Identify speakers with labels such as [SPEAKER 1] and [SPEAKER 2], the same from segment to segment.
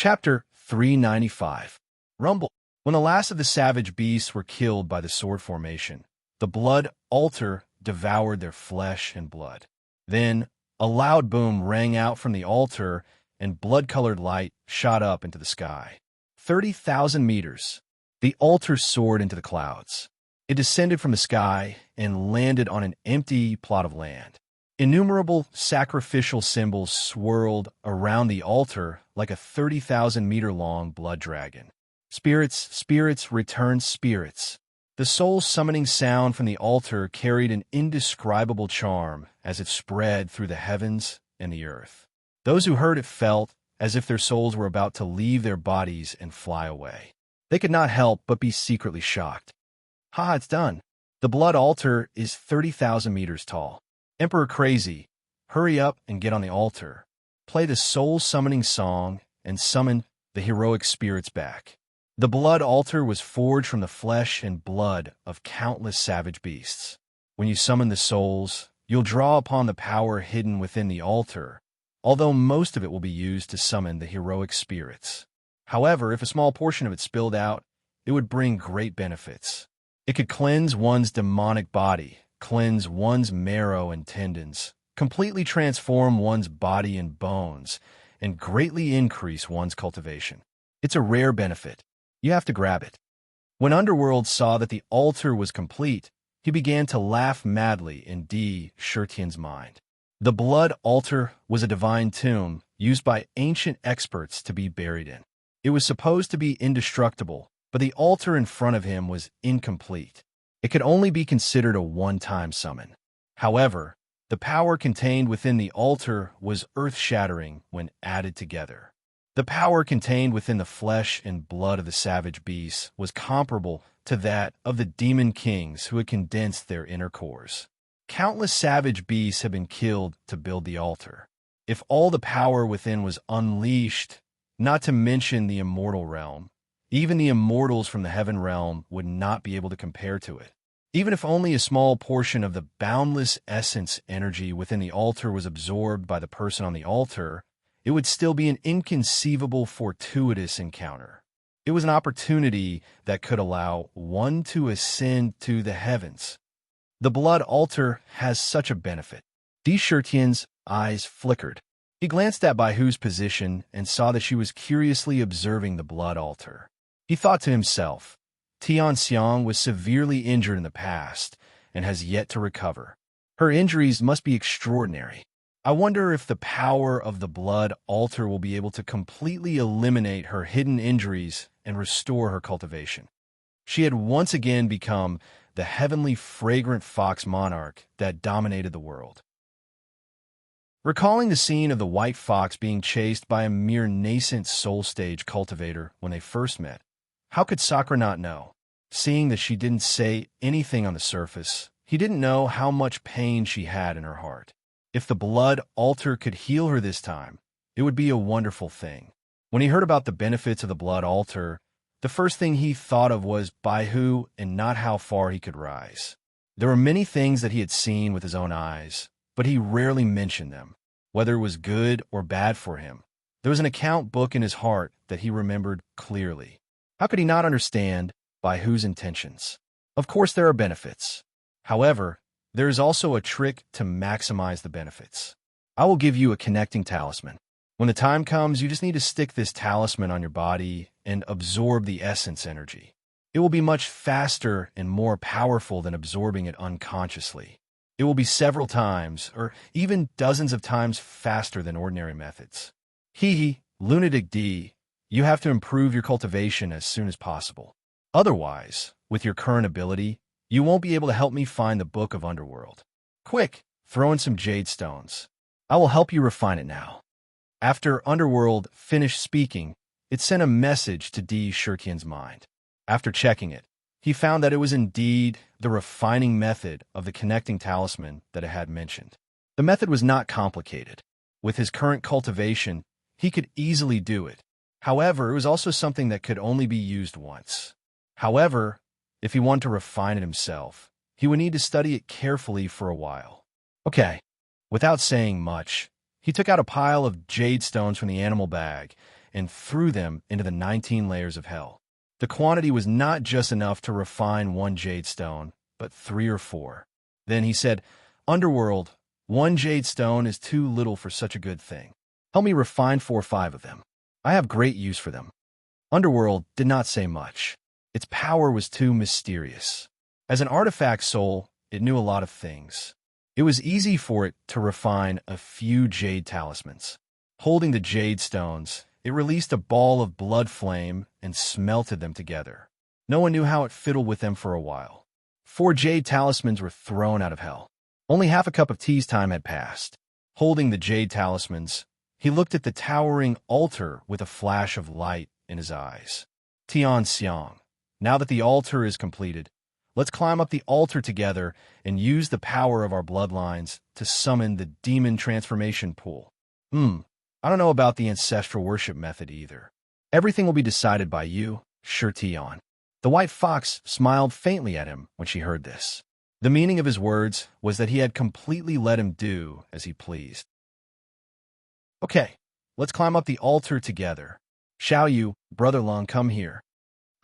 [SPEAKER 1] Chapter 395. Rumble. When the last of the savage beasts were killed by the sword formation, the blood altar devoured their flesh and blood. Then a loud boom rang out from the altar, and blood-colored light shot up into the sky. 30,000 meters. The altar soared into the clouds. It descended from the sky and landed on an empty plot of land. Innumerable sacrificial symbols swirled around the altar like a 30,000-meter-long blood dragon. Spirits, return spirits. The soul-summoning sound from the altar carried an indescribable charm as it spread through the heavens and the earth. Those who heard it felt as if their souls were about to leave their bodies and fly away. They could not help but be secretly shocked. Ha, it's done. The blood altar is 30,000 meters tall. Emperor Crazy, hurry up and get on the altar. Play the soul-summoning song and summon the heroic spirits back. The blood altar was forged from the flesh and blood of countless savage beasts. When you summon the souls, you'll draw upon the power hidden within the altar, although most of it will be used to summon the heroic spirits. However, if a small portion of it spilled out, it would bring great benefits. It could cleanse one's demonic body, cleanse one's marrow and tendons, completely transform one's body and bones, and greatly increase one's cultivation. It's a rare benefit. You have to grab it. When Underworld saw that the altar was complete, he began to laugh madly in D. Shurtian's mind. The blood altar was a divine tomb used by ancient experts to be buried in. It was supposed to be indestructible, but the altar in front of him was incomplete. It could only be considered a one-time summon. However, the power contained within the altar was earth-shattering when added together. The power contained within the flesh and blood of the savage beasts was comparable to that of the demon kings who had condensed their inner cores. Countless savage beasts had been killed to build the altar. If all the power within was unleashed, not to mention the immortal realm, even the immortals from the heaven realm would not be able to compare to it. Even if only a small portion of the boundless essence energy within the altar was absorbed by the person on the altar, it would still be an inconceivable, fortuitous encounter. It was an opportunity that could allow one to ascend to the heavens. The blood altar has such a benefit. D. Shurtian's eyes flickered. He glanced at Baihu's position and saw that she was curiously observing the blood altar. He thought to himself, Tian Xiang was severely injured in the past and has yet to recover. Her injuries must be extraordinary. I wonder if the power of the blood altar will be able to completely eliminate her hidden injuries and restore her cultivation. She had once again become the heavenly fragrant fox monarch that dominated the world. Recalling the scene of the white fox being chased by a mere nascent soul stage cultivator when they first met, how could Sakura not know? Seeing that she didn't say anything on the surface, he didn't know how much pain she had in her heart. If the blood altar could heal her this time, it would be a wonderful thing. When he heard about the benefits of the blood altar, the first thing he thought of was Baihu and not how far he could rise. There were many things that he had seen with his own eyes, but he rarely mentioned them, whether it was good or bad for him. There was an account book in his heart that he remembered clearly. How could he not understand Baihu's intentions? Of course there are benefits. However, there is also a trick to maximize the benefits. I will give you a connecting talisman. When the time comes, you just need to stick this talisman on your body and absorb the essence energy. It will be much faster and more powerful than absorbing it unconsciously. It will be several times, or even dozens of times faster than ordinary methods. Lunatic D, you have to improve your cultivation as soon as possible. Otherwise, with your current ability, you won't be able to help me find the Book of Underworld. Quick, throw in some jade stones. I will help you refine it now. After Underworld finished speaking, it sent a message to D. Shurtian's mind. After checking it, he found that it was indeed the refining method of the connecting talisman that it had mentioned. The method was not complicated. With his current cultivation, he could easily do it. However, it was also something that could only be used once. However, if he wanted to refine it himself, he would need to study it carefully for a while. Okay, without saying much, he took out a pile of jade stones from the animal bag and threw them into the 19 layers of hell. The quantity was not just enough to refine one jade stone, but 3 or 4. Then he said, "Underworld, 1 jade stone is too little for such a good thing. Help me refine 4 or 5 of them. I have great use for them." Underworld did not say much. Its power was too mysterious. As an artifact soul, it knew a lot of things. It was easy for it to refine a few jade talismans. Holding the jade stones, it released a ball of blood flame and smelted them together. No one knew how it fiddled with them for a while. 4 jade talismans were thrown out of hell. Only half a cup of tea's time had passed. Holding the jade talismans, he looked at the towering altar with a flash of light in his eyes. Tian Xiang, now that the altar is completed, let's climb up the altar together and use the power of our bloodlines to summon the demon transformation pool. I don't know about the ancestral worship method either. Everything will be decided by you, Shi Tian. The white fox smiled faintly at him when she heard this. The meaning of his words was that he had completely let him do as he pleased. "Okay, let's climb up the altar together. Xiao Yu, Brother Lung, come here."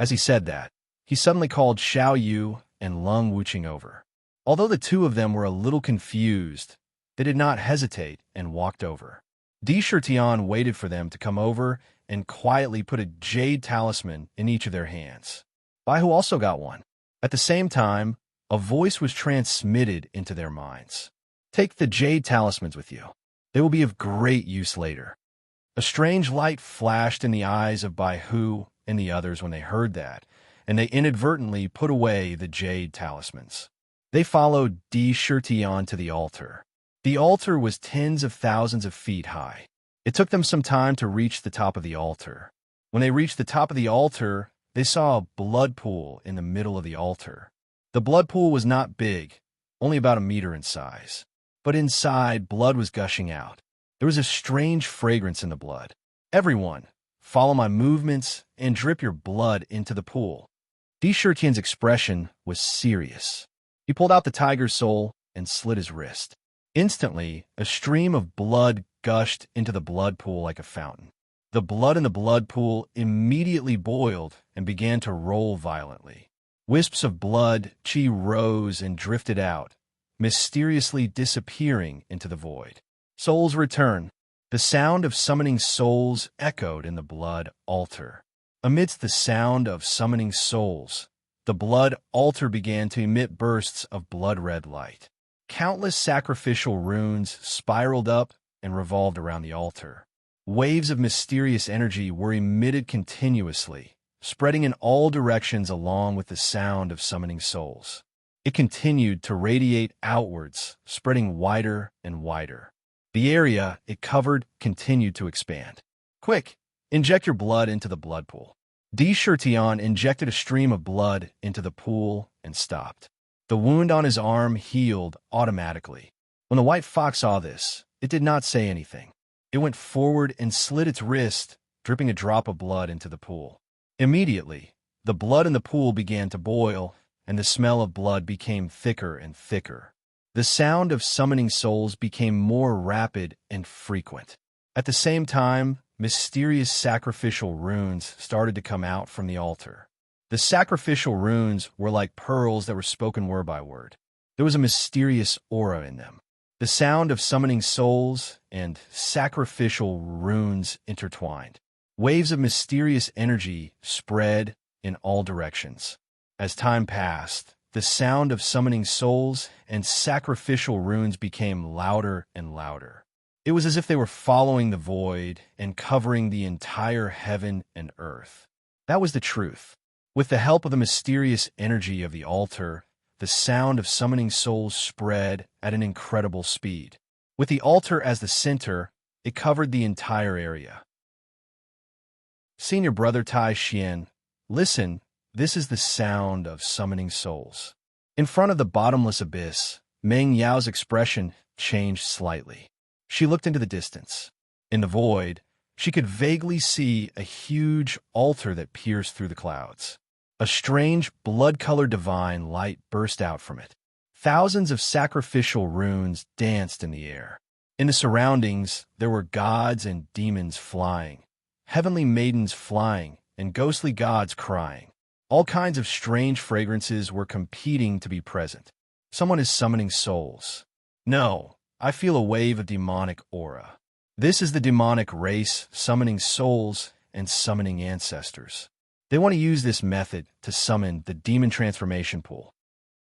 [SPEAKER 1] As he said that, he suddenly called Xiao Yu and Lung Wuching over. Although the two of them were a little confused, they did not hesitate and walked over. Di Shirtian waited for them to come over and quietly put a jade talisman in each of their hands. Bai Hu also got one. At the same time, a voice was transmitted into their minds. "Take the jade talismans with you. They will be of great use later." A strange light flashed in the eyes of Bai Hu and the others when they heard that, and they inadvertently put away the jade talismans. They followed Di Shirtian to the altar. The altar was tens of thousands of feet high. It took them some time to reach the top of the altar. When they reached the top of the altar, they saw a blood pool in the middle of the altar. The blood pool was not big, only about a meter in size. But inside, blood was gushing out. There was a strange fragrance in the blood. "Everyone, follow my movements and drip your blood into the pool." Di Shirtian's expression was serious. He pulled out the tiger's soul and slit his wrist. Instantly, a stream of blood gushed into the blood pool like a fountain. The blood in the blood pool immediately boiled and began to roll violently. Wisps of blood, chi rose and drifted out, mysteriously disappearing into the void. Souls return. The sound of summoning souls echoed in the blood altar. Amidst the sound of summoning souls, the blood altar began to emit bursts of blood-red light. Countless sacrificial runes spiraled up and revolved around the altar. Waves of mysterious energy were emitted continuously, spreading in all directions along with the sound of summoning souls. It continued to radiate outwards, spreading wider and wider. The area it covered continued to expand. "Quick, inject your blood into the blood pool." Di Shirtian injected a stream of blood into the pool and stopped. The wound on his arm healed automatically. When the white fox saw this, it did not say anything. It went forward and slit its wrist, dripping a drop of blood into the pool. Immediately, the blood in the pool began to boil, and the smell of blood became thicker and thicker. The sound of summoning souls became more rapid and frequent. At the same time, mysterious sacrificial runes started to come out from the altar. The sacrificial runes were like pearls that were spoken word by word. There was a mysterious aura in them. The sound of summoning souls and sacrificial runes intertwined. Waves of mysterious energy spread in all directions. As time passed, the sound of summoning souls and sacrificial runes became louder and louder. It was as if they were following the void and covering the entire heaven and earth. That was the truth. With the help of the mysterious energy of the altar, the sound of summoning souls spread at an incredible speed. With the altar as the center, it covered the entire area. Senior Brother Tai Xian, listen, this is the sound of summoning souls. In front of the bottomless abyss, Meng Yao's expression changed slightly. She looked into the distance. In the void, she could vaguely see a huge altar that pierced through the clouds. A strange, blood-colored divine light burst out from it. Thousands of sacrificial runes danced in the air. In the surroundings, there were gods and demons flying, heavenly maidens flying, and ghostly gods crying. All kinds of strange fragrances were competing to be present. Someone is summoning souls. No, I feel a wave of demonic aura. This is the demonic race summoning souls and summoning ancestors. They want to use this method to summon the demon transformation pool.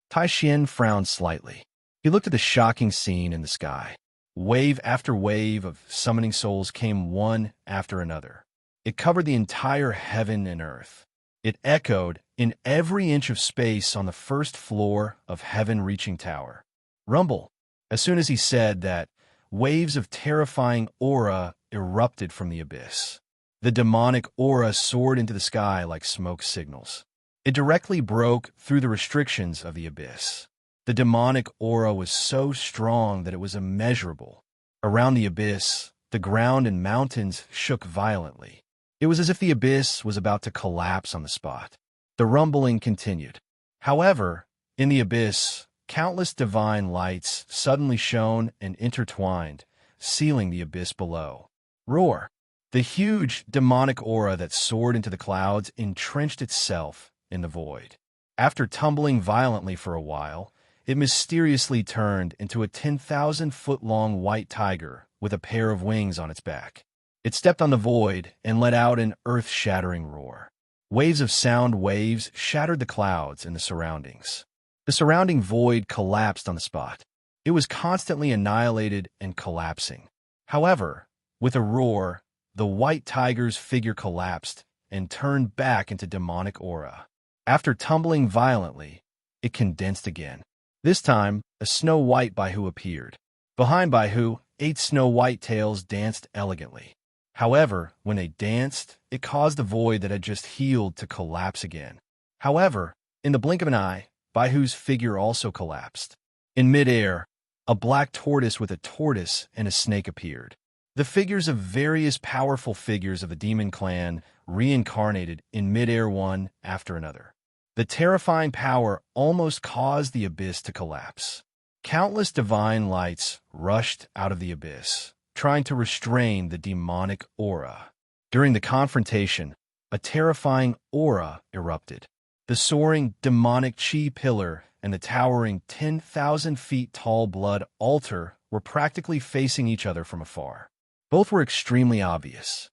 [SPEAKER 1] Tai Xian frowned slightly. He looked at the shocking scene in the sky. Wave after wave of summoning souls came one after another. It covered the entire heaven and earth. It echoed in every inch of space on the first floor of heaven-reaching tower. Rumble. As soon as he said that, waves of terrifying aura erupted from the abyss. The demonic aura soared into the sky like smoke signals. It directly broke through the restrictions of the abyss. The demonic aura was so strong that it was immeasurable. Around the abyss, the ground and mountains shook violently. It was as if the abyss was about to collapse on the spot. The rumbling continued. However, in the abyss, countless divine lights suddenly shone and intertwined, sealing the abyss below. Roar! The huge demonic aura that soared into the clouds entrenched itself in the void. After tumbling violently for a while, it mysteriously turned into a 10,000-foot-long white tiger with a pair of wings on its back. It stepped on the void and let out an earth-shattering roar. Waves of sound waves shattered the clouds and the surroundings. The surrounding void collapsed on the spot. It was constantly annihilated and collapsing. However, with a roar, the white tiger's figure collapsed and turned back into demonic aura. After tumbling violently, it condensed again. This time, a Snow White Baihu appeared. Behind Baihu, 8 Snow White tails danced elegantly. However, when they danced, it caused the void that had just healed to collapse again. However, in the blink of an eye, Baihu's figure also collapsed. In midair, a black tortoise with a tortoise and a snake appeared. The figures of various powerful figures of the demon clan reincarnated in midair one after another. The terrifying power almost caused the abyss to collapse. Countless divine lights rushed out of the abyss, trying to restrain the demonic aura. During the confrontation, a terrifying aura erupted. The soaring demonic chi pillar and the towering 10,000 feet tall blood altar were practically facing each other from afar. Both were extremely obvious.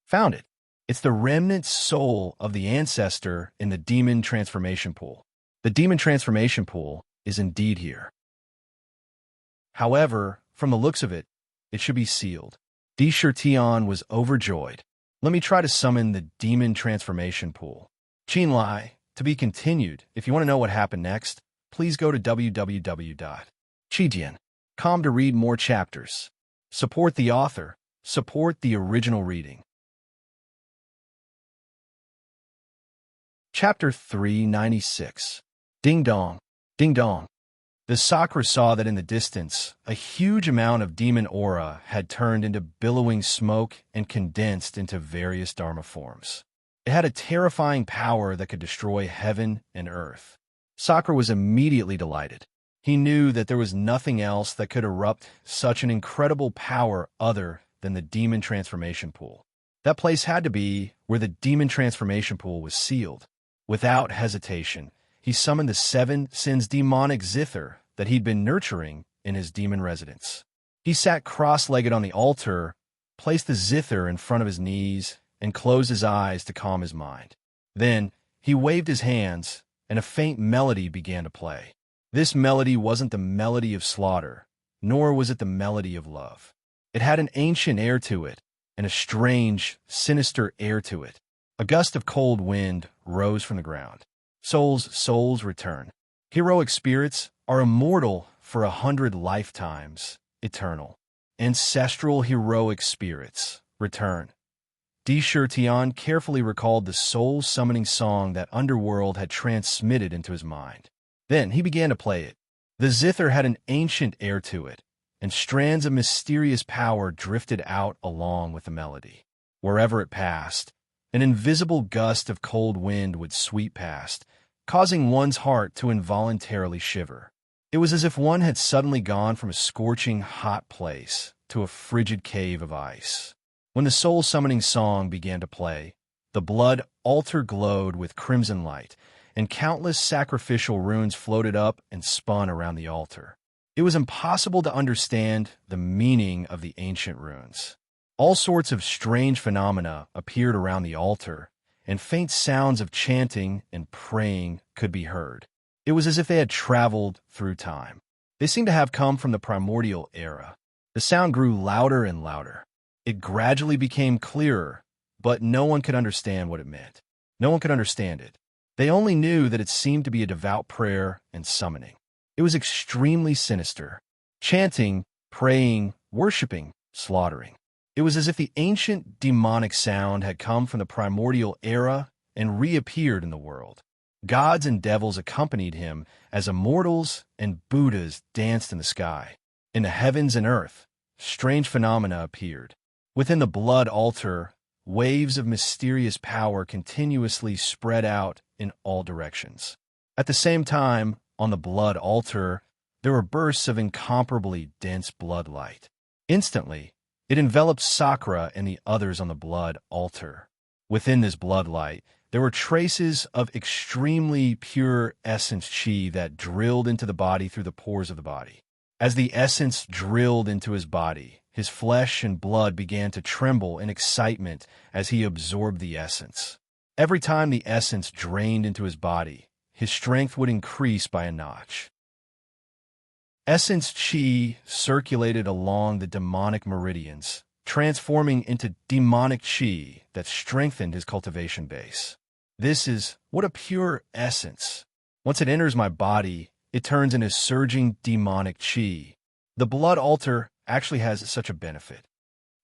[SPEAKER 1] Found it. It's the remnant soul of the Ancestor in the demon transformation pool. The demon transformation pool is indeed here. However, from the looks of it, it should be sealed. Di Shirtian was overjoyed. Let me try to summon the demon transformation pool. Qin Lai, to be continued. If you want to know what happened next, please go to www.qijian.com to read more chapters. Support the author. Support the original reading. Chapter 396. Ding Dong. Ding Dong. The Sakura saw that in the distance, a huge amount of demon aura had turned into billowing smoke and condensed into various Dharma forms. It had a terrifying power that could destroy heaven and earth. Sakura was immediately delighted. He knew that there was nothing else that could erupt such an incredible power other than the demon transformation pool. That place had to be where the demon transformation pool was sealed. Without hesitation, he summoned the 7 sins demonic zither that he'd been nurturing in his demon residence. He sat cross-legged on the altar, placed the zither in front of his knees, and closed his eyes to calm his mind. Then, he waved his hands, and a faint melody began to play. This melody wasn't the melody of slaughter, nor was it the melody of love. It had an ancient air to it, and a strange, sinister air to it. A gust of cold wind rose from the ground. Souls return. Heroic spirits are immortal for 100 lifetimes, eternal. Ancestral heroic spirits return. Di Shirtian carefully recalled the soul-summoning song that Underworld had transmitted into his mind. Then he began to play it. The zither had an ancient air to it, and strands of mysterious power drifted out along with the melody. Wherever it passed, an invisible gust of cold wind would sweep past, causing one's heart to involuntarily shiver. It was as if one had suddenly gone from a scorching hot place to a frigid cave of ice. When the soul-summoning song began to play, the blood altar glowed with crimson light, and countless sacrificial runes floated up and spun around the altar. It was impossible to understand the meaning of the ancient runes. All sorts of strange phenomena appeared around the altar, and faint sounds of chanting and praying could be heard. It was as if they had traveled through time. They seemed to have come from the primordial era. The sound grew louder and louder. It gradually became clearer, but no one could understand what it meant. No one could understand it. They only knew that it seemed to be a devout prayer and summoning. It was extremely sinister. Chanting, praying, worshiping, slaughtering. It was as if the ancient demonic sound had come from the primordial era and reappeared in the world. Gods and devils accompanied him as immortals and Buddhas danced in the sky. In the heavens and earth, strange phenomena appeared. Within the blood altar, waves of mysterious power continuously spread out in all directions. At the same time, on the blood altar, there were bursts of incomparably dense blood light. Instantly, it enveloped Sakura and the others on the blood altar. Within this blood light, there were traces of extremely pure essence chi that drilled into the body through the pores of the body. As the essence drilled into his body, his flesh and blood began to tremble in excitement as he absorbed the essence. Every time the essence drained into his body, his strength would increase by a notch. Essence chi circulated along the demonic meridians, transforming into demonic chi that strengthened his cultivation base. This is what a pure essence. Once it enters my body, it turns into surging demonic chi. The blood altar actually has such a benefit.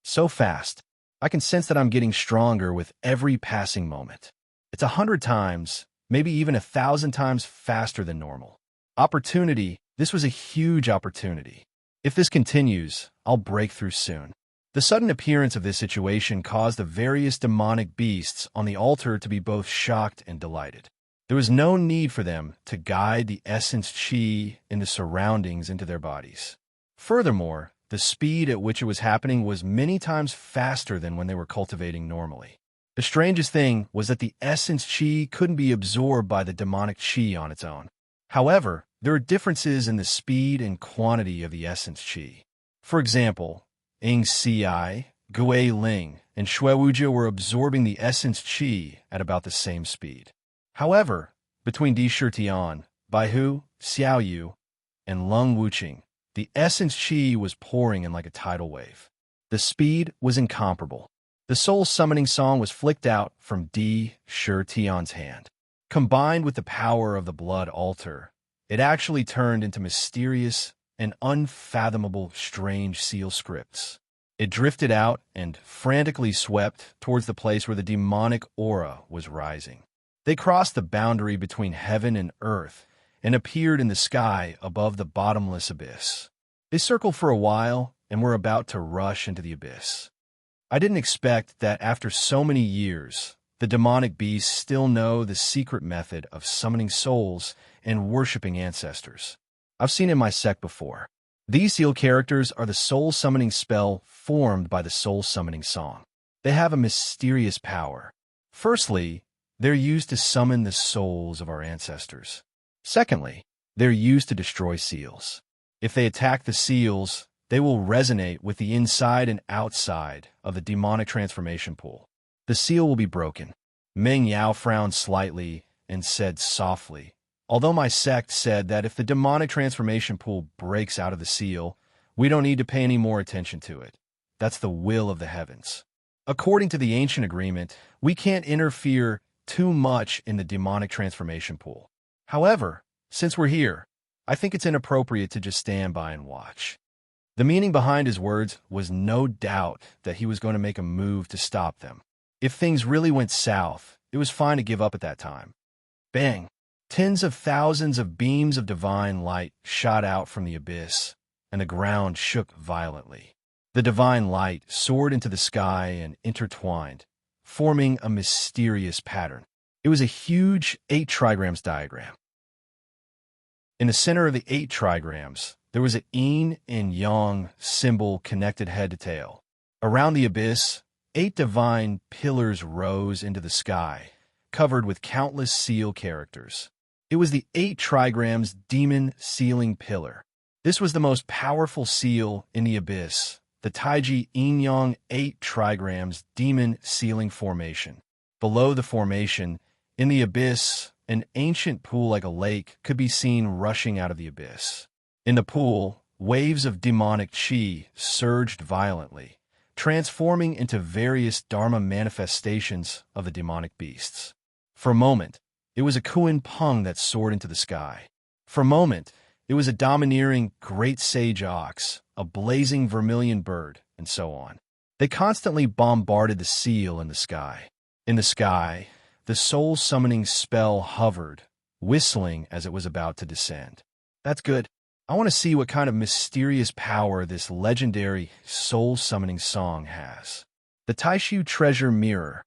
[SPEAKER 1] So fast, I can sense that I'm getting stronger with every passing moment. It's 100 times, maybe even 1,000 times faster than normal. Opportunity, this was a huge opportunity. If this continues, I'll break through soon. The sudden appearance of this situation caused the various demonic beasts on the altar to be both shocked and delighted. There was no need for them to guide the essence chi in the surroundings into their bodies. Furthermore, the speed at which it was happening was many times faster than when they were cultivating normally. The strangest thing was that the essence chi couldn't be absorbed by the demonic chi on its own. However, there are differences in the speed and quantity of the essence chi. For example, Ing Ci, Gui Ling, and Shui Wuzhi were absorbing the essence chi at about the same speed. However, between Di Shitian, Baihu, Xiao Yu, and Lung Wuqing, the essence chi was pouring in like a tidal wave. The speed was incomparable. The soul-summoning song was flicked out from Di Shitian's hand. Combined with the power of the blood altar, it actually turned into mysterious and unfathomable strange seal scripts. It drifted out and frantically swept towards the place where the demonic aura was rising. They crossed the boundary between heaven and earth and appeared in the sky above the bottomless abyss. They circled for a while and were about to rush into the abyss. I didn't expect that after so many years, the demonic beasts still know the secret method of summoning souls and worshipping ancestors. I've seen it in my sect before. These seal characters are the soul-summoning spell formed by the soul-summoning song. They have a mysterious power. Firstly, they're used to summon the souls of our ancestors. Secondly, they're used to destroy seals. If they attack the seals, they will resonate with the inside and outside of the demonic transformation pool. The seal will be broken. Meng Yao frowned slightly and said softly, "Although my sect said that if the demonic transformation pool breaks out of the seal, we don't need to pay any more attention to it. That's the will of the heavens. According to the ancient agreement, we can't interfere too much in the demonic transformation pool. However, since we're here, I think it's inappropriate to just stand by and watch." The meaning behind his words was no doubt that he was going to make a move to stop them. If things really went south, it was fine to give up at that time. Bang! Tens of thousands of beams of divine light shot out from the abyss, and the ground shook violently. The divine light soared into the sky and intertwined, forming a mysterious pattern. It was a huge 8 trigrams diagram. In the center of the 8 trigrams, there was an yin and yang symbol connected head to tail. Around the abyss, 8 divine pillars rose into the sky, covered with countless seal characters. It was the 8 trigrams demon sealing pillar. This was the most powerful seal in the abyss, the Taiji Inyang 8 trigrams demon sealing formation. Below the formation, in the abyss, an ancient pool like a lake could be seen rushing out of the abyss. In the pool, waves of demonic chi surged violently, transforming into various dharma manifestations of the demonic beasts. For a moment, it was a Kuan Pung that soared into the sky. For a moment, it was a domineering great sage ox, a blazing vermilion bird, and so on. They constantly bombarded the seal in the sky. In the sky, the soul-summoning spell hovered, whistling as it was about to descend. That's good. I want to see what kind of mysterious power this legendary soul-summoning song has. The Taishu Treasure Mirror.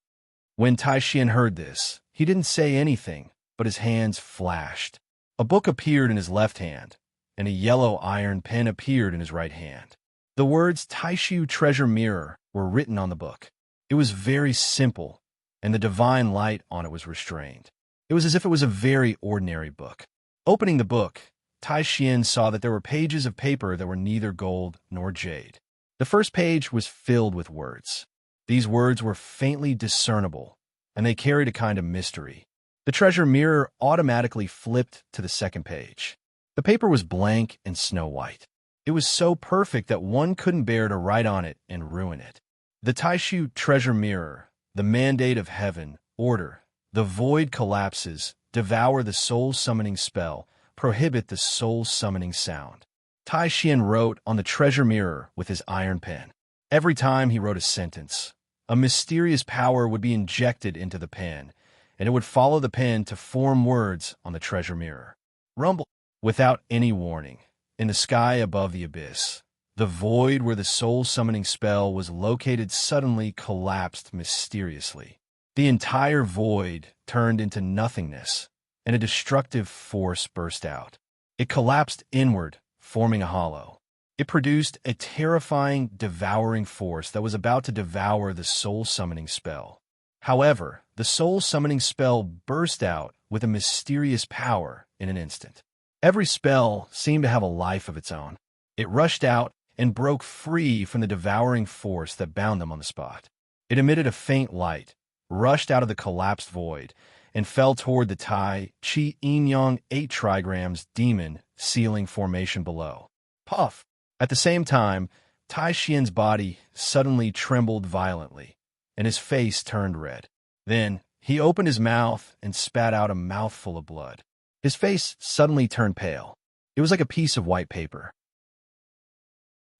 [SPEAKER 1] When Taishian heard this, he didn't say anything, but his hands flashed. A book appeared in his left hand, and a yellow iron pen appeared in his right hand. The words Taishu Treasure Mirror were written on the book. It was very simple, and the divine light on it was restrained. It was as if it was a very ordinary book. Opening the book, Taishian saw that there were pages of paper that were neither gold nor jade. The first page was filled with words. These words were faintly discernible, and they carried a kind of mystery. The treasure mirror automatically flipped to the second page. The paper was blank and snow-white. It was so perfect that one couldn't bear to write on it and ruin it. The Taishu Treasure Mirror, the mandate of heaven, order, the void collapses, devour the soul-summoning spell, prohibit the soul-summoning sound. Taishian wrote on the treasure mirror with his iron pen. Every time he wrote a sentence, a mysterious power would be injected into the pen, and it would follow the pen to form words on the treasure mirror. Rumble. Without any warning, in the sky above the abyss, the void where the soul-summoning spell was located suddenly collapsed mysteriously. The entire void turned into nothingness, and a destructive force burst out. It collapsed inward, forming a hollow. It produced a terrifying, devouring force that was about to devour the soul-summoning spell. However, the soul-summoning spell burst out with a mysterious power in an instant. Every spell seemed to have a life of its own. It rushed out and broke free from the devouring force that bound them on the spot. It emitted a faint light, rushed out of the collapsed void, and fell toward the Tai Chi Inyang 8 trigrams demon sealing formation below. Puff! At the same time, Tai Xian's body suddenly trembled violently, and his face turned red. Then, he opened his mouth and spat out a mouthful of blood. His face suddenly turned pale. It was like a piece of white paper.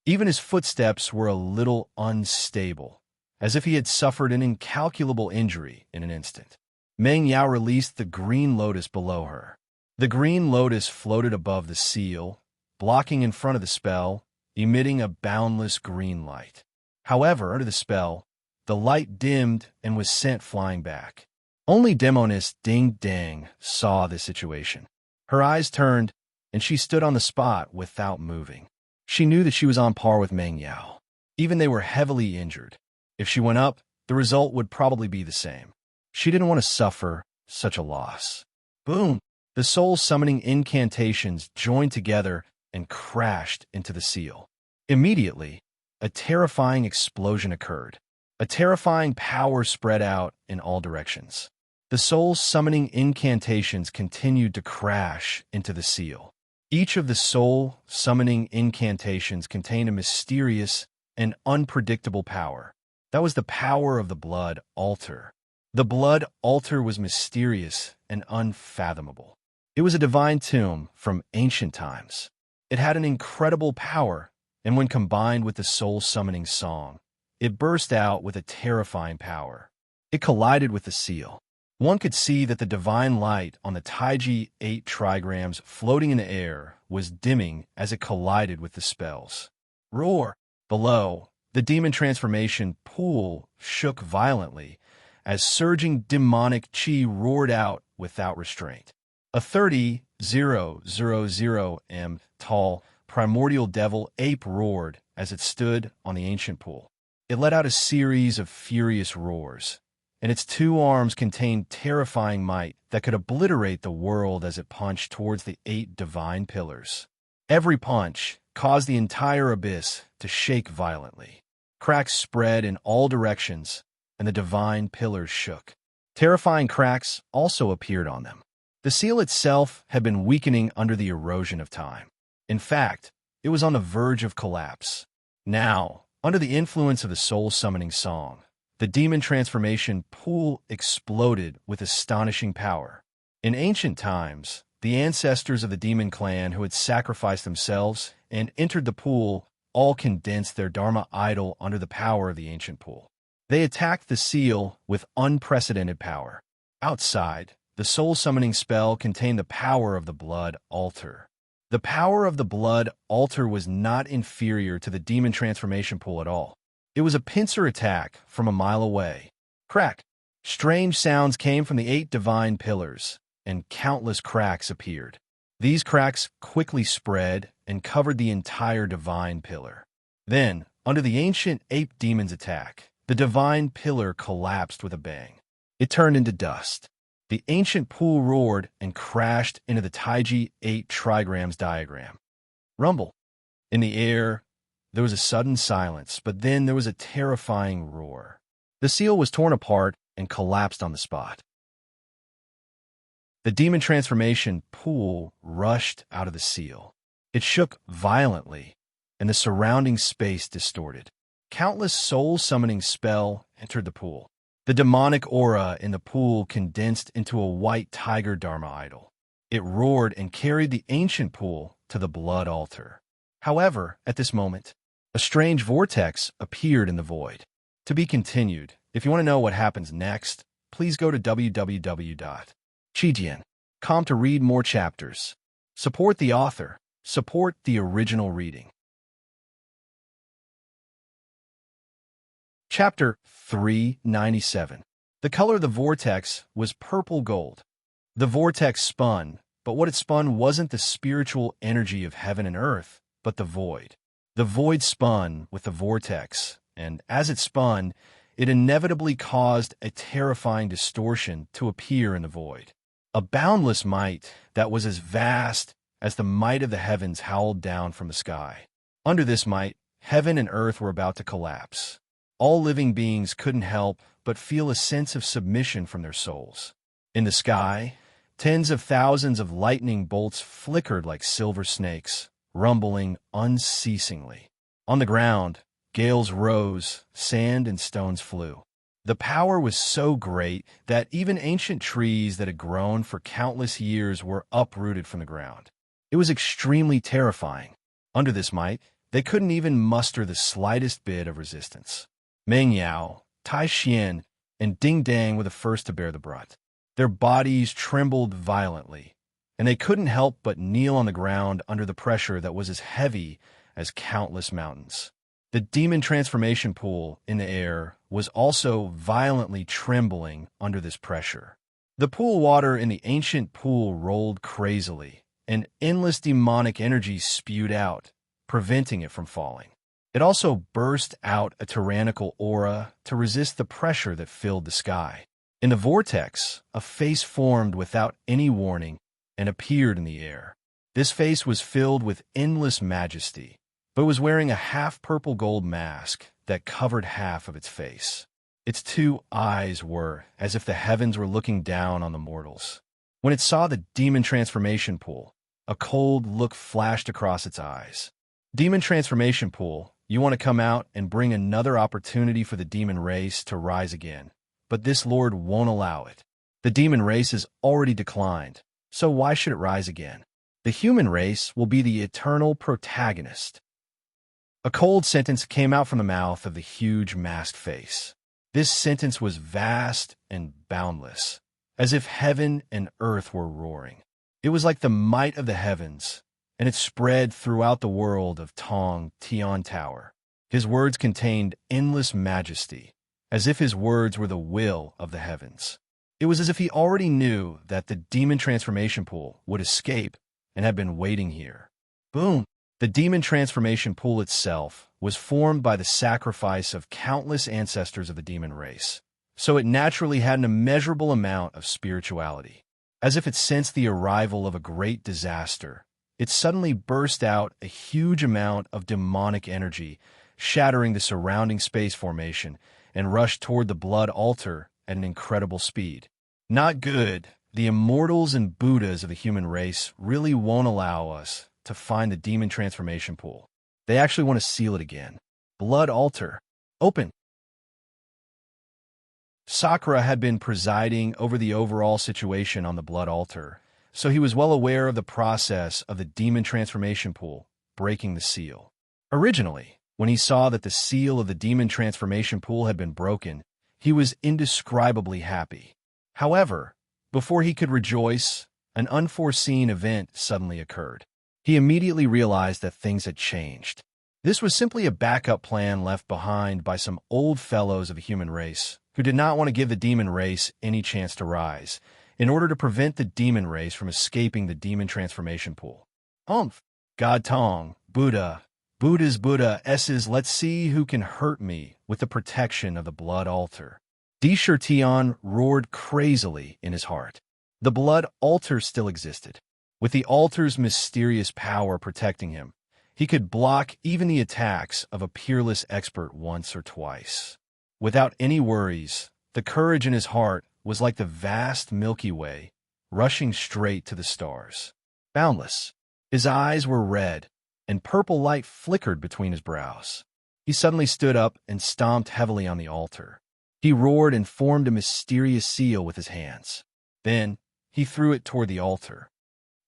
[SPEAKER 1] Even his footsteps were a little unstable, as if he had suffered an incalculable injury in an instant. Meng Yao released the green lotus below her. The green lotus floated above the seal, blocking in front of the spell, emitting a boundless green light. However, under the spell, the light dimmed and was sent flying back. Only demoness Ding Dang saw this situation. Her eyes turned, and she stood on the spot without moving. She knew that she was on par with Meng Yao. Even they were heavily injured. If she went up, the result would probably be the same. She didn't want to suffer such a loss. Boom! The soul-summoning incantations joined together and crashed into the seal. Immediately, a terrifying explosion occurred. A terrifying power spread out in all directions. The soul-summoning incantations continued to crash into the seal. Each of the soul-summoning incantations contained a mysterious and unpredictable power. That was the power of the blood altar. The blood altar was mysterious and unfathomable. It was a divine tomb from ancient times. It had an incredible power, and when combined with the soul-summoning song, it burst out with a terrifying power. It collided with the seal. One could see that the divine light on the Taiji 8 trigrams floating in the air was dimming as it collided with the spells. Roar! Below, the demon transformation pool shook violently as surging demonic chi roared out without restraint. A 30,000 m tall primordial devil ape roared as it stood on the ancient pool. It let out a series of furious roars, and its two arms contained terrifying might that could obliterate the world as it punched towards the 8 divine pillars. Every punch caused the entire abyss to shake violently. Cracks spread in all directions, and the divine pillars shook. Terrifying cracks also appeared on them. The seal itself had been weakening under the erosion of time. In fact, it was on the verge of collapse. Now, under the influence of the soul-summoning song, the demon transformation pool exploded with astonishing power. In ancient times, the ancestors of the demon clan who had sacrificed themselves and entered the pool all condensed their Dharma idol under the power of the ancient pool. They attacked the seal with unprecedented power. Outside, the soul-summoning spell contained the power of the blood altar. The power of the blood altar was not inferior to the demon transformation pool at all. It was a pincer attack from a mile away. Crack! Strange sounds came from the 8 divine pillars, and countless cracks appeared. These cracks quickly spread and covered the entire divine pillar. Then, under the ancient ape demon's attack, the divine pillar collapsed with a bang. It turned into dust. The ancient pool roared and crashed into the Taiji 8 trigrams diagram. Rumble. In the air, there was a sudden silence, but then there was a terrifying roar. The seal was torn apart and collapsed on the spot. The demon transformation pool rushed out of the seal. It shook violently, and the surrounding space distorted. Countless soul-summoning spell entered the pool. The demonic aura in the pool condensed into a white tiger Dharma idol. It roared and carried the ancient pool to the blood altar. However, at this moment, a strange vortex appeared in the void. To be continued. If you want to know what happens next, please go to www.chijian.com to read more chapters. Support the author. Support the original reading. Chapter 397. The color of the vortex was purple gold. The vortex spun, but what it spun wasn't the spiritual energy of heaven and earth, but the void. The void spun with the vortex, and as it spun, it inevitably caused a terrifying distortion to appear in the void. A boundless might that was as vast as the might of the heavens howled down from the sky. Under this might, heaven and earth were about to collapse. All living beings couldn't help but feel a sense of submission from their souls. In the sky, tens of thousands of lightning bolts flickered like silver snakes, rumbling unceasingly. On the ground, gales rose, sand and stones flew. The power was so great that even ancient trees that had grown for countless years were uprooted from the ground. It was extremely terrifying. Under this might, they couldn't even muster the slightest bit of resistance. Meng Yao, Tai Xian, and Ding Dang were the first to bear the brunt. Their bodies trembled violently, and they couldn't help but kneel on the ground under the pressure that was as heavy as countless mountains. The demon transformation pool in the air was also violently trembling under this pressure. The pool water in the ancient pool rolled crazily, and endless demonic energy spewed out, preventing it from falling. It also burst out a tyrannical aura to resist the pressure that filled the sky. In the vortex, a face formed without any warning and appeared in the air. This face was filled with endless majesty, but was wearing a half-purple gold mask that covered half of its face. Its 2 eyes were as if the heavens were looking down on the mortals. When it saw the demon transformation pool, a cold look flashed across its eyes. Demon transformation pool, you want to come out and bring another opportunity for the demon race to rise again, but this lord won't allow it. The demon race has already declined, so why should it rise again? The human race will be the eternal protagonist. A cold sentence came out from the mouth of the huge masked face. This sentence was vast and boundless, as if heaven and earth were roaring. It was like the might of the heavens, and it spread throughout the world of Tong Tian Tower. His words contained endless majesty, as if his words were the will of the heavens. It was as if he already knew that the demon transformation pool would escape and had been waiting here. Boom! The demon transformation pool itself was formed by the sacrifice of countless ancestors of the demon race, so it naturally had an immeasurable amount of spirituality. As if it sensed the arrival of a great disaster, it suddenly burst out a huge amount of demonic energy, shattering the surrounding space formation, and rushed toward the blood altar at an incredible speed. Not good. The immortals and Buddhas of the human race really won't allow us to find the demon transformation pool. They actually want to seal it again. Blood altar. Open. Sakura had been presiding over the overall situation on the blood altar, so he was well aware of the process of the demon transformation pool breaking the seal. Originally, when he saw that the seal of the demon transformation pool had been broken, he was indescribably happy. However, before he could rejoice, an unforeseen event suddenly occurred. He immediately realized that things had changed. This was simply a backup plan left behind by some old fellows of the human race who did not want to give the demon race any chance to rise, in order to prevent the demon race from escaping the demon transformation pool. God Tong, Buddha, Buddha's Buddha S's let's see who can hurt me with the protection of the blood altar. Tian roared crazily in his heart. The blood altar still existed. With the altar's mysterious power protecting him, he could block even the attacks of a peerless expert once or twice. Without any worries, the courage in his heart was like the vast Milky Way, rushing straight to the stars. Boundless. His eyes were red, and purple light flickered between his brows. He suddenly stood up and stomped heavily on the altar. He roared and formed a mysterious seal with his hands. Then, he threw it toward the altar.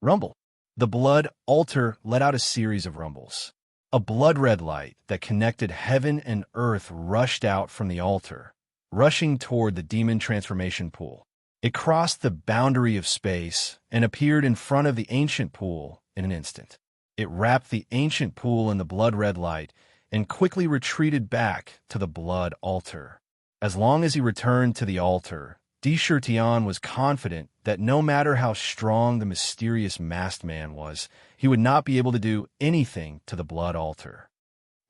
[SPEAKER 1] Rumble. The blood altar let out a series of rumbles. A blood-red light that connected heaven and earth rushed out from the altar, rushing toward the demon transformation pool. It crossed the boundary of space and appeared in front of the ancient pool in an instant. It wrapped the ancient pool in the blood-red light and quickly retreated back to the blood altar. As long as he returned to the altar, Tian was confident that no matter how strong the mysterious masked man was, he would not be able to do anything to the blood altar.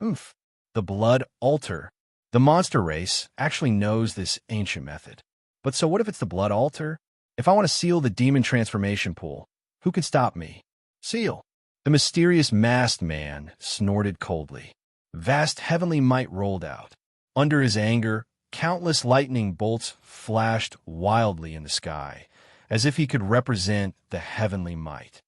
[SPEAKER 1] The blood altar. The monster race actually knows this ancient method. But so what if it's the blood altar? If I want to seal the demon transformation pool, who can stop me? Seal. The mysterious masked man snorted coldly. Vast heavenly might rolled out. Under his anger, countless lightning bolts flashed wildly in the sky, as if he could represent the heavenly might.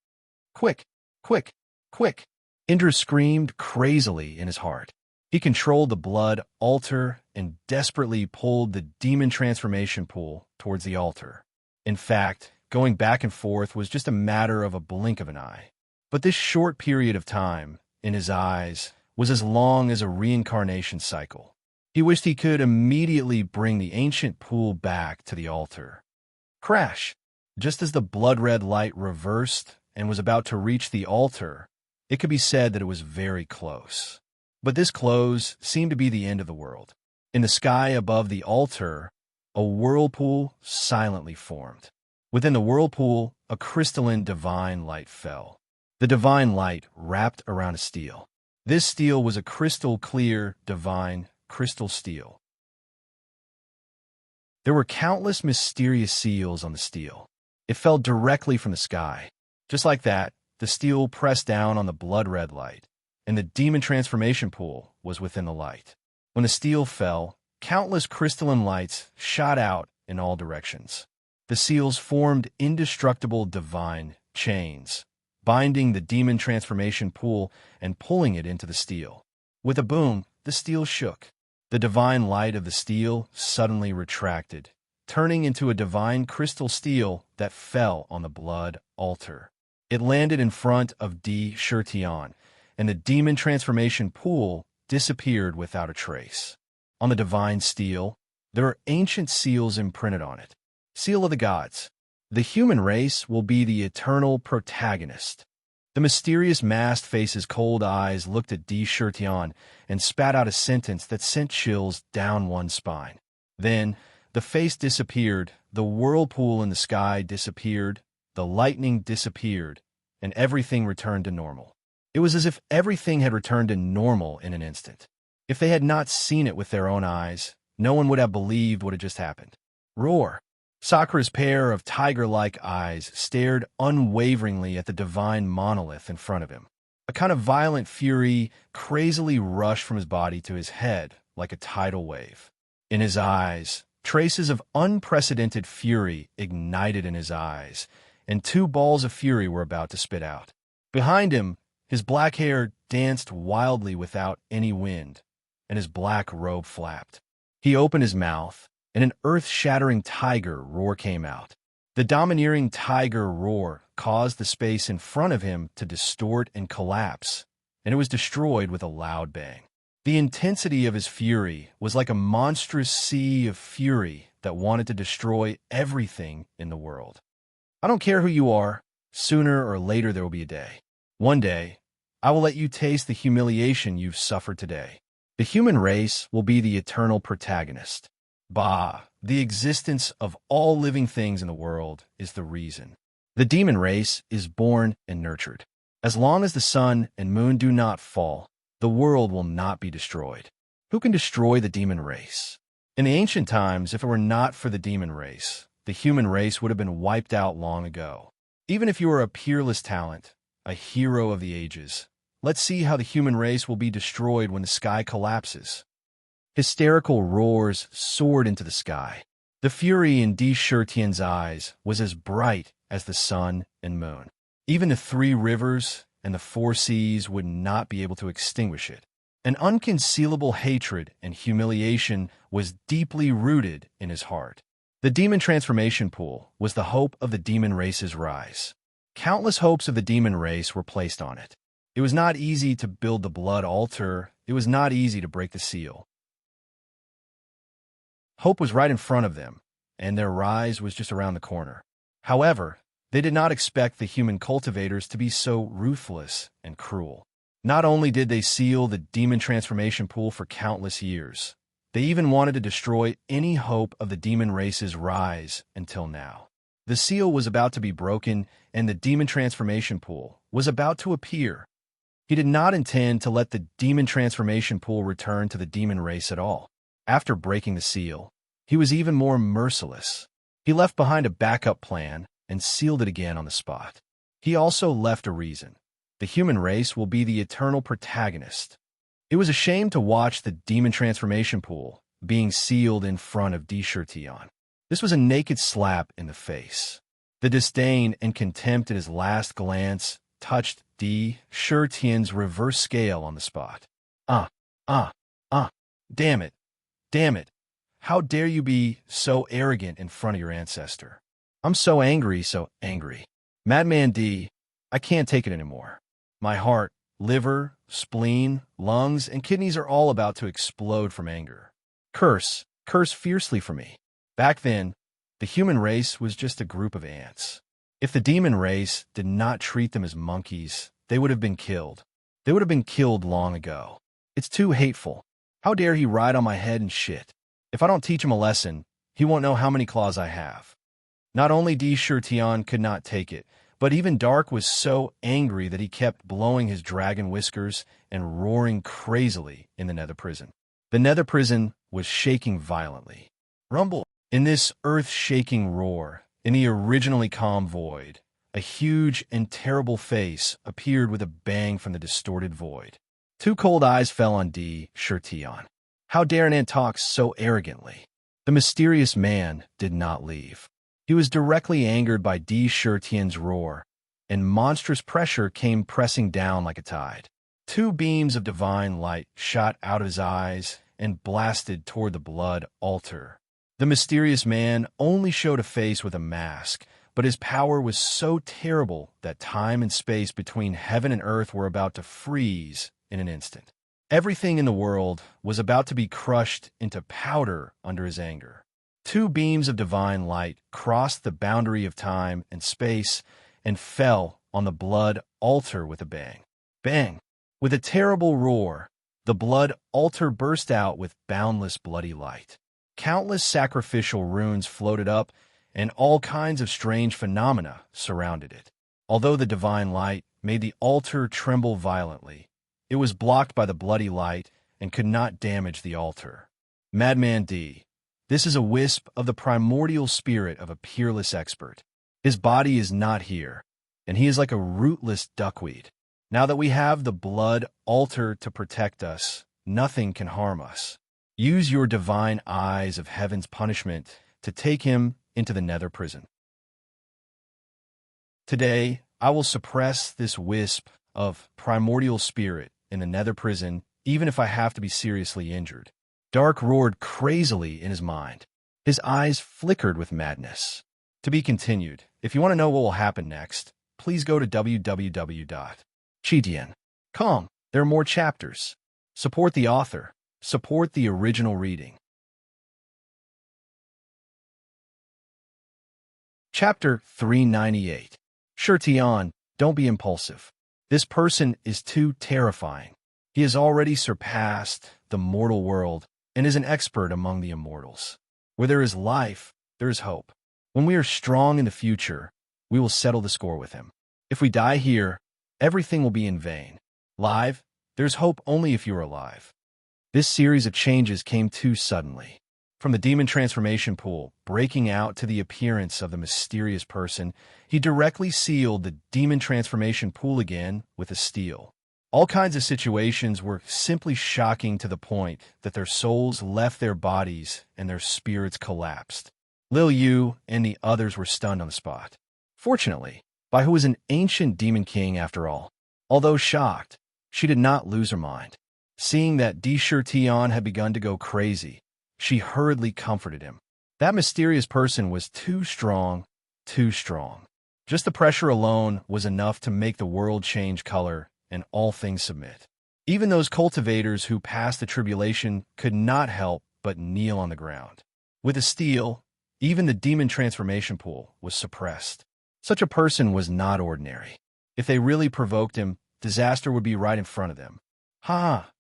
[SPEAKER 1] Quick, quick, quick! Indra screamed crazily in his heart. He controlled the blood altar and desperately pulled the demon transformation pool towards the altar. In fact, going back and forth was just a matter of a blink of an eye. But this short period of time, in his eyes, was as long as a reincarnation cycle. He wished he could immediately bring the ancient pool back to the altar. Crash! Just as the blood-red light reversed and was about to reach the altar, it could be said that it was very close. But this close seemed to be the end of the world. In the sky above the altar, a whirlpool silently formed. Within the whirlpool, a crystalline divine light fell. The divine light wrapped around a steel. This steel was a crystal-clear, divine crystal steel. There were countless mysterious seals on the steel. It fell directly from the sky. Just like that, the steel pressed down on the blood-red light, and the demon transformation pool was within the light. When the steel fell, countless crystalline lights shot out in all directions. The seals formed indestructible divine chains, binding the demon transformation pool and pulling it into the steel. With a boom, the steel shook. The divine light of the steel suddenly retracted, turning into a divine crystal steel that fell on the blood altar. It landed in front of Tian, and the demon transformation pool disappeared without a trace. On the divine steel, there are ancient seals imprinted on it. Seal of the gods. The human race will be the eternal protagonist. The mysterious masked face's cold eyes looked at Tian and spat out a sentence that sent chills down one's spine. Then, the face disappeared, the whirlpool in the sky disappeared, the lightning disappeared, and everything returned to normal. It was as if everything had returned to normal in an instant. If they had not seen it with their own eyes, no one would have believed what had just happened. Roar! Sakura's pair of tiger-like eyes stared unwaveringly at the divine monolith in front of him. A kind of violent fury crazily rushed from his body to his head like a tidal wave. In his eyes, traces of unprecedented fury ignited in his eyes, and two balls of fury were about to spit out. Behind him, his black hair danced wildly without any wind, and his black robe flapped. He opened his mouth, and an earth-shattering tiger roar came out. The domineering tiger roar caused the space in front of him to distort and collapse, and it was destroyed with a loud bang. The intensity of his fury was like a monstrous sea of fury that wanted to destroy everything in the world. I don't care who you are, sooner or later there will be a day. One day, I will let you taste the humiliation you've suffered today. The human race will be the eternal protagonist. Bah, the existence of all living things in the world is the reason. The demon race is born and nurtured. As long as the sun and moon do not fall, the world will not be destroyed. Who can destroy the demon race? In the ancient times, if it were not for the demon race, the human race would have been wiped out long ago. Even if you are a peerless talent, a hero of the ages, let's see how the human race will be destroyed when the sky collapses. Hysterical roars soared into the sky. The fury in Di Shirtian's eyes was as bright as the sun and moon. Even the three rivers and the four seas would not be able to extinguish it. An unconcealable hatred and humiliation was deeply rooted in his heart. The demon transformation pool was the hope of the demon race's rise. Countless hopes of the demon race were placed on it. It was not easy to build the blood altar. It was not easy to break the seal. Hope was right in front of them, and their rise was just around the corner. However, they did not expect the human cultivators to be so ruthless and cruel. Not only did they seal the demon transformation pool for countless years, they even wanted to destroy any hope of the demon race's rise until now. The seal was about to be broken, and the demon transformation pool was about to appear. He did not intend to let the demon transformation pool return to the demon race at all. After breaking the seal, he was even more merciless. He left behind a backup plan and sealed it again on the spot. He also left a reason. The human race will be the eternal protagonist. It was a shame to watch the demon transformation pool being sealed in front of Di Shirtian. This was a naked slap in the face. The disdain and contempt in his last glance touched Di Shirtian's reverse scale on the spot. Damn it. Damn it. How dare you be so arrogant in front of your ancestor? I'm so angry, so angry. Madman D, I can't take it anymore. My heart, liver, spleen, lungs, and kidneys are all about to explode from anger. Curse fiercely for me. Back then, the human race was just a group of ants. If the demon race did not treat them as monkeys, they would have been killed. They would have been killed long ago. It's too hateful. How dare he ride on my head and shit? If I don't teach him a lesson, he won't know how many claws I have. Not only Di Shirtian could not take it, but even Dark was so angry that he kept blowing his dragon whiskers and roaring crazily in the nether prison. The nether prison was shaking violently. Rumble! In this earth-shaking roar, in the originally calm void, a huge and terrible face appeared with a bang from the distorted void. Two cold eyes fell on Di Shirtian. How dare an ant talk so arrogantly? The mysterious man did not leave. He was directly angered by Di Shirtian's roar, and monstrous pressure came pressing down like a tide. Two beams of divine light shot out of his eyes and blasted toward the blood altar. The mysterious man only showed a face with a mask, but his power was so terrible that time and space between heaven and earth were about to freeze in an instant. Everything in the world was about to be crushed into powder under his anger. Two beams of divine light crossed the boundary of time and space and fell on the blood altar with a bang. Bang! With a terrible roar, the blood altar burst out with boundless bloody light. Countless sacrificial runes floated up, and all kinds of strange phenomena surrounded it. Although the divine light made the altar tremble violently, it was blocked by the bloody light and could not damage the altar. Madman D. This is a wisp of the primordial spirit of a peerless expert. His body is not here, and he is like a rootless duckweed. Now that we have the blood altar to protect us, nothing can harm us. Use your divine eyes of heaven's punishment to take him into the nether prison. Today, I will suppress this wisp of primordial spirit in the nether prison, even if I have to be seriously injured. Dark roared crazily in his mind. His eyes flickered with madness. To be continued. If you want to know what will happen next, please go to www.chitian.com. There are more chapters. Support the author. Support the original reading. Chapter 398. Tian, don't be impulsive. This person is too terrifying. He has already surpassed the mortal world and is an expert among the immortals. Where there is life, there is hope. When we are strong in the future, we will settle the score with him. If we die here, everything will be in vain. Live, there's hope only if you're alive. This series of changes came too suddenly. From the demon transformation pool breaking out to the appearance of the mysterious person, he directly sealed the demon transformation pool again with a steel. All kinds of situations were simply shocking to the point that their souls left their bodies and their spirits collapsed. Lil Yu and the others were stunned on the spot. Fortunately, Bai Hu was an ancient demon king after all. Although shocked, she did not lose her mind. Seeing that Tian had begun to go crazy, she hurriedly comforted him. That mysterious person was too strong, too strong. Just the pressure alone was enough to make the world change color and all things submit. Even those cultivators who passed the tribulation could not help but kneel on the ground. With a steel, even the demon transformation pool was suppressed. Such a person was not ordinary. If they really provoked him, disaster would be right in front of them. Ha!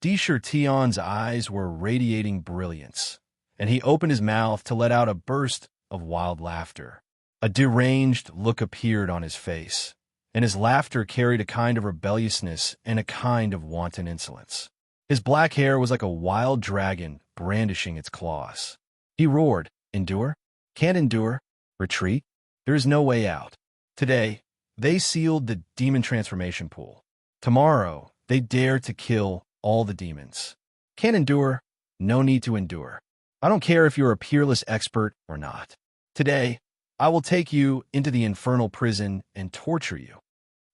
[SPEAKER 1] Tian's eyes were radiating brilliance, and he opened his mouth to let out a burst of wild laughter. A deranged look appeared on his face, and his laughter carried a kind of rebelliousness and a kind of wanton insolence. His black hair was like a wild dragon brandishing its claws. He roared, "Endure? Can't endure? Retreat? There is no way out." Today, they sealed the demon transformation pool. Tomorrow, they dare to kill all the demons. Can't endure? No need to endure. I don't care if you're a peerless expert or not. Today, I will take you into the infernal prison and torture you.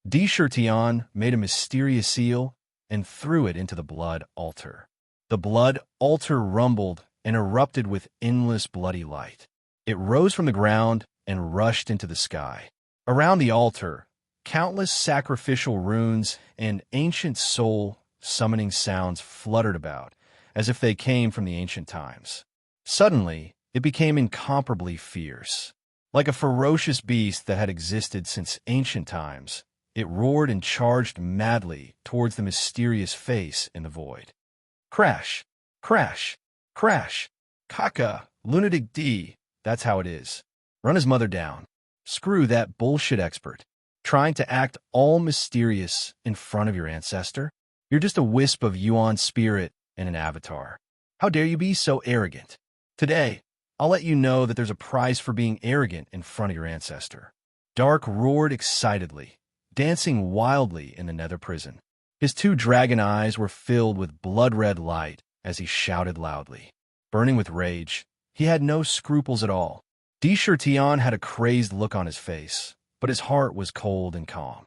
[SPEAKER 1] Tian made a mysterious seal and threw it into the blood altar. The blood altar rumbled and erupted with endless bloody light. It rose from the ground and rushed into the sky. Around the altar, countless sacrificial runes and ancient soul summoning sounds fluttered about, as if they came from the ancient times. Suddenly, it became incomparably fierce. Like a ferocious beast that had existed since ancient times, it roared and charged madly towards the mysterious face in the void. Crash! Crash! Crash! Kaka! Lunatic D! That's how it is. Run his mother down. Screw that bullshit expert. Trying to act all mysterious in front of your ancestor? You're just a wisp of Yuan's spirit and an avatar. How dare you be so arrogant? Today, I'll let you know that there's a price for being arrogant in front of your ancestor. Dark roared excitedly, dancing wildly in the nether prison. His two dragon eyes were filled with blood-red light as he shouted loudly. Burning with rage, he had no scruples at all. Tian had a crazed look on his face, but his heart was cold and calm.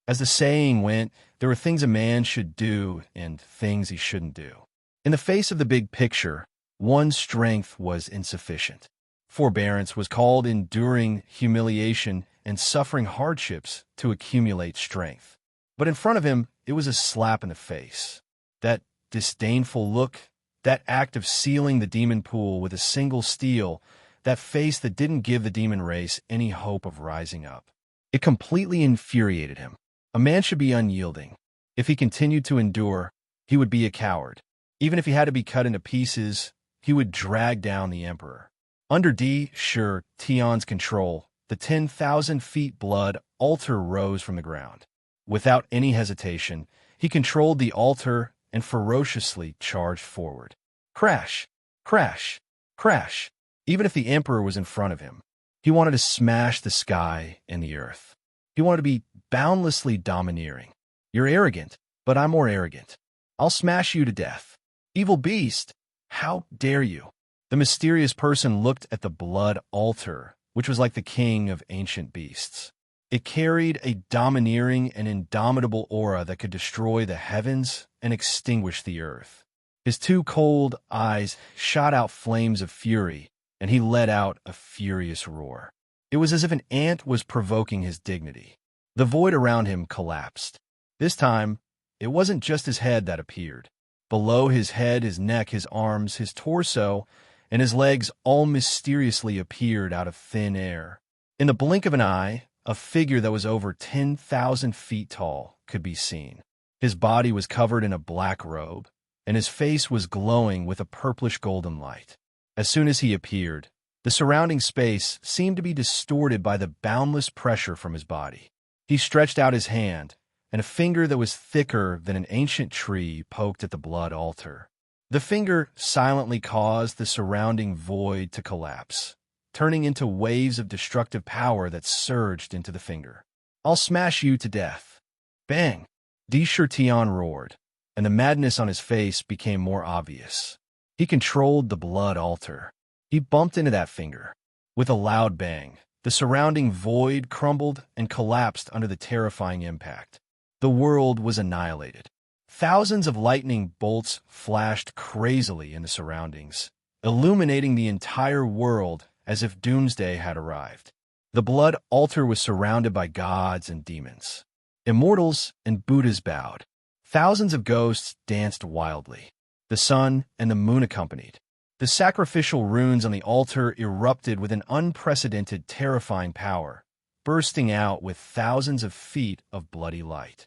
[SPEAKER 1] As the saying went, there were things a man should do and things he shouldn't do. In the face of the big picture, one's strength was insufficient. Forbearance was called enduring humiliation and suffering hardships to accumulate strength. But in front of him, it was a slap in the face. That disdainful look, that act of sealing the demon pool with a single steel, that face that didn't give the demon race any hope of rising up. It completely infuriated him. A man should be unyielding. If he continued to endure, he would be a coward. Even if he had to be cut into pieces, he would drag down the emperor. Under Tian's control, the 10,000 feet blood altar rose from the ground. Without any hesitation, he controlled the altar and ferociously charged forward. Crash! Crash! Crash! Even if the emperor was in front of him, he wanted to smash the sky and the earth. He wanted to be boundlessly domineering. You're arrogant, but I'm more arrogant. I'll smash you to death. Evil beast! How dare you? The mysterious person looked at the blood altar, which was like the king of ancient beasts. It carried a domineering and indomitable aura that could destroy the heavens and extinguish the earth. His two cold eyes shot out flames of fury, and he let out a furious roar. It was as if an ant was provoking his dignity. The void around him collapsed. This time, it wasn't just his head that appeared. Below his head, his neck, his arms, his torso, and his legs all mysteriously appeared out of thin air. In the blink of an eye, a figure that was over 10,000 feet tall could be seen. His body was covered in a black robe, and his face was glowing with a purplish golden light. As soon as he appeared, the surrounding space seemed to be distorted by the boundless pressure from his body. He stretched out his hand, and a finger that was thicker than an ancient tree poked at the blood altar. The finger silently caused the surrounding void to collapse, turning into waves of destructive power that surged into the finger. I'll smash you to death. Bang! Tion roared, and the madness on his face became more obvious. He controlled the blood altar. He bumped into that finger. With a loud bang, the surrounding void crumbled and collapsed under the terrifying impact. The world was annihilated. Thousands of lightning bolts flashed crazily in the surroundings, illuminating the entire world as if doomsday had arrived. The blood altar was surrounded by gods and demons. Immortals and Buddhas bowed. Thousands of ghosts danced wildly. The sun and the moon accompanied. The sacrificial runes on the altar erupted with an unprecedented, terrifying power, bursting out with thousands of feet of bloody light.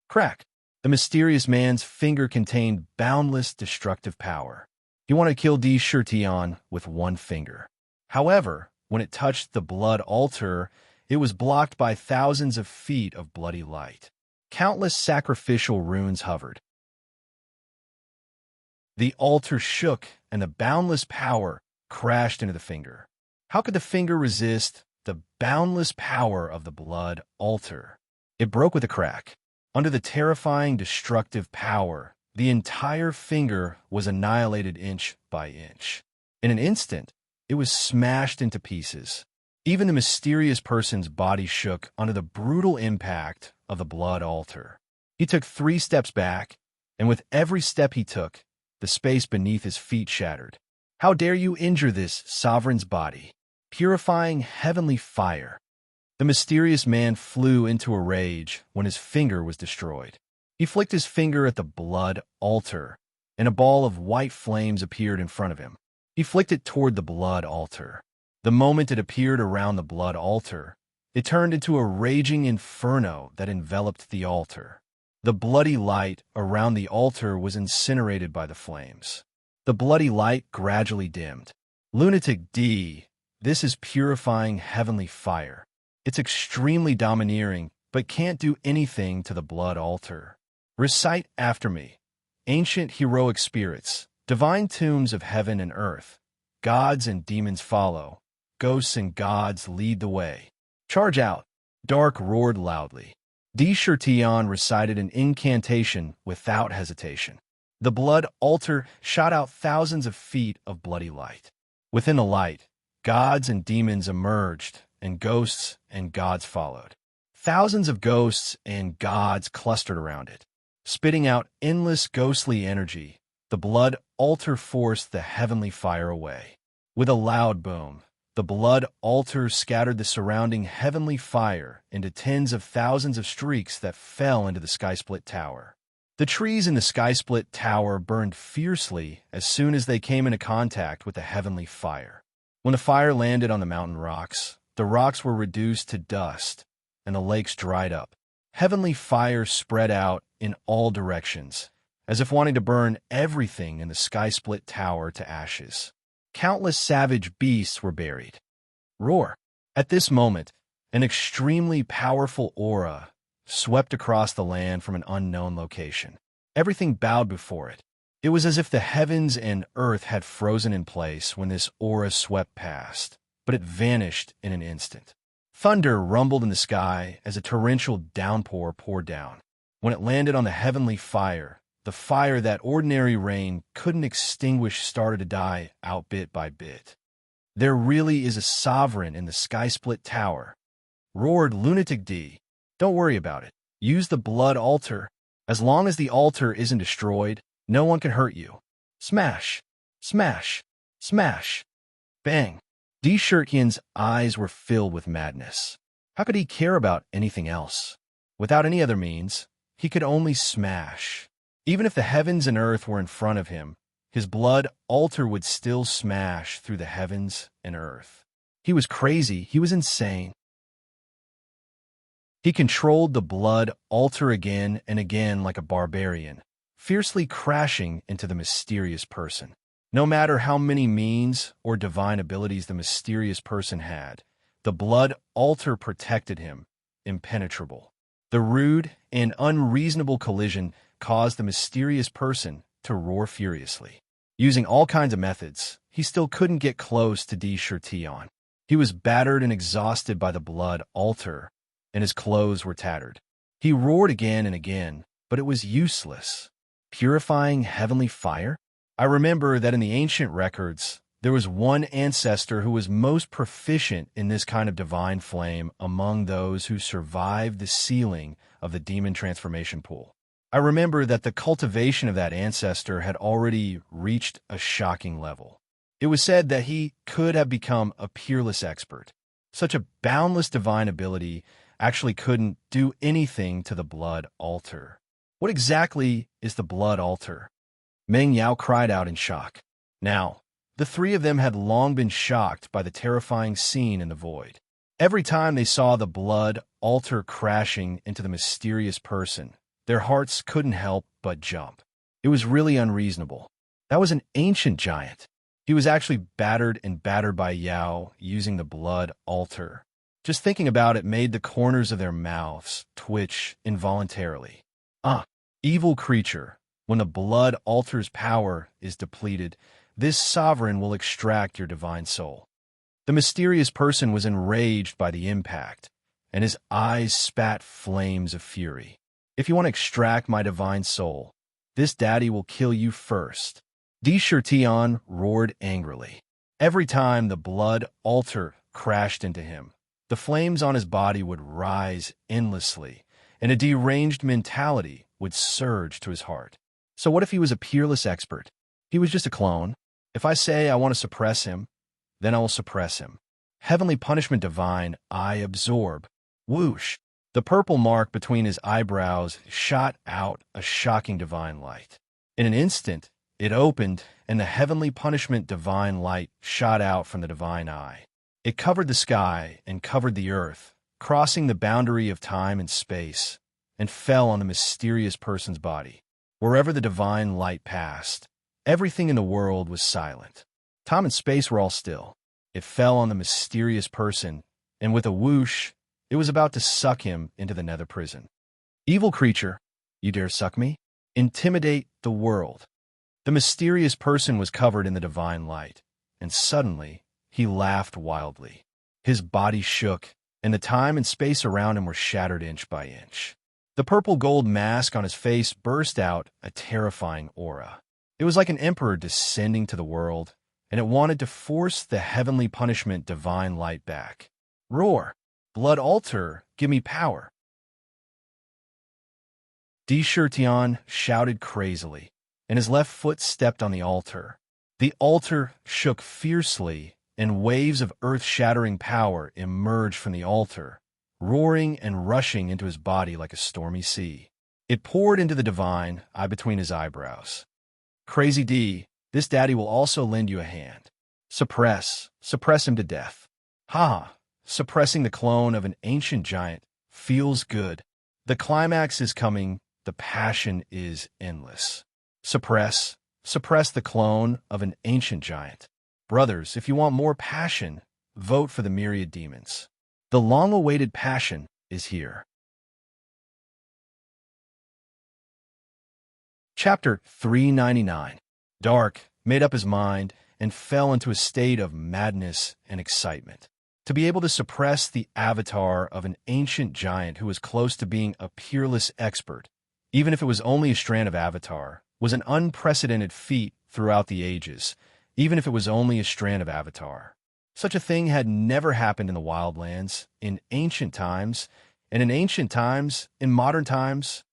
[SPEAKER 1] Crack! The mysterious man's finger contained boundless destructive power. He wanted to kill Tion with one finger. However, when it touched the blood altar, it was blocked by thousands of feet of bloody light. Countless sacrificial runes hovered. The altar shook, and the boundless power crashed into the finger. How could the finger resist the boundless power of the blood altar? It broke with a crack. Under the terrifying, destructive power, the entire finger was annihilated inch by inch. In an instant, it was smashed into pieces. Even the mysterious person's body shook under the brutal impact of the blood altar. He took 3 steps back, and with every step he took, the space beneath his feet shattered. How dare you injure this sovereign's body? Purifying heavenly fire. The mysterious man flew into a rage when his finger was destroyed. He flicked his finger at the blood altar, and a ball of white flames appeared in front of him. He flicked it toward the blood altar. The moment it appeared around the blood altar, it turned into a raging inferno that enveloped the altar. The bloody light around the altar was incinerated by the flames. The bloody light gradually dimmed. Lunatic D, this is purifying heavenly fire. It's extremely domineering, but can't do anything to the blood altar. Recite after me. Ancient heroic spirits, divine tombs of heaven and earth, gods and demons follow, ghosts and gods lead the way. Charge out. Dark roared loudly. Tion recited an incantation without hesitation. The blood altar shot out thousands of feet of bloody light. Within the light, gods and demons emerged, and ghosts and gods followed. Thousands of ghosts and gods clustered around it. Spitting out endless ghostly energy, the blood altar forced the heavenly fire away. With a loud boom, the blood altar scattered the surrounding heavenly fire into tens of thousands of streaks that fell into the sky-split tower. The trees in the sky-split tower burned fiercely as soon as they came into contact with the heavenly fire. When the fire landed on the mountain rocks, the rocks were reduced to dust, and the lakes dried up. Heavenly fire spread out in all directions, as if wanting to burn everything in the sky-split tower to ashes. Countless savage beasts were buried. Roar! At this moment, an extremely powerful aura swept across the land from an unknown location. Everything bowed before it. It was as if the heavens and earth had frozen in place when this aura swept past, but it vanished in an instant. Thunder rumbled in the sky as a torrential downpour poured down. When it landed on the heavenly fire, the fire that ordinary rain couldn't extinguish started to die out bit by bit. "There really is a sovereign in the sky-split tower," roared Lunatic D. "Don't worry about it. Use the blood altar. As long as the altar isn't destroyed, no one can hurt you." Smash! Smash! Smash! Bang! D. Shirtkian's eyes were filled with madness. How could he care about anything else? Without any other means, he could only smash. Even if the heavens and earth were in front of him, his blood altar would still smash through the heavens and earth. He was crazy. He was insane. He controlled the blood altar again and again like a barbarian, fiercely crashing into the mysterious person. No matter how many means or divine abilities the mysterious person had, the blood altar protected him, impenetrable. The rude and unreasonable collision caused the mysterious person to roar furiously. Using all kinds of methods, he still couldn't get close to D. Shirtion. He was battered and exhausted by the blood altar, and his clothes were tattered. He roared again and again, but it was useless. Purifying heavenly fire? I remember that in the ancient records, there was one ancestor who was most proficient in this kind of divine flame among those who survived the sealing of the demon transformation pool. I remember that the cultivation of that ancestor had already reached a shocking level. It was said that he could have become a peerless expert. Such a boundless divine ability actually couldn't do anything to the blood altar. What exactly is the blood altar? Meng Yao cried out in shock. Now, the three of them had long been shocked by the terrifying scene in the void. Every time they saw the blood altar crashing into the mysterious person, their hearts couldn't help but jump. It was really unreasonable. That was an ancient giant. He was actually battered and battered by Yao using the blood altar. Just thinking about it made the corners of their mouths twitch involuntarily. Evil creature. When the blood altar's power is depleted, this sovereign will extract your divine soul. The mysterious person was enraged by the impact, and his eyes spat flames of fury. "If you want to extract my divine soul, this daddy will kill you first." D. Shirtion roared angrily. Every time the blood altar crashed into him, the flames on his body would rise endlessly, and a deranged mentality would surge to his heart. So what if he was a peerless expert? He was just a clone. If I say I want to suppress him, then I will suppress him. Heavenly punishment divine, I absorb. Whoosh! The purple mark between his eyebrows shot out a shocking divine light. In an instant, it opened, and the heavenly punishment divine light shot out from the divine eye. It covered the sky and covered the earth, crossing the boundary of time and space, and fell on the mysterious person's body. Wherever the divine light passed, everything in the world was silent. Time and space were all still. It fell on the mysterious person, and with a whoosh, it was about to suck him into the nether prison. "Evil creature, you dare suck me? Intimidate the world." The mysterious person was covered in the divine light, and suddenly he laughed wildly. His body shook, and the time and space around him were shattered inch by inch. The purple gold mask on his face burst out a terrifying aura. It was like an emperor descending to the world, and it wanted to force the heavenly punishment divine light back. Roar! Blood altar, give me power! D. Shirtion shouted crazily, and his left foot stepped on the altar. The altar shook fiercely, and waves of earth-shattering power emerged from the altar, roaring and rushing into his body like a stormy sea. It poured into the divine eye between his eyebrows. "Crazy D, this daddy will also lend you a hand. Suppress him to death." Ha! Suppressing the clone of an ancient giant feels good. The climax is coming, the passion is endless. Suppress the clone of an ancient giant. Brothers, if you want more passion, vote for the myriad demons. The long-awaited passion is here. Chapter 399. Dark made up his mind and fell into a state of madness and excitement. To be able to suppress the avatar of an ancient giant who was close to being a peerless expert, even if it was only a strand of avatar, was an unprecedented feat throughout the ages, even if it was only a strand of avatar. Such a thing had never happened in the wildlands, in ancient times, and in modern times.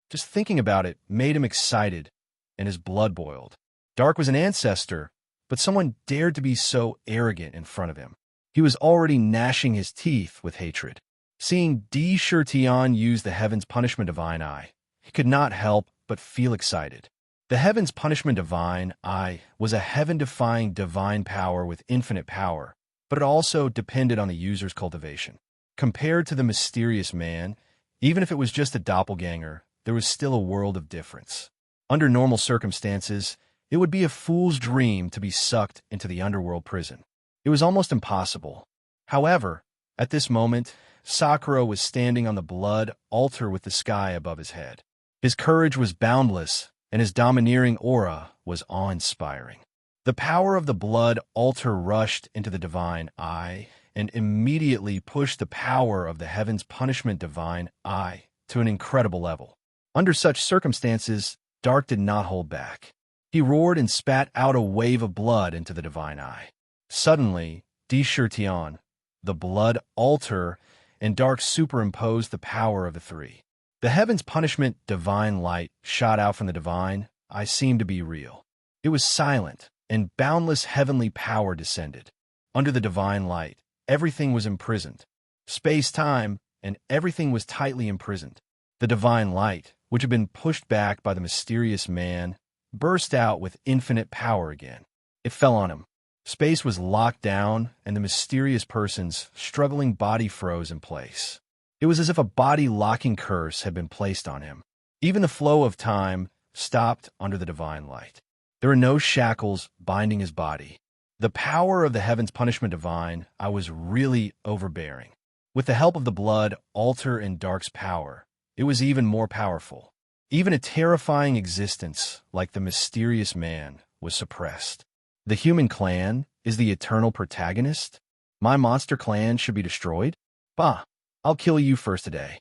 [SPEAKER 1] Just thinking about it made him excited, and his blood boiled. Dark was an ancestor, but someone dared to be so arrogant in front of him. He was already gnashing his teeth with hatred. Seeing Tion use the Heaven's Punishment Divine Eye, he could not help but feel excited. The Heaven's Punishment Divine Eye was a heaven-defying divine power with infinite power, but it also depended on the user's cultivation. Compared to the mysterious man, even if it was just a doppelganger, there was still a world of difference. Under normal circumstances, it would be a fool's dream to be sucked into the underworld prison. It was almost impossible. However, at this moment, Sakura was standing on the blood altar with the sky above his head. His courage was boundless, and his domineering aura was awe-inspiring. The power of the blood altar rushed into the divine eye and immediately pushed the power of the Heaven's Punishment Divine Eye to an incredible level. Under such circumstances, Dark did not hold back. He roared and spat out a wave of blood into the divine eye. Suddenly, Tion, the blood altar, and Dark superimposed the power of the three. The Heaven's Punishment Divine Light shot out from the divine eye seemed to be real. It was silent, and boundless heavenly power descended. Under the divine light, everything was imprisoned. Space-time and everything was tightly imprisoned. The divine light, which had been pushed back by the mysterious man, burst out with infinite power again. It fell on him. Space was locked down, and the mysterious person's struggling body froze in place. It was as if a body-locking curse had been placed on him. Even the flow of time stopped under the divine light. There were no shackles binding his body. The power of the Heaven's Punishment Divine I was really overbearing. With the help of the blood, altar, and Dark's power, it was even more powerful. Even a terrifying existence like the mysterious man was suppressed. The human clan is the eternal protagonist? My monster clan should be destroyed? Bah, I'll kill you first today.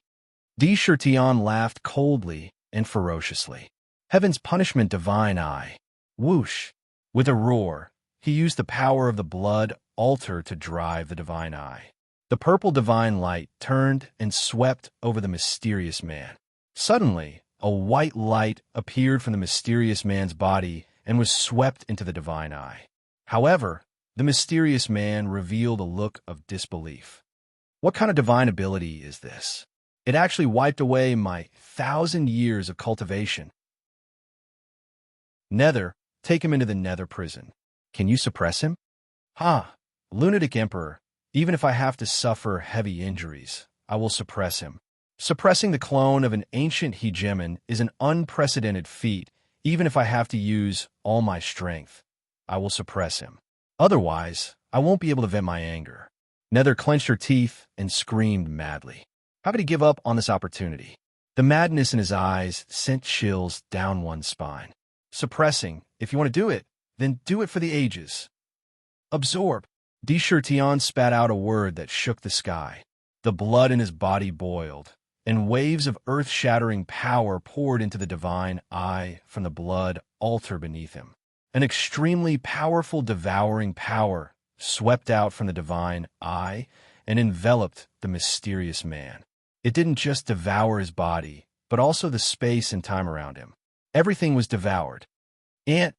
[SPEAKER 1] Tion laughed coldly and ferociously. Heaven's Punishment Divine Eye. Whoosh! With a roar, he used the power of the blood altar to drive the divine eye. The purple divine light turned and swept over the mysterious man. Suddenly, a white light appeared from the mysterious man's body and was swept into the divine eye. However, the mysterious man revealed a look of disbelief. What kind of divine ability is this? It actually wiped away my 1,000 years of cultivation. Nether, take him into the nether prison. Can you suppress him? Ha! Lunatic Emperor, even if I have to suffer heavy injuries, I will suppress him. Suppressing the clone of an ancient hegemon is an unprecedented feat. Even if I have to use all my strength, I will suppress him. Otherwise, I won't be able to vent my anger. Nether clenched her teeth and screamed madly. How could he give up on this opportunity? The madness in his eyes sent chills down one's spine. Suppressing, if you want to do it, then do it for the ages. Absorb. Tion spat out a word that shook the sky. The blood in his body boiled, and waves of earth-shattering power poured into the divine eye from the blood altar beneath him. An extremely powerful devouring power swept out from the divine eye and enveloped the mysterious man. It didn't just devour his body, but also the space and time around him. Everything was devoured. Ant,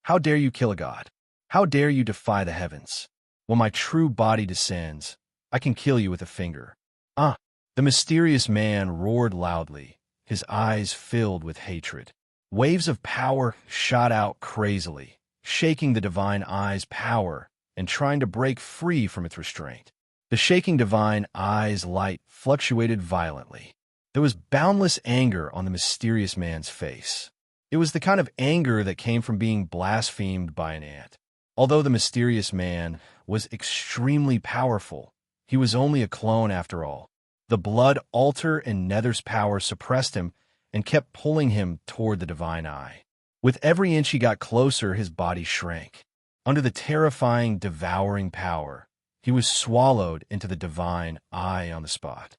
[SPEAKER 1] how dare you kill a god? How dare you defy the heavens? When my true body descends, I can kill you with a finger. The mysterious man roared loudly, his eyes filled with hatred. Waves of power shot out crazily, shaking the divine eye's power and trying to break free from its restraint. The shaking divine eye's light fluctuated violently. There was boundless anger on the mysterious man's face. It was the kind of anger that came from being blasphemed by an ant. Although the mysterious man was extremely powerful. He was only a clone after all. The blood altar and Nether's power suppressed him and kept pulling him toward the divine eye. With every inch he got closer, his body shrank. Under the terrifying, devouring power, he was swallowed into the divine eye on the spot.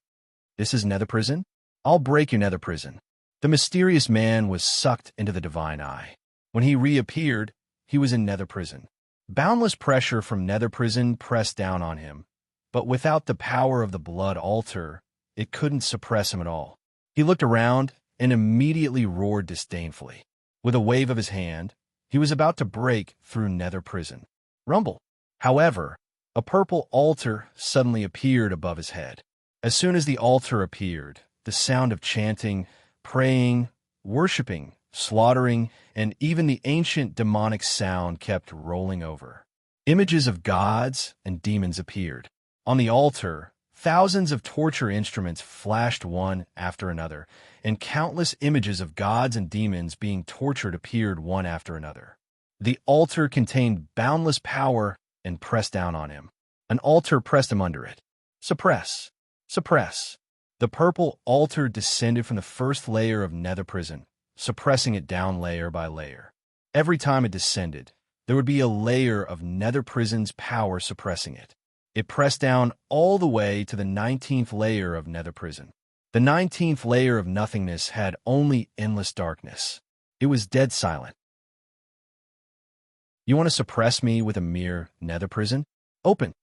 [SPEAKER 1] This is Nether Prison? I'll break your Nether Prison. The mysterious man was sucked into the divine eye. When he reappeared, he was in Nether Prison. Boundless pressure from Nether Prison pressed down on him, but without the power of the blood altar, it couldn't suppress him at all. He looked around and immediately roared disdainfully. With a wave of his hand, he was about to break through Nether Prison. Rumble. However, a purple altar suddenly appeared above his head. As soon as the altar appeared, the sound of chanting, praying, worshipping, slaughtering, and even the ancient demonic sound kept rolling over. Images of gods and demons appeared. On the altar, thousands of torture instruments flashed one after another, and countless images of gods and demons being tortured appeared one after another. The altar contained boundless power and pressed down on him. An altar pressed him under it. Suppress. Suppress. The purple altar descended from the first layer of Nether Prison, suppressing it down layer by layer. Every time it descended, there would be a layer of Nether Prison's power suppressing it. It pressed down all the way to the 19th layer of Nether Prison. The 19th layer of nothingness had only endless darkness. It was dead silent. You want to suppress me with a mere Nether Prison? Open.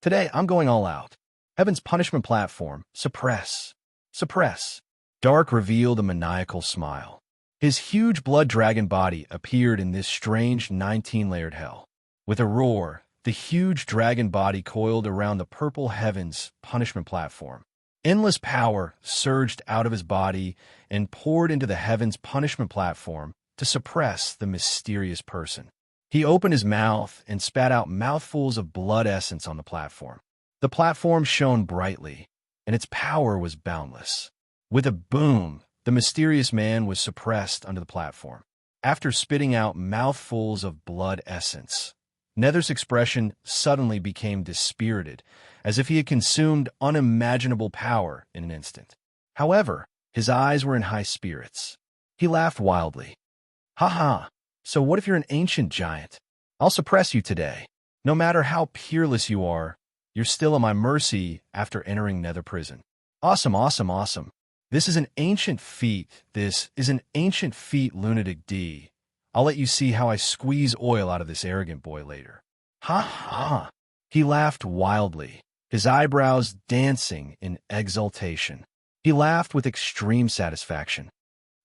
[SPEAKER 1] Today, I'm going all out. Heaven's punishment platform. Suppress. Suppress. Dark revealed a maniacal smile. His huge blood dragon body appeared in this strange 19-layered hell. With a roar, the huge dragon body coiled around the purple heaven's punishment platform. Endless power surged out of his body and poured into the heaven's punishment platform to suppress the mysterious person. He opened his mouth and spat out mouthfuls of blood essence on the platform. The platform shone brightly, and its power was boundless. With a boom, the mysterious man was suppressed under the platform. After spitting out mouthfuls of blood essence, Nether's expression suddenly became dispirited, as if he had consumed unimaginable power in an instant. However, his eyes were in high spirits. He laughed wildly. Ha ha! So what if you're an ancient giant? I'll suppress you today. No matter how peerless you are, you're still at my mercy after entering Nether Prison. Awesome, awesome, awesome. This is an ancient feat. This is an ancient feat, Lunatic D. I'll let you see how I squeeze oil out of this arrogant boy later. Ha ha! He laughed wildly, his eyebrows dancing in exultation. He laughed with extreme satisfaction.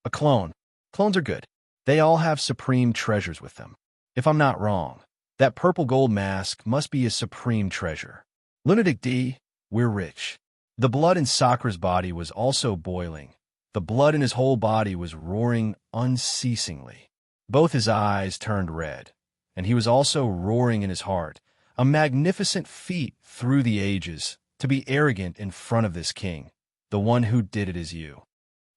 [SPEAKER 1] A clone. Clones are good. They all have supreme treasures with them. If I'm not wrong, that purple gold mask must be a supreme treasure. Lunatic D, we're rich. The blood in Sakura's body was also boiling. The blood in his whole body was roaring unceasingly. Both his eyes turned red, and he was also roaring in his heart. A magnificent feat through the ages to be arrogant in front of this king. The one who did it is you.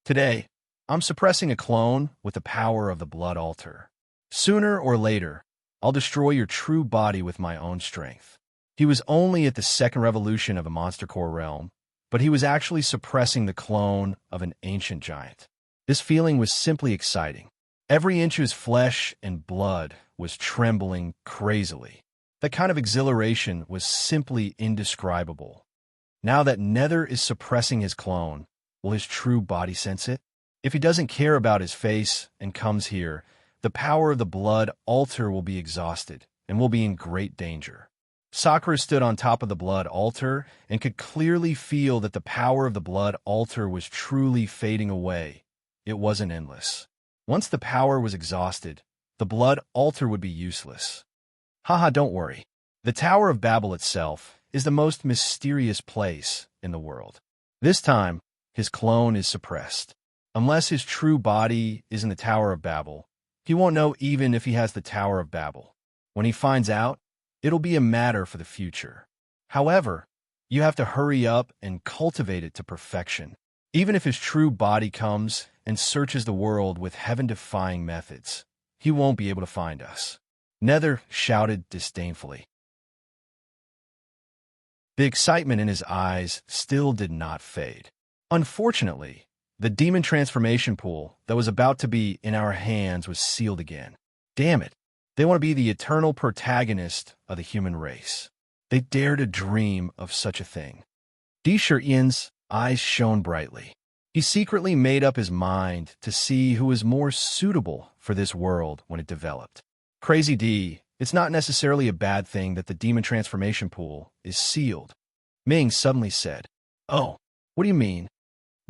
[SPEAKER 1] Today, I'm suppressing a clone with the power of the blood altar. Sooner or later, I'll destroy your true body with my own strength. He was only at the second revolution of a monster core realm, but he was actually suppressing the clone of an ancient giant. This feeling was simply exciting. Every inch of his flesh and blood was trembling crazily. That kind of exhilaration was simply indescribable. Now that Nether is suppressing his clone, will his true body sense it? If he doesn't care about his face and comes here, the power of the blood altar will be exhausted and will be in great danger. Sakura stood on top of the blood altar and could clearly feel that the power of the blood altar was truly fading away. It wasn't endless. Once the power was exhausted, the blood altar would be useless. Haha, don't worry. The Tower of Babel itself is the most mysterious place in the world. This time, his clone is suppressed. Unless his true body is in the Tower of Babel, he won't know even if he has the Tower of Babel. When he finds out, it'll be a matter for the future. However, you have to hurry up and cultivate it to perfection. Even if his true body comes and searches the world with heaven-defying methods, he won't be able to find us. Nether shouted disdainfully. The excitement in his eyes still did not fade. Unfortunately, the demon transformation pool that was about to be in our hands was sealed again. Damn it. They want to be the eternal protagonist of the human race. They dare to dream of such a thing. Ian's eyes shone brightly. He secretly made up his mind to see who was more suitable for this world when it developed. Crazy D, it's not necessarily a bad thing that the demon transformation pool is sealed. Ming suddenly said, "Oh, what do you mean?"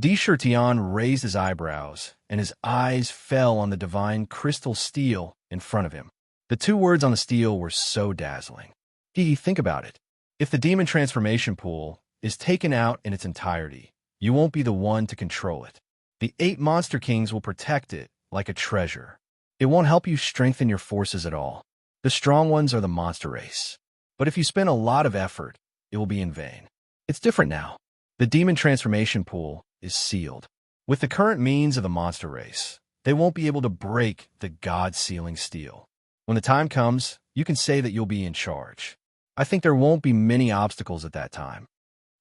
[SPEAKER 1] Tian raised his eyebrows, and his eyes fell on the divine crystal steel in front of him. The two words on the steel were so dazzling. Think about it. If the demon transformation pool is taken out in its entirety, you won't be the one to control it. The 8 monster kings will protect it like a treasure. It won't help you strengthen your forces at all. The strong ones are the monster race. But if you spend a lot of effort, it will be in vain. It's different now. The demon transformation pool is sealed. With the current means of the monster race, they won't be able to break the god-sealing steel. When the time comes, you can say that you'll be in charge. I think there won't be many obstacles at that time.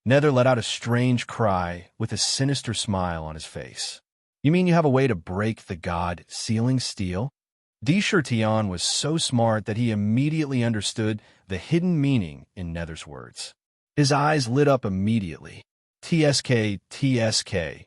[SPEAKER 1] Nether let out a strange cry with a sinister smile on his face. You mean you have a way to break the god-sealing steel? Tian was so smart that he immediately understood the hidden meaning in Nether's words. His eyes lit up immediately. TSK.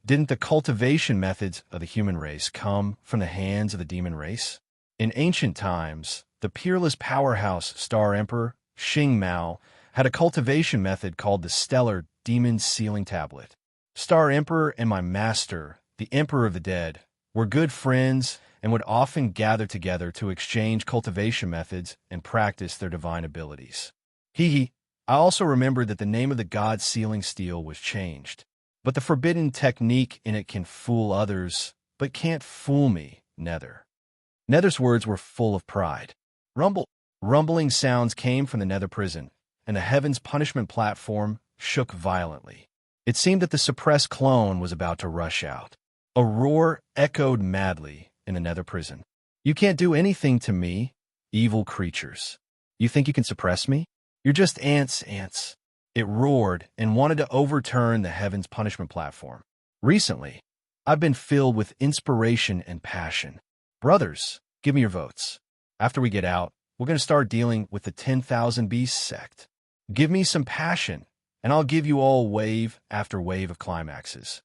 [SPEAKER 1] Didn't the cultivation methods of the human race come from the hands of the demon race? In ancient times, the peerless powerhouse Star Emperor, Xing Mao, had a cultivation method called the Stellar Demon Sealing Tablet. Star Emperor and my master, the Emperor of the Dead, were good friends and would often gather together to exchange cultivation methods and practice their divine abilities. I also remembered that the name of the god-sealing steel was changed. But the forbidden technique in it can fool others, but can't fool me, Nether. Nether's words were full of pride. Rumbling sounds came from the Nether prison, and the Heaven's punishment platform shook violently. It seemed that the suppressed clone was about to rush out. A roar echoed madly in the Nether prison. You can't do anything to me, evil creatures. You think you can suppress me? You're just ants. It roared and wanted to overturn the Heaven's punishment platform. Recently, I've been filled with inspiration and passion. Brothers, give me your votes. After we get out, we're going to start dealing with the 10,000 Beasts sect. Give me some passion, and I'll give you all wave after wave of climaxes.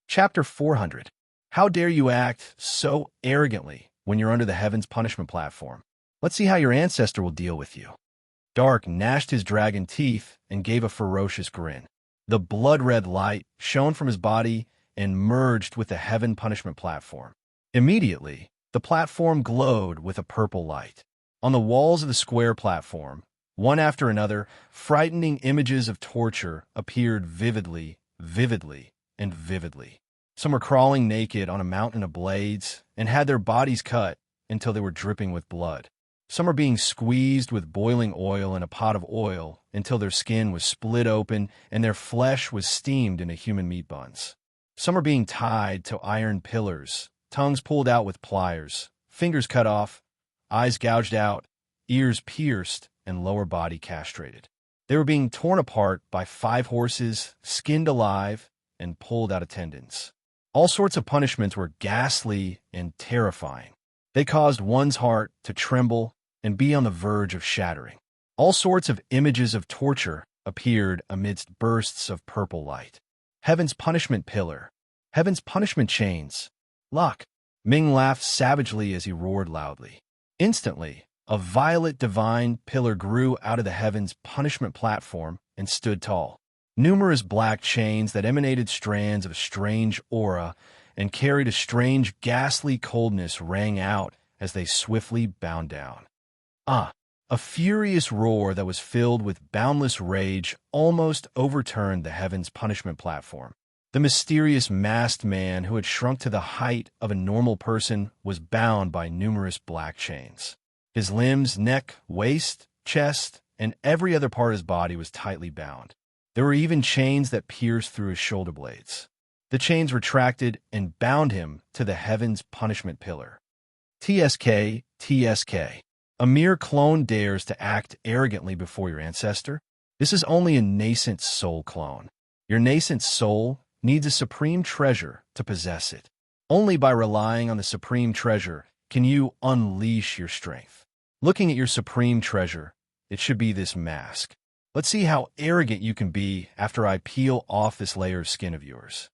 [SPEAKER 1] Chapter 400. How dare you act so arrogantly when you're under the Heaven's punishment platform? Let's see how your ancestor will deal with you. Dark gnashed his dragon teeth and gave a ferocious grin. The blood-red light shone from his body and merged with the Heaven punishment platform. Immediately, the platform glowed with a purple light. On the walls of the square platform, one after another, frightening images of torture appeared vividly. Some were crawling naked on a mountain of blades and had their bodies cut until they were dripping with blood. Some are being squeezed with boiling oil in a pot of oil until their skin was split open and their flesh was steamed into human meat buns. Some are being tied to iron pillars, tongues pulled out with pliers, fingers cut off, eyes gouged out, ears pierced, and lower body castrated. They were being torn apart by 5 horses, skinned alive, and pulled out of tendons. All sorts of punishments were ghastly and terrifying. They caused one's heart to tremble and be on the verge of shattering. All sorts of images of torture appeared amidst bursts of purple light. Heaven's punishment pillar. Heaven's punishment chains. Lock. Ming laughed savagely as he roared loudly. Instantly, a violet divine pillar grew out of the Heaven's punishment platform and stood tall. Numerous black chains that emanated strands of a strange aura and carried a strange ghastly coldness rang out as they swiftly bound down. A furious roar that was filled with boundless rage almost overturned the Heaven's punishment platform. The mysterious masked man who had shrunk to the height of a normal person was bound by numerous black chains. His limbs, neck, waist, chest, and every other part of his body was tightly bound. There were even chains that pierced through his shoulder blades. The chains retracted and bound him to the Heaven's punishment pillar. TSK. A mere clone dares to act arrogantly before your ancestor? This is only a nascent soul clone. Your nascent soul needs a supreme treasure to possess it. Only by relying on the supreme treasure can you unleash your strength. Looking at your supreme treasure, it should be this mask. Let's see how arrogant you can be after I peel off this layer of skin of yours.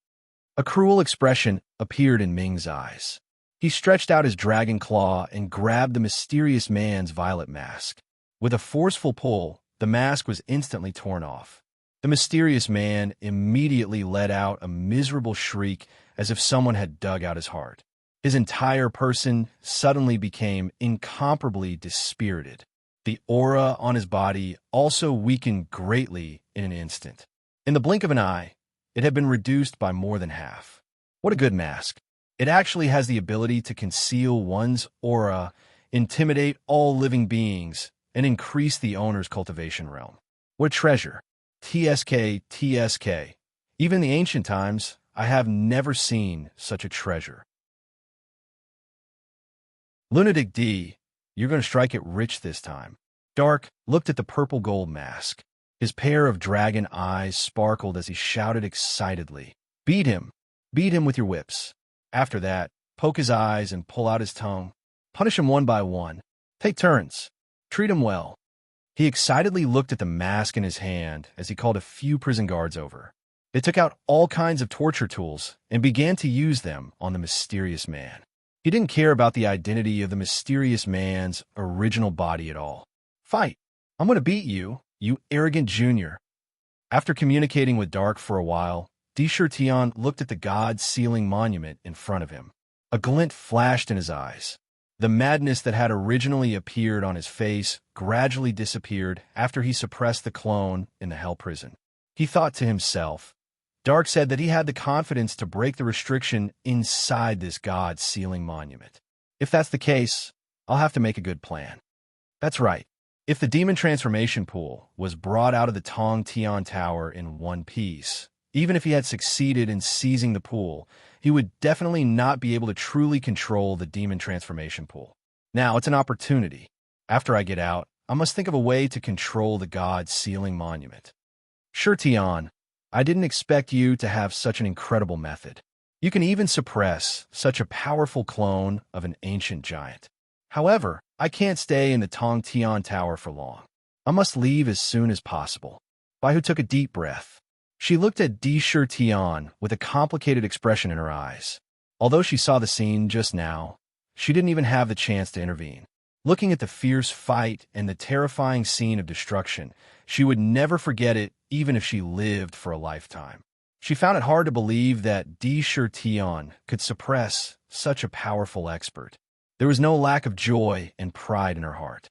[SPEAKER 1] A cruel expression appeared in Ming's eyes. He stretched out his dragon claw and grabbed the mysterious man's violet mask. With a forceful pull, the mask was instantly torn off. The mysterious man immediately let out a miserable shriek as if someone had dug out his heart. His entire person suddenly became incomparably dispirited. The aura on his body also weakened greatly in an instant. In the blink of an eye, it had been reduced by more than half. What a good mask. It actually has the ability to conceal one's aura, intimidate all living beings, and increase the owner's cultivation realm. What a treasure. TSK. Even in the ancient times, I have never seen such a treasure. Lunatic D, you're going to strike it rich this time. Dark looked at the purple gold mask. His pair of dragon eyes sparkled as he shouted excitedly, Beat him! Beat him with your whips. After that, poke his eyes and pull out his tongue. Punish him one by one. Take turns. Treat him well. He excitedly looked at the mask in his hand as he called a few prison guards over. They took out all kinds of torture tools and began to use them on the mysterious man. He didn't care about the identity of the mysterious man's original body at all. Fight! I'm going to beat you, you arrogant junior. After communicating with Dark for a while, Tian looked at the god-sealing monument in front of him. A glint flashed in his eyes. The madness that had originally appeared on his face gradually disappeared after he suppressed the clone in the hell prison. He thought to himself, Dark said that he had the confidence to break the restriction inside this god-sealing monument. If that's the case, I'll have to make a good plan. That's right. If the demon transformation pool was brought out of the Tong Tian Tower in one piece, even if he had succeeded in seizing the pool, he would definitely not be able to truly control the demon transformation pool. Now, it's an opportunity. After I get out, I must think of a way to control the god-sealing monument. Sure, Tian, I didn't expect you to have such an incredible method. You can even suppress such a powerful clone of an ancient giant. However, I can't stay in the Tong Tian Tower for long. I must leave as soon as possible. Baihu took a deep breath. She looked at Tian with a complicated expression in her eyes. Although she saw the scene just now, she didn't even have the chance to intervene. Looking at the fierce fight and the terrifying scene of destruction, she would never forget it even if she lived for a lifetime. She found it hard to believe that Tian could suppress such a powerful expert. There was no lack of joy and pride in her heart.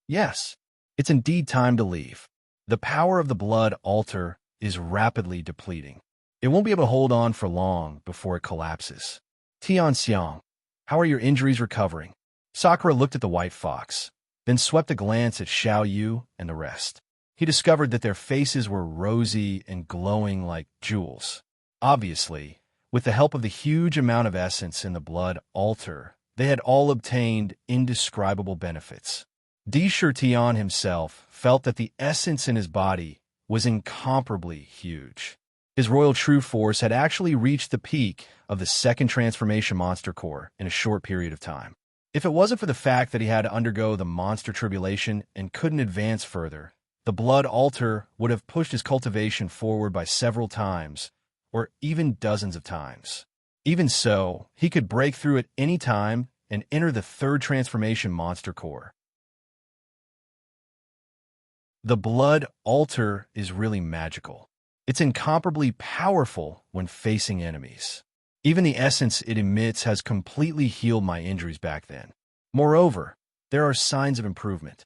[SPEAKER 1] Yes, it's indeed time to leave. The power of the blood altar is rapidly depleting. It won't be able to hold on for long before it collapses. Tian Xiang, how are your injuries recovering? Sakura looked at the white fox, then swept a glance at Xiao Yu and the rest. He discovered that their faces were rosy and glowing like jewels. Obviously, with the help of the huge amount of essence in the blood altar, they had all obtained indescribable benefits. Tian himself felt that the essence in his body was incomparably huge. His royal true force had actually reached the peak of the second transformation monster core in a short period of time. If it wasn't for the fact that he had to undergo the monster tribulation and couldn't advance further, the blood altar would have pushed his cultivation forward by several times, or even dozens of times. Even so, he could break through at any time and enter the third transformation monster core. The blood altar is really magical. It's incomparably powerful when facing enemies. Even the essence it emits has completely healed my injuries back then. Moreover, there are signs of improvement.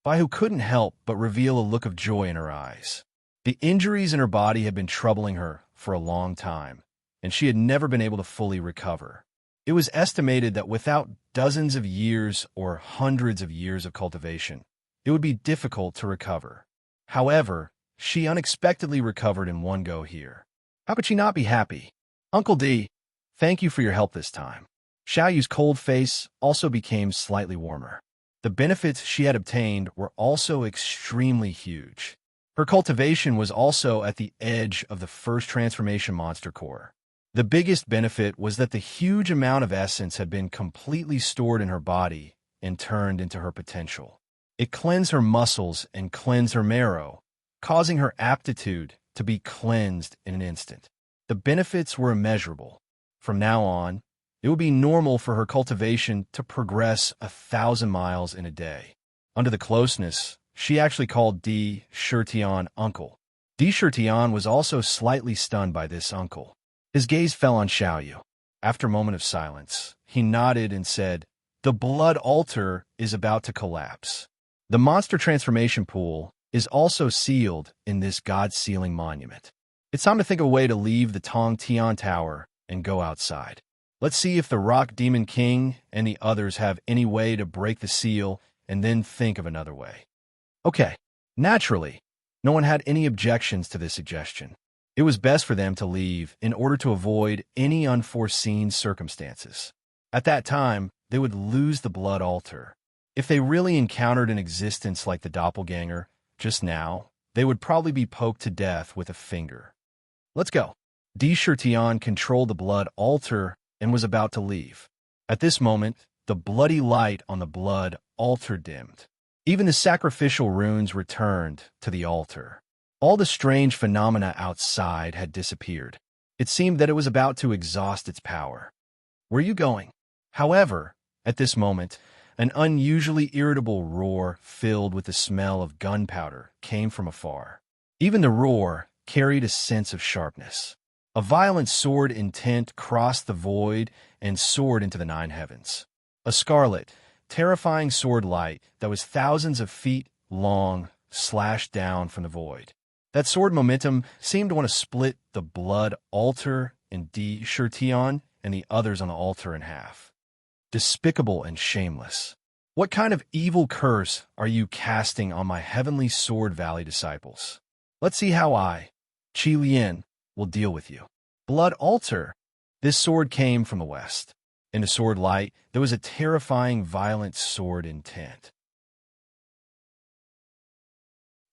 [SPEAKER 1] Baihu couldn't help but reveal a look of joy in her eyes. The injuries in her body had been troubling her for a long time, and she had never been able to fully recover. It was estimated that without dozens of years or hundreds of years of cultivation, it would be difficult to recover. However, she unexpectedly recovered in one go here. How could she not be happy? Uncle D, thank you for your help this time. Xiaoyu's cold face also became slightly warmer. The benefits she had obtained were also extremely huge. Her cultivation was also at the edge of the first transformation monster core. The biggest benefit was that the huge amount of essence had been completely stored in her body and turned into her potential. It cleansed her muscles and cleansed her marrow, causing her aptitude to be cleansed in an instant. The benefits were immeasurable. From now on, it would be normal for her cultivation to progress 1,000 miles in a day. Under the closeness, she actually called Di Shirtian uncle. Di Shirtian was also slightly stunned by this uncle. His gaze fell on Xiaoyu. After a moment of silence, he nodded and said, "The blood altar is about to collapse. The monster transformation pool is also sealed in this god-sealing monument. It's time to think of a way to leave the Tong Tian Tower and go outside. Let's see if the Rock Demon King and the others have any way to break the seal and then think of another way." Okay, naturally, no one had any objections to this suggestion. It was best for them to leave in order to avoid any unforeseen circumstances. At that time, they would lose the blood altar. If they really encountered an existence like the doppelganger just now, they would probably be poked to death with a finger. Let's go. Di Shirtian controlled the blood altar and was about to leave. At this moment, the bloody light on the blood altar dimmed. Even the sacrificial runes returned to the altar. All the strange phenomena outside had disappeared. It seemed that it was about to exhaust its power. Where are you going? However, at this moment, an unusually irritable roar filled with the smell of gunpowder came from afar. Even the roar carried a sense of sharpness. A violent sword intent crossed the void and soared into the nine heavens. A scarlet, terrifying sword light that was thousands of feet long slashed down from the void. That sword momentum seemed to want to split the blood altar and Di Shirtian and the others on the altar in half. Despicable and shameless. What kind of evil curse are you casting on my heavenly Sword Valley disciples? Let's see how I, Qi Lian, will deal with you. Blood altar. This sword came from the west. In the sword light, there was a terrifying, violent sword intent.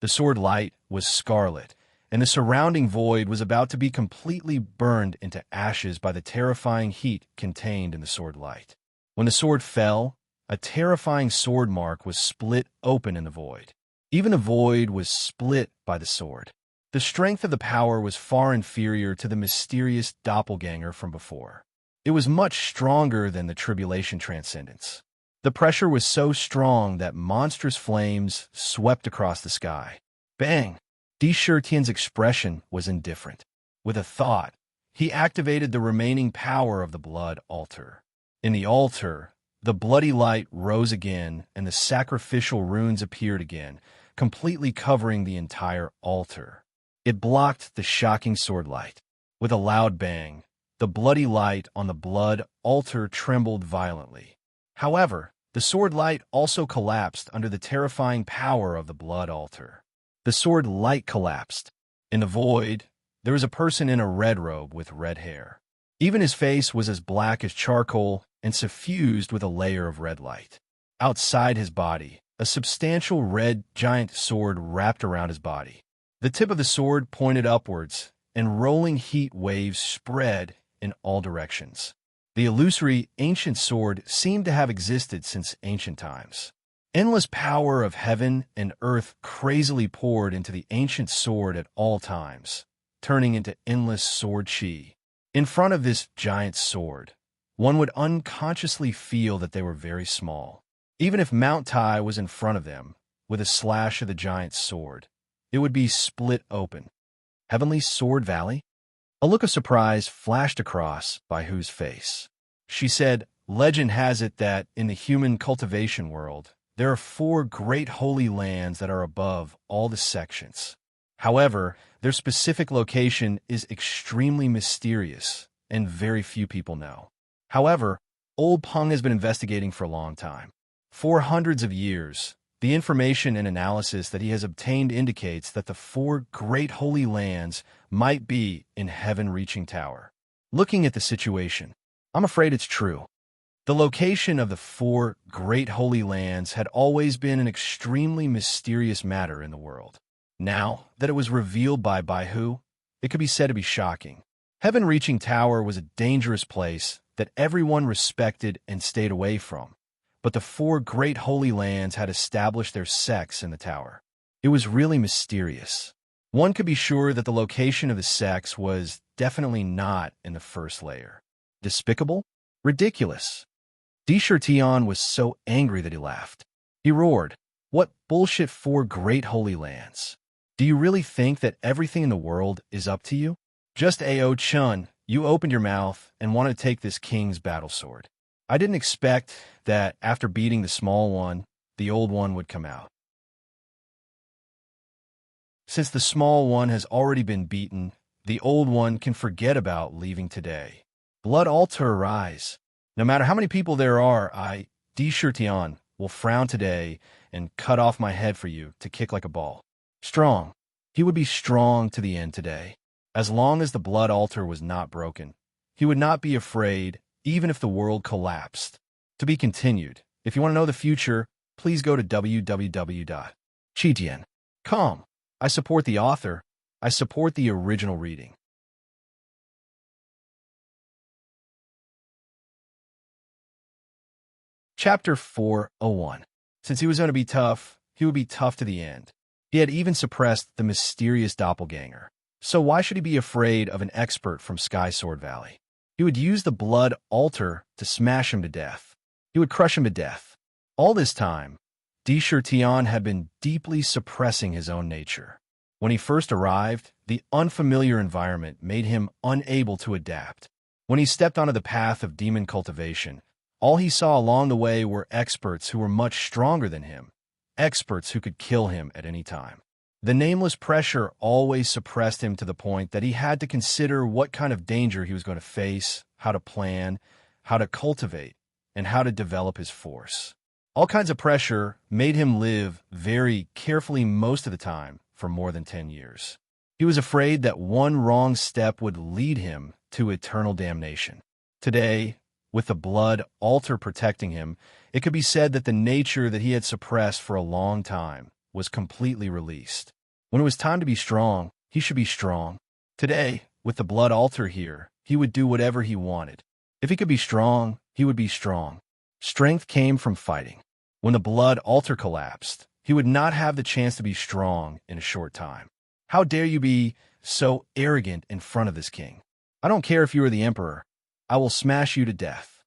[SPEAKER 1] The sword light was scarlet, and the surrounding void was about to be completely burned into ashes by the terrifying heat contained in the sword light. When the sword fell, a terrifying sword mark was split open in the void. Even the void was split by the sword. The strength of the power was far inferior to the mysterious doppelganger from before. It was much stronger than the tribulation transcendence. The pressure was so strong that monstrous flames swept across the sky. Bang! Di Shirtian's expression was indifferent. With a thought, he activated the remaining power of the blood altar. In the altar, the bloody light rose again and the sacrificial runes appeared again, completely covering the entire altar. It blocked the shocking sword light. With a loud bang, the bloody light on the blood altar trembled violently. However, the sword light also collapsed under the terrifying power of the blood altar. The sword light collapsed. In the void, there was a person in a red robe with red hair. Even his face was as black as charcoal and suffused with a layer of red light. Outside his body, a substantial red giant sword wrapped around his body. The tip of the sword pointed upwards, and rolling heat waves spread in all directions. The illusory ancient sword seemed to have existed since ancient times. Endless power of heaven and earth crazily poured into the ancient sword at all times, turning into endless sword chi. In front of this giant sword, one would unconsciously feel that they were very small. Even if Mount Tai was in front of them, with a slash of the giant sword, it would be split open. Heavenly Sword Valley? A look of surprise flashed across Bai Hu's face. She said, "Legend has it that in the human cultivation world, there are 4 great holy lands that are above all the sections. However, their specific location is extremely mysterious, and very few people know. However, Old Peng has been investigating for a long time. For hundreds of years, the information and analysis that he has obtained indicates that the 4 great holy lands might be in Heaven-Reaching Tower. Looking at the situation, I'm afraid it's true. The location of the four great holy lands had always been an extremely mysterious matter in the world. Now that it was revealed by Baihu, it could be said to be shocking. Heaven-reaching Tower was a dangerous place that everyone respected and stayed away from, but the four great holy lands had established their sects in the tower. It was really mysterious. One could be sure that the location of the sects was definitely not in the first layer. Despicable? Ridiculous. Deshirtion was so angry that he laughed. He roared, "What bullshit four great holy lands? Do you really think that everything in the world is up to you? Just A.O. Chun, you opened your mouth and wanted to take this king's battle sword. I didn't expect that after beating the small one, the old one would come out. Since the small one has already been beaten, the old one can forget about leaving today. Blood altar arise. No matter how many people there are, I, Deshirtion, will frown today and cut off my head for you to kick like a ball. Strong. He would be strong to the end today. As long as the blood altar was not broken, he would not be afraid even if the world collapsed. To be continued. If you want to know the future, please go to www.chijian.com. I support the author. I support the original reading. Chapter 401. Since he was going to be tough, he would be tough to the end. He had even suppressed the mysterious doppelganger. So why should he be afraid of an expert from Sky Sword Valley? He would use the blood altar to smash him to death. He would crush him to death. All this time, Deshirtion had been deeply suppressing his own nature. When he first arrived, the unfamiliar environment made him unable to adapt. When he stepped onto the path of demon cultivation, all he saw along the way were experts who were much stronger than him, experts who could kill him at any time. The nameless pressure always suppressed him to the point that he had to consider what kind of danger he was going to face, how to plan, how to cultivate, and how to develop his force. All kinds of pressure made him live very carefully most of the time for more than 10 years. He was afraid that one wrong step would lead him to eternal damnation. Today, with the blood altar protecting him, it could be said that the nature that he had suppressed for a long time was completely released. When it was time to be strong, he should be strong. Today, with the blood altar here, he would do whatever he wanted. If he could be strong, he would be strong. Strength came from fighting. When the blood altar collapsed, he would not have the chance to be strong in a short time. How dare you be so arrogant in front of this king? I don't care if you are the emperor. I will smash you to death.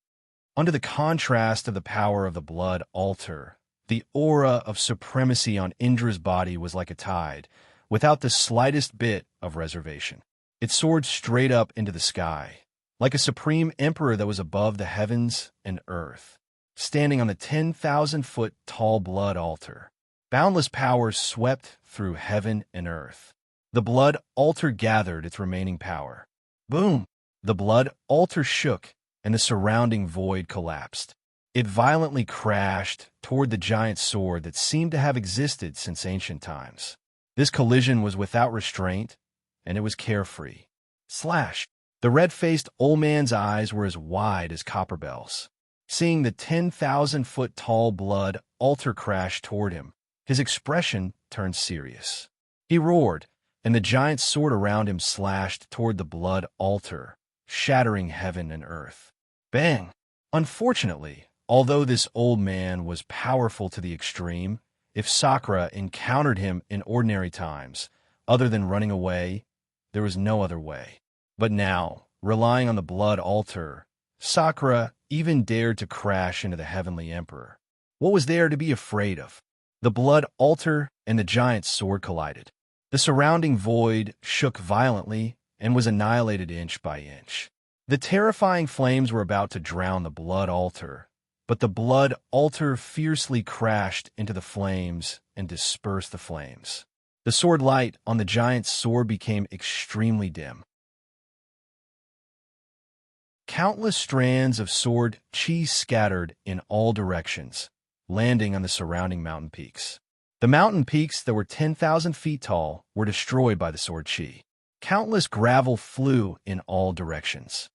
[SPEAKER 1] Under the contrast of the power of the blood altar, the aura of supremacy on Indra's body was like a tide, without the slightest bit of reservation. It soared straight up into the sky, like a supreme emperor that was above the heavens and earth, standing on the 10,000-foot tall blood altar. Boundless power swept through heaven and earth. The blood altar gathered its remaining power. Boom! The blood altar shook, and the surrounding void collapsed. It violently crashed toward the giant sword that seemed to have existed since ancient times. This collision was without restraint, and it was carefree. Slash! The red-faced old man's eyes were as wide as copper bells. Seeing the 10,000-foot tall blood altar crash toward him, his expression turned serious. He roared, and the giant sword around him slashed toward the blood altar, shattering heaven and earth. Bang! Unfortunately, although this old man was powerful to the extreme, if Sakura encountered him in ordinary times, other than running away, there was no other way. But now, relying on the blood altar, Sakura even dared to crash into the heavenly emperor. What was there to be afraid of? The blood altar and the giant sword collided. The surrounding void shook violently and was annihilated inch by inch. The terrifying flames were about to drown the blood altar, but the blood altar fiercely crashed into the flames and dispersed the flames. The sword light on the giant's sword became extremely dim. Countless strands of sword chi scattered in all directions, landing on the surrounding mountain peaks. The mountain peaks that were 10,000 feet tall were destroyed by the sword chi. Countless gravel flew in all directions.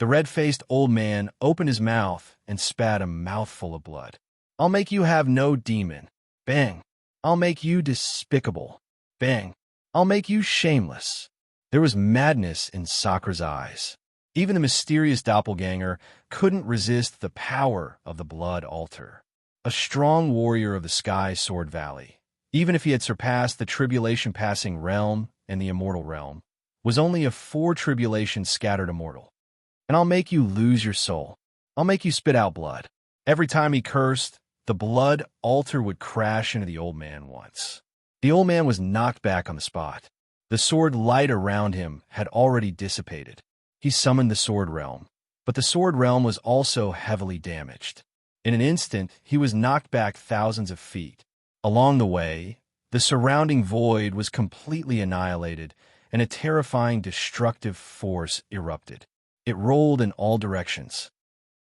[SPEAKER 1] The red-faced old man opened his mouth and spat a mouthful of blood. "I'll make you have no demon." Bang. "I'll make you despicable." Bang. "I'll make you shameless." There was madness in Sakra's eyes. Even the mysterious doppelganger couldn't resist the power of the blood altar. A strong warrior of the Sky Sword Valley, even if he had surpassed the tribulation-passing realm and the immortal realm, was only a 4 tribulations scattered immortal. "And I'll make you lose your soul. I'll make you spit out blood." Every time he cursed, the blood altar would crash into the old man once. The old man was knocked back on the spot. The sword light around him had already dissipated. He summoned the sword realm, but the sword realm was also heavily damaged. In an instant, he was knocked back thousands of feet. Along the way, the surrounding void was completely annihilated, and a terrifying destructive force erupted. It rolled in all directions.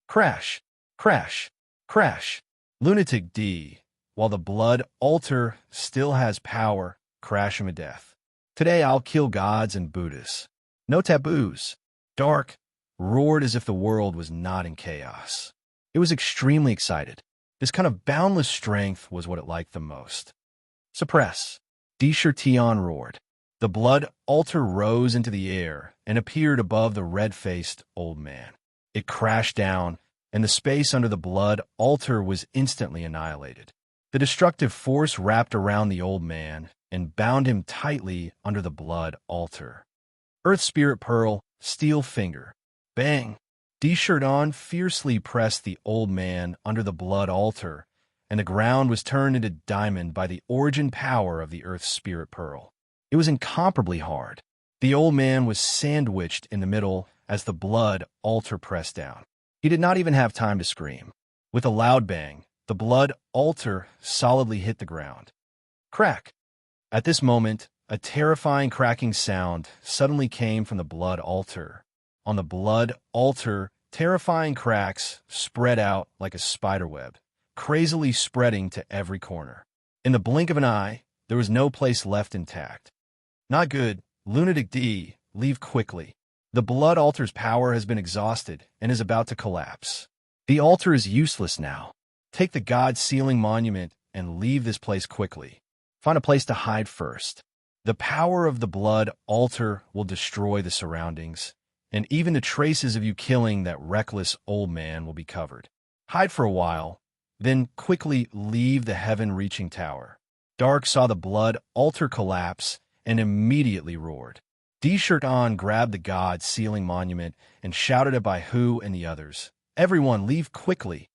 [SPEAKER 1] Crash, crash, crash. Lunatic D, while the blood altar still has power, crash him to death. Today I'll kill gods and Buddhas. No taboos. Dark roared as if the world was not in chaos. It was extremely excited. This kind of boundless strength was what it liked the most. Suppress. D-Shirtion roared. The blood altar rose into the air and appeared above the red-faced old man. It crashed down, and the space under the blood altar was instantly annihilated. The destructive force wrapped around the old man and bound him tightly under the blood altar. Earth Spirit Pearl, Steel Finger. Bang! D-Shirton fiercely pressed the old man under the blood altar, and the ground was turned into diamond by the origin power of the Earth Spirit Pearl. It was incomparably hard. The old man was sandwiched in the middle as the blood altar pressed down. He did not even have time to scream. With a loud bang, the blood altar solidly hit the ground. Crack! At this moment, a terrifying cracking sound suddenly came from the blood altar. On the blood altar, terrifying cracks spread out like a spiderweb, crazily spreading to every corner. In the blink of an eye, there was no place left intact. Not good. Lunatic D, leave quickly. The blood altar's power has been exhausted and is about to collapse. The altar is useless now. Take the god sealing monument and leave this place quickly. Find a place to hide first. The power of the blood altar will destroy the surroundings, and even the traces of you killing that reckless old man will be covered. Hide for a while, then quickly leave the heaven-reaching tower. Dark saw the blood altar collapse and immediately roared. D-Shirton grabbed the god sealing monument and shouted at Baihu and the others. Everyone, leave quickly.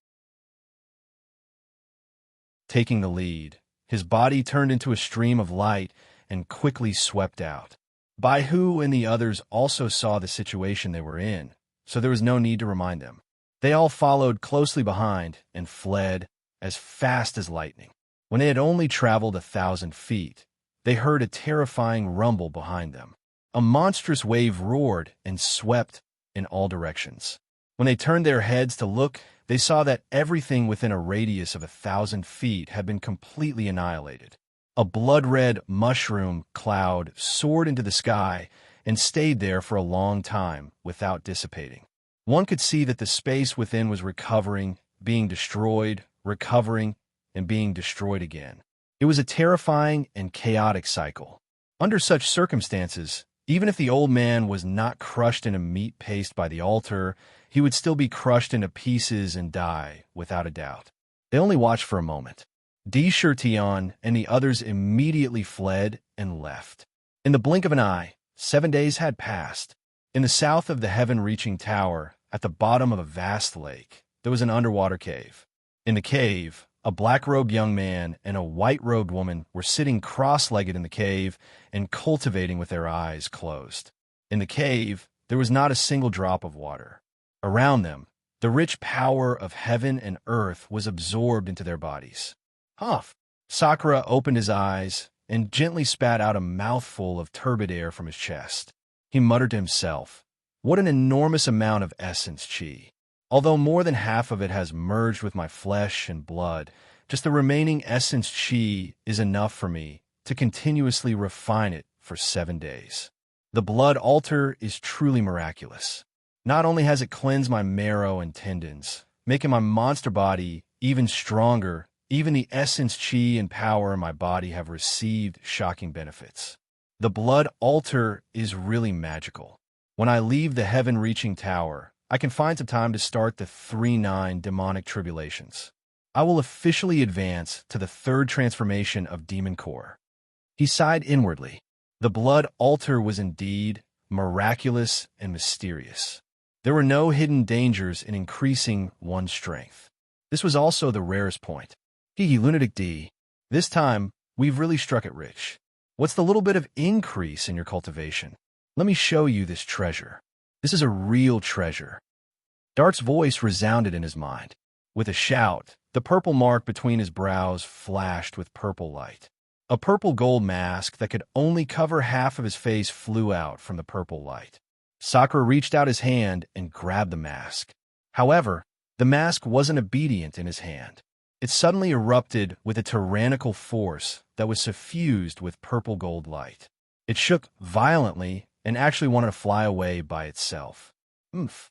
[SPEAKER 1] Taking the lead, his body turned into a stream of light and quickly swept out. Baihu and the others also saw the situation they were in, so there was no need to remind them. They all followed closely behind and fled as fast as lightning. When they had only traveled 1,000 feet, they heard a terrifying rumble behind them. A monstrous wave roared and swept in all directions. When they turned their heads to look, they saw that everything within a radius of 1,000 feet had been completely annihilated. A blood-red mushroom cloud soared into the sky and stayed there for a long time without dissipating. One could see that the space within was recovering, being destroyed, recovering, and being destroyed again. It was a terrifying and chaotic cycle. Under such circumstances, even if the old man was not crushed into meat paste by the altar, he would still be crushed into pieces and die, without a doubt. They only watched for a moment. D-Shirtion and the others immediately fled and left. In the blink of an eye, 7 days had passed. In the south of the heaven-reaching tower, at the bottom of a vast lake, there was an underwater cave. In the cave, a black-robed young man and a white-robed woman were sitting cross-legged in the cave and cultivating with their eyes closed. In the cave, there was not a single drop of water. Around them, the rich power of heaven and earth was absorbed into their bodies. Huff! Sakura opened his eyes and gently spat out a mouthful of turbid air from his chest. He muttered to himself, "What an enormous amount of essence chi. Although more than half of it has merged with my flesh and blood, just the remaining essence chi is enough for me to continuously refine it for 7 days. The blood altar is truly miraculous. Not only has it cleansed my marrow and tendons, making my monster body even stronger, even the essence, chi, and power in my body have received shocking benefits. The blood altar is really magical. When I leave the heaven-reaching tower, I can find some time to start the 3-9 demonic tribulations. I will officially advance to the third transformation of Demon Core. He sighed inwardly. The blood altar was indeed miraculous and mysterious. There were no hidden dangers in increasing one's strength. This was also the rarest point. Lunatic D. This time, we've really struck it rich. What's the little bit of increase in your cultivation? Let me show you this treasure. This is a real treasure. Dark's voice resounded in his mind. With a shout, the purple mark between his brows flashed with purple light. A purple gold mask that could only cover half of his face flew out from the purple light. Sakura reached out his hand and grabbed the mask. However, the mask wasn't obedient in his hand. It suddenly erupted with a tyrannical force that was suffused with purple gold light. It shook violently and actually wanted to fly away by itself. Oomph.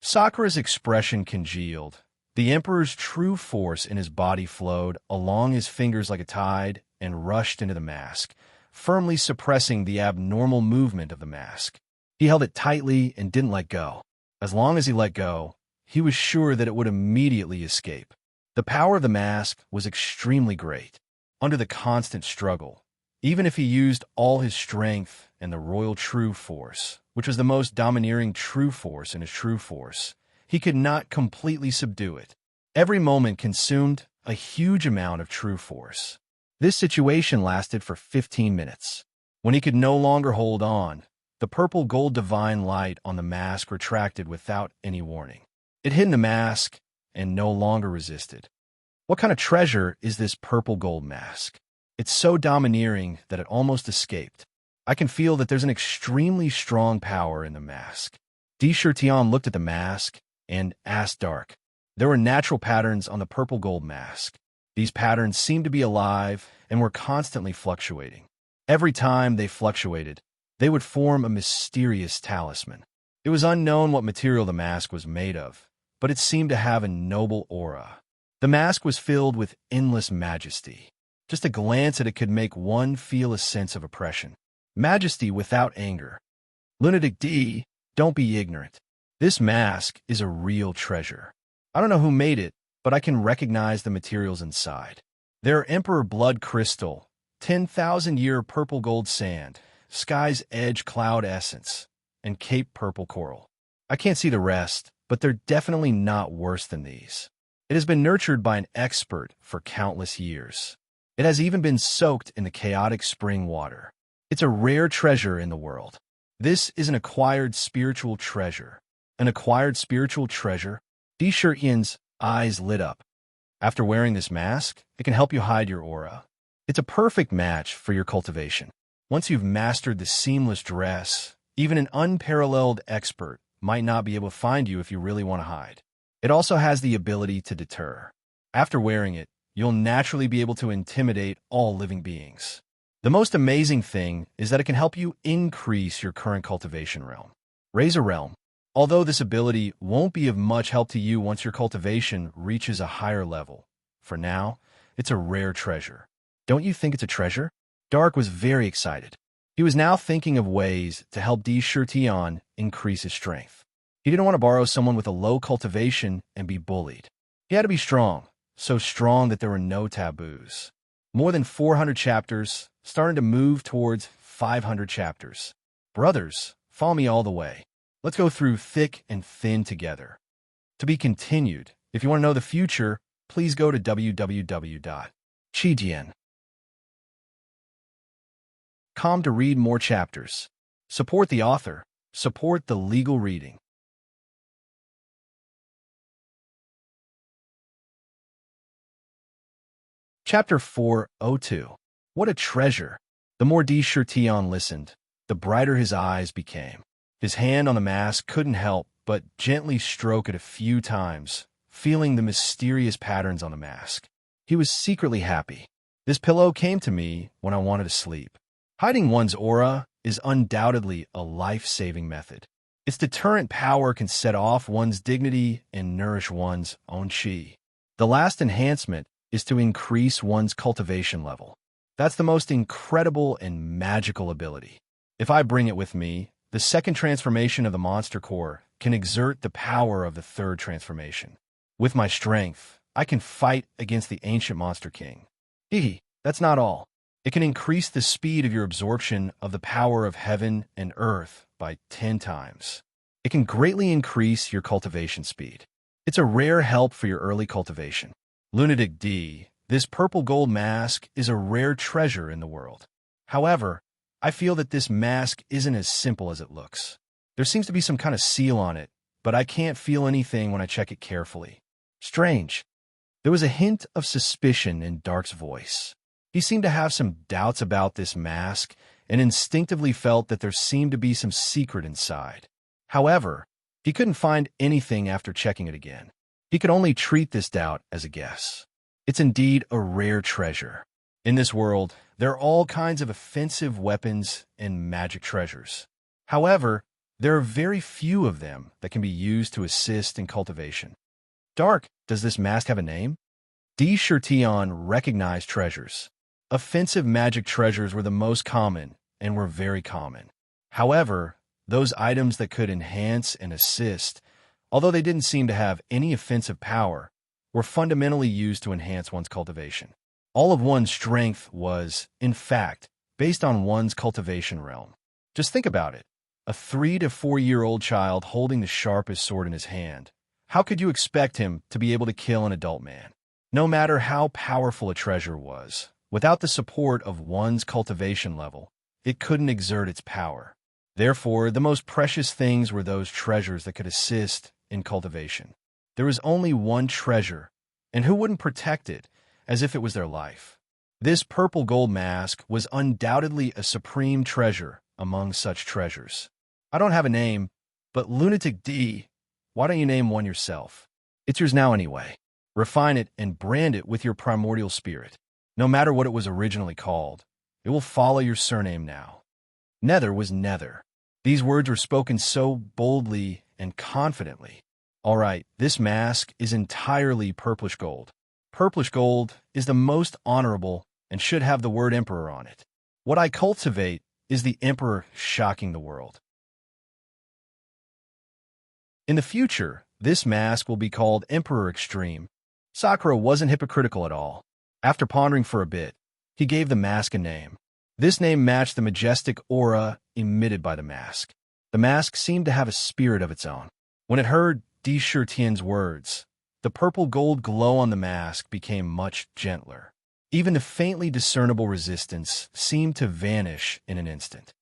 [SPEAKER 1] Sakura's expression congealed. The Emperor's true force in his body flowed along his fingers like a tide and rushed into the mask, firmly suppressing the abnormal movement of the mask. He held it tightly and didn't let go. As long as he let go, he was sure that it would immediately escape. The power of the mask was extremely great. Under the constant struggle, even if he used all his strength and the royal true force, which was the most domineering true force in his true force, he could not completely subdue it. Every moment consumed a huge amount of true force. This situation lasted for 15 minutes. When he could no longer hold on, the purple gold divine light on the mask retracted without any warning. It hid in the mask and no longer resisted. What kind of treasure is this purple gold mask? It's so domineering that it almost escaped. I can feel that there's an extremely strong power in the mask. Di Shirtian looked at the mask and asked Dark. There were natural patterns on the purple gold mask. These patterns seemed to be alive and were constantly fluctuating. Every time they fluctuated, they would form a mysterious talisman. It was unknown what material the mask was made of, but it seemed to have a noble aura. The mask was filled with endless majesty. Just a glance at it could make one feel a sense of oppression. Majesty without anger. Lunatic D, don't be ignorant. This mask is a real treasure. I don't know who made it, but I can recognize the materials inside. There are Emperor Blood Crystal, 10,000-year purple gold sand, Sky's Edge cloud essence, and Cape purple coral. I can't see the rest, but they're definitely not worse than these. It has been nurtured by an expert for countless years. It has even been soaked in the chaotic spring water. It's a rare treasure in the world. This is an acquired spiritual treasure. An acquired spiritual treasure? Di Shirtian's eyes lit up. After wearing this mask, it can help you hide your aura. It's a perfect match for your cultivation. Once you've mastered the seamless dress, even an unparalleled expert might not be able to find you if you really want to hide. It also has the ability to deter. After wearing it, you'll naturally be able to intimidate all living beings. The most amazing thing is that it can help you increase your current cultivation realm. Raise a realm. Although this ability won't be of much help to you once your cultivation reaches a higher level, for now, it's a rare treasure. Don't you think it's a treasure? Dark was very excited. He was now thinking of ways to help Di Shirtian increase his strength. He didn't want to borrow someone with a low cultivation and be bullied. He had to be strong, so strong that there were no taboos. More than 400 chapters, starting to move towards 500 chapters. Brothers, follow me all the way. Let's go through thick and thin together. To be continued. If you want to know the future, please go to www.chijian.com to read more chapters. Support the author. Support the legal reading. Chapter 402. What a treasure! The more Di Shirtian listened, the brighter his eyes became. His hand on the mask couldn't help but gently stroke it a few times, feeling the mysterious patterns on the mask. He was secretly happy. This pillow came to me when I wanted to sleep. Hiding one's aura is undoubtedly a life-saving method. Its deterrent power can set off one's dignity and nourish one's own chi. The last enhancement is to increase one's cultivation level. That's the most incredible and magical ability. If I bring it with me, the second transformation of the monster core can exert the power of the third transformation. With my strength, I can fight against the ancient monster king. That's not all. It can increase the speed of your absorption of the power of heaven and earth by 10 times. It can greatly increase your cultivation speed. It's a rare help for your early cultivation. Lunatic D, this purple gold mask is a rare treasure in the world. However, I feel that this mask isn't as simple as it looks. There seems to be some kind of seal on it, but I can't feel anything when I check it carefully. Strange. There was a hint of suspicion in Dark's voice. He seemed to have some doubts about this mask and instinctively felt that there seemed to be some secret inside. However, he couldn't find anything after checking it again. He could only treat this doubt as a guess. It's indeed a rare treasure. In this world, there are all kinds of offensive weapons and magic treasures. However, there are very few of them that can be used to assist in cultivation. Dark, does this mask have a name? D. Shirtion recognized treasures. Offensive magic treasures were the most common and were very common. However, those items that could enhance and assist, although they didn't seem to have any offensive power, were fundamentally used to enhance one's cultivation. All of one's strength was, in fact, based on one's cultivation realm. Just think about it. A 3 to 4-year-old child holding the sharpest sword in his hand. How could you expect him to be able to kill an adult man? No matter how powerful a treasure was, without the support of one's cultivation level, it couldn't exert its power. Therefore, the most precious things were those treasures that could assist in cultivation. There was only one treasure, and who wouldn't protect it as if it was their life? This purple gold mask was undoubtedly a supreme treasure among such treasures. I don't have a name, but Lunatic D, why don't you name one yourself? It's yours now anyway. Refine it and brand it with your primordial spirit. No matter what it was originally called, it will follow your surname now. Nether was Nether. These words were spoken so boldly and confidently. All right, this mask is entirely purplish gold. Purplish gold is the most honorable and should have the word Emperor on it. What I cultivate is the Emperor shocking the world. In the future, this mask will be called Emperor Extreme. Sakura wasn't hypocritical at all. After pondering for a bit, he gave the mask a name. This name matched the majestic aura emitted by the mask. The mask seemed to have a spirit of its own. When it heard D. Shirtian's words, the purple gold glow on the mask became much gentler. Even the faintly discernible resistance seemed to vanish in an instant.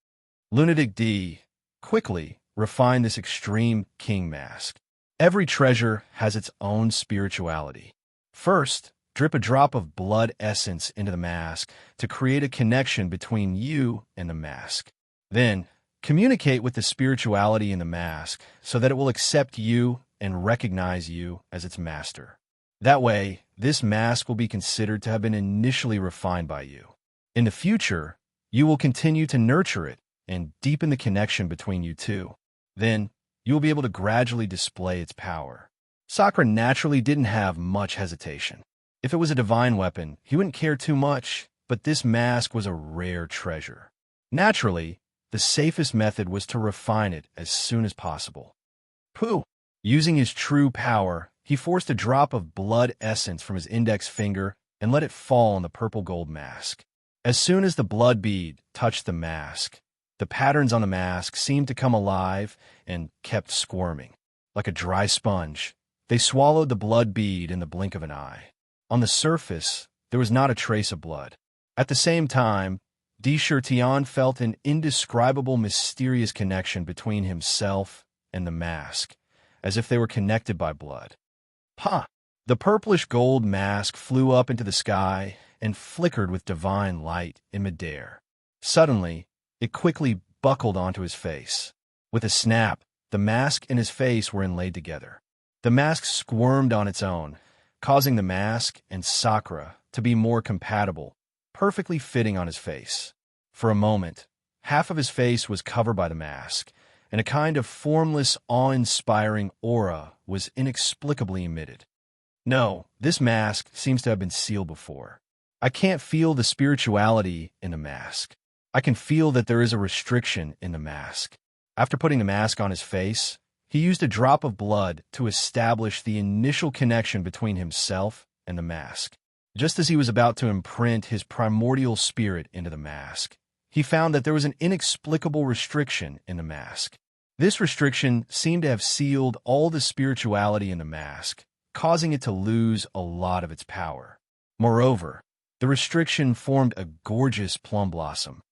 [SPEAKER 1] Lunatic D quickly refined this extreme king mask. Every treasure has its own spirituality. First, drip a drop of blood essence into the mask to create a connection between you and the mask. Then, communicate with the spirituality in the mask so that it will accept you and recognize you as its master. That way, this mask will be considered to have been initially refined by you. In the future, you will continue to nurture it and deepen the connection between you two. Then, you will be able to gradually display its power. Sakura naturally didn't have much hesitation. If it was a divine weapon, he wouldn't care too much, but this mask was a rare treasure. Naturally, the safest method was to refine it as soon as possible. Pooh! Using his true power, he forced a drop of blood essence from his index finger and let it fall on the purple gold mask. As soon as the blood bead touched the mask, the patterns on the mask seemed to come alive and kept squirming. Like a dry sponge, they swallowed the blood bead in the blink of an eye. On the surface, there was not a trace of blood. At the same time, D. Shirtion felt an indescribable mysterious connection between himself and the mask, as if they were connected by blood. Ha! The purplish gold mask flew up into the sky and flickered with divine light in midair. Suddenly, it quickly buckled onto his face. With a snap, the mask and his face were inlaid together. The mask squirmed on its own, causing the mask and Sakura to be more compatible, perfectly fitting on his face. For a moment, Half of his face was covered by the mask, and a kind of formless, awe-inspiring aura was inexplicably emitted. No, this mask seems to have been sealed before. I can't feel the spirituality in the mask. I can feel that there is a restriction in the mask. After putting the mask on his face, he used a drop of blood to establish the initial connection between himself and the mask. Just as he was about to imprint his primordial spirit into the mask, he found that there was an inexplicable restriction in the mask. This restriction seemed to have sealed all the spirituality in the mask, causing it to lose a lot of its power. Moreover, the restriction formed a gorgeous plum blossom.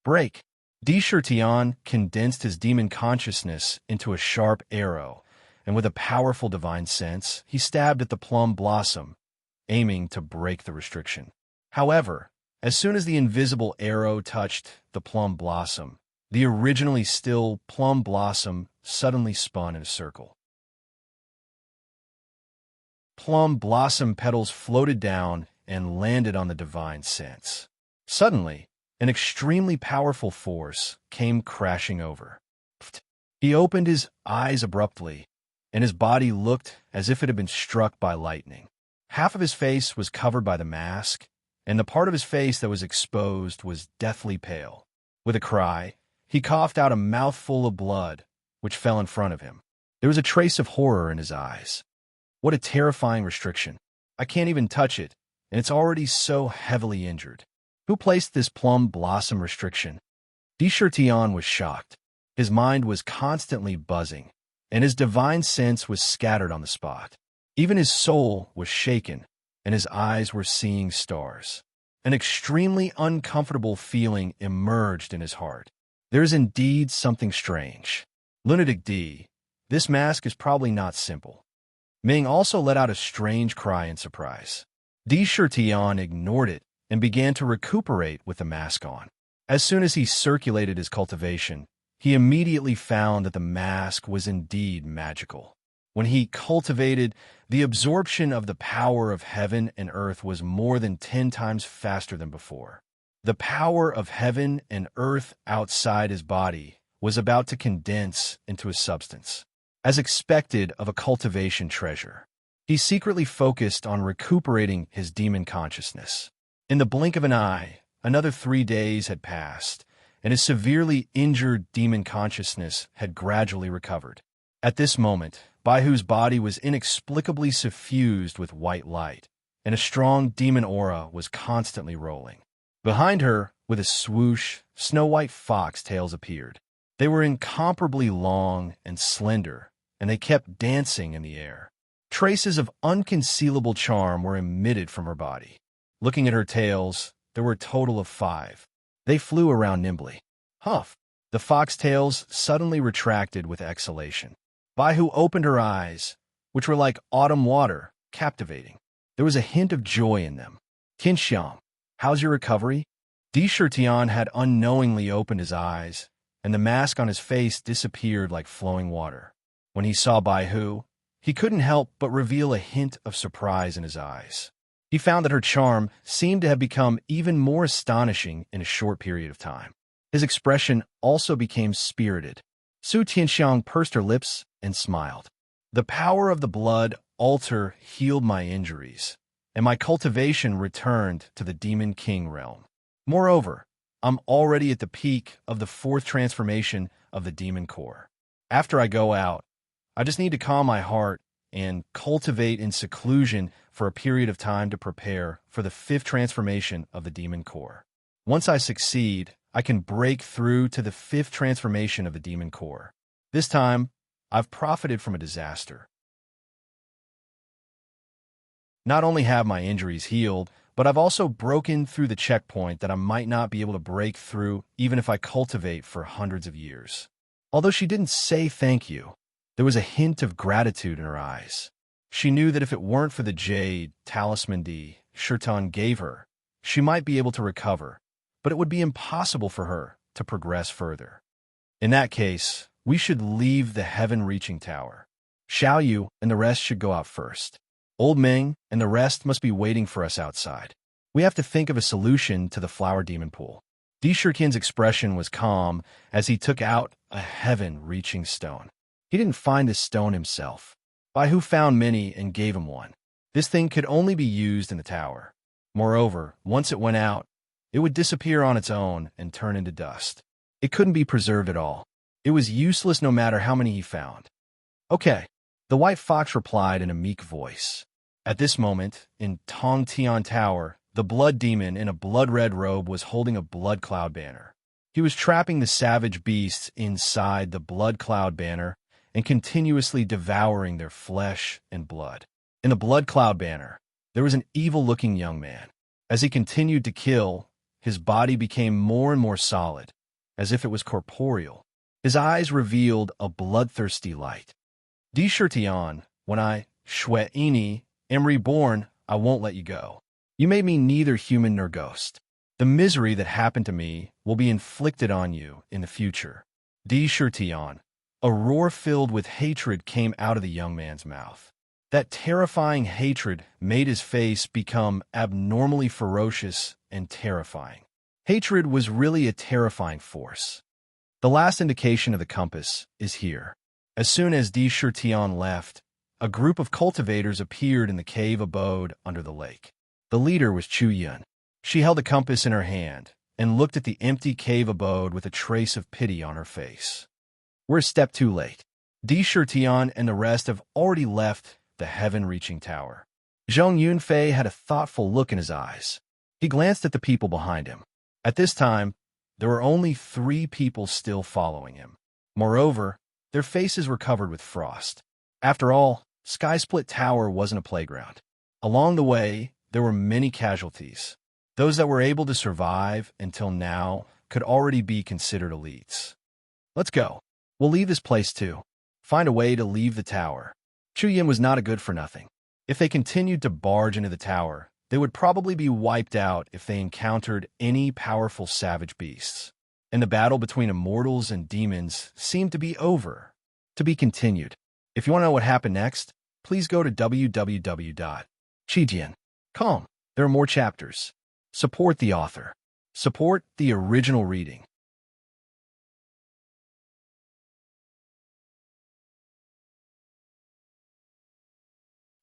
[SPEAKER 1] Break. Tirtian condensed his demon consciousness into a sharp arrow, and with a powerful divine sense, he stabbed at the plum blossom, aiming to break the restriction. However, as soon as the invisible arrow touched the plum blossom, the originally still plum blossom suddenly spun in a circle. Plum blossom petals floated down and landed on the divine sense. Suddenly, an extremely powerful force came crashing over. He opened his eyes abruptly, and his body looked as if it had been struck by lightning. Half of his face was covered by the mask, and the part of his face that was exposed was deathly pale. With a cry, he coughed out a mouthful of blood, which fell in front of him. There was a trace of horror in his eyes. What a terrifying restriction. I can't even touch it, and it's already so heavily injured. Who placed this plum blossom restriction? Tirtian was shocked. His mind was constantly buzzing, and his divine sense was scattered on the spot. Even his soul was shaken, and his eyes were seeing stars. An extremely uncomfortable feeling emerged in his heart. There is indeed something strange. Lunatic D, this mask is probably not simple. Ming also let out a strange cry in surprise. Tirtian ignored it and began to recuperate with the mask on. As soon as he circulated his cultivation, he immediately found that the mask was indeed magical. When he cultivated, the absorption of the power of heaven and earth was more than 10 times faster than before. The power of heaven and earth outside his body was about to condense into a substance. As expected of a cultivation treasure, he secretly focused on recuperating his demon consciousness. In the blink of an eye, another 3 days had passed, and his severely injured demon consciousness had gradually recovered. At this moment, Baihu's body was inexplicably suffused with white light, and a strong demon aura was constantly rolling. Behind her, with a swoosh, snow-white foxtails appeared. They were incomparably long and slender, and they kept dancing in the air. Traces of unconcealable charm were emitted from her body. Looking at her tails, there were a total of 5. They flew around nimbly. Huff! The foxtails suddenly retracted with exhalation. Baihu opened her eyes, which were like autumn water, captivating. There was a hint of joy in them. Tianxiang, how's your recovery? Tirtian had unknowingly opened his eyes, and the mask on his face disappeared like flowing water. When he saw Baihu, he couldn't help but reveal a hint of surprise in his eyes. He found that her charm seemed to have become even more astonishing in a short period of time. His expression also became spirited. Su Tianxiang pursed her lips and smiled. The power of the blood altar healed my injuries, and my cultivation returned to the Demon King realm. Moreover, I'm already at the peak of the 4th transformation of the Demon Core. After I go out, I just need to calm my heart and cultivate in seclusion for a period of time to prepare for the 5th transformation of the Demon Core. Once I succeed, I can break through to the 5th transformation of the Demon Core. This time, I've profited from a disaster. Not only have my injuries healed, but I've also broken through the checkpoint that I might not be able to break through even if I cultivate for hundreds of years. Although she didn't say thank you, there was a hint of gratitude in her eyes. She knew that if it weren't for the jade talisman Shirtan gave her, she might be able to recover, but it would be impossible for her to progress further. In that case, we should leave the heaven-reaching tower. Xiao Yu and the rest should go out first. Old Ming and the rest must be waiting for us outside. We have to think of a solution to the flower demon pool. Di Shurkin's expression was calm as he took out a heaven-reaching stone. He didn't find this stone himself. Bai Hu found many and gave him one. This thing could only be used in the tower. Moreover, once it went out, it would disappear on its own and turn into dust. It couldn't be preserved at all. It was useless no matter how many he found. Okay, the white fox replied in a meek voice. At this moment, in Tong Tian Tower, the blood demon in a blood-red robe was holding a blood cloud banner. He was trapping the savage beasts inside the blood cloud banner and continuously devouring their flesh and blood. In the blood cloud banner, there was an evil-looking young man. As he continued to kill, his body became more and more solid, as if it was corporeal. His eyes revealed a bloodthirsty light. Di Shurtian, when I, Shui Ini, am reborn, I won't let you go. You made me neither human nor ghost. The misery that happened to me will be inflicted on you in the future. Di Shurtian. A roar filled with hatred came out of the young man's mouth. That terrifying hatred made his face become abnormally ferocious and terrifying. Hatred was really a terrifying force. The last indication of the compass is here. As soon as Di Shurtian left, a group of cultivators appeared in the cave abode under the lake. The leader was Chu Yun. She held a compass in her hand and looked at the empty cave abode with a trace of pity on her face. We're a step too late. Di Shurtian and the rest have already left the heaven-reaching tower. Zhong Yunfei had a thoughtful look in his eyes. He glanced at the people behind him. At this time, there were only 3 people still following him. Moreover, their faces were covered with frost. After all, Sky Split Tower wasn't a playground. Along the way, there were many casualties. Those that were able to survive until now could already be considered elites. Let's go. We'll leave this place too. Find a way to leave the tower. Chu Yin was not a good for nothing. If they continued to barge into the tower, they would probably be wiped out if they encountered any powerful savage beasts. And the battle between immortals and demons seemed to be over. To be continued. If you want to know what happened next, please go to www.chijian.com. There are more chapters. Support the author. Support the original reading.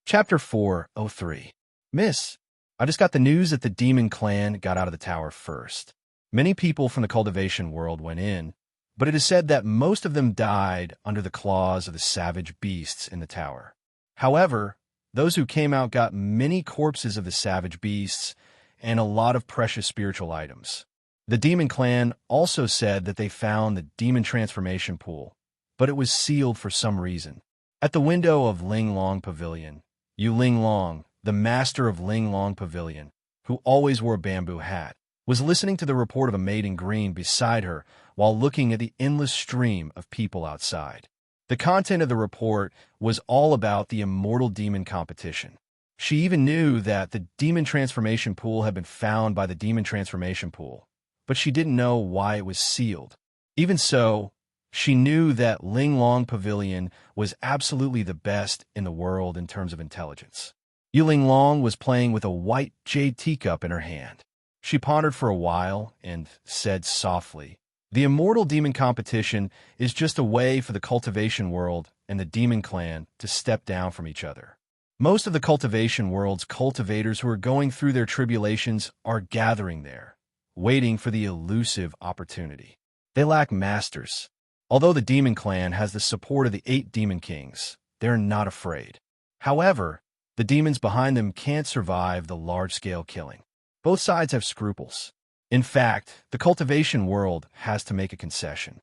[SPEAKER 1] Chapter 403. Miss, I just got the news that the demon clan got out of the tower first. Many people from the cultivation world went in, but it is said that most of them died under the claws of the savage beasts in the tower. However, those who came out got many corpses of the savage beasts and a lot of precious spiritual items. The demon clan also said that they found the demon transformation pool, but it was sealed for some reason. At the window of Ling Long Pavilion, Yu Ling Long, the master of Ling Long Pavilion, who always wore a bamboo hat, was listening to the report of a maid in green beside her while looking at the endless stream of people outside. The content of the report was all about the immortal demon competition. She even knew that the demon transformation pool had been found by the demon transformation pool, but she didn't know why it was sealed. Even so, she knew that Ling Long Pavilion was absolutely the best in the world in terms of intelligence. Yu Ling Long was playing with a white jade teacup in her hand. She pondered for a while and said softly, "The immortal demon competition is just a way for the cultivation world and the demon clan to step down from each other. Most of the cultivation world's cultivators who are going through their tribulations are gathering there, waiting for the elusive opportunity. They lack masters. Although the demon clan has the support of the 8 demon kings, they're not afraid. However, the demons behind them can't survive the large-scale killing. Both sides have scruples. In fact, the cultivation world has to make a concession.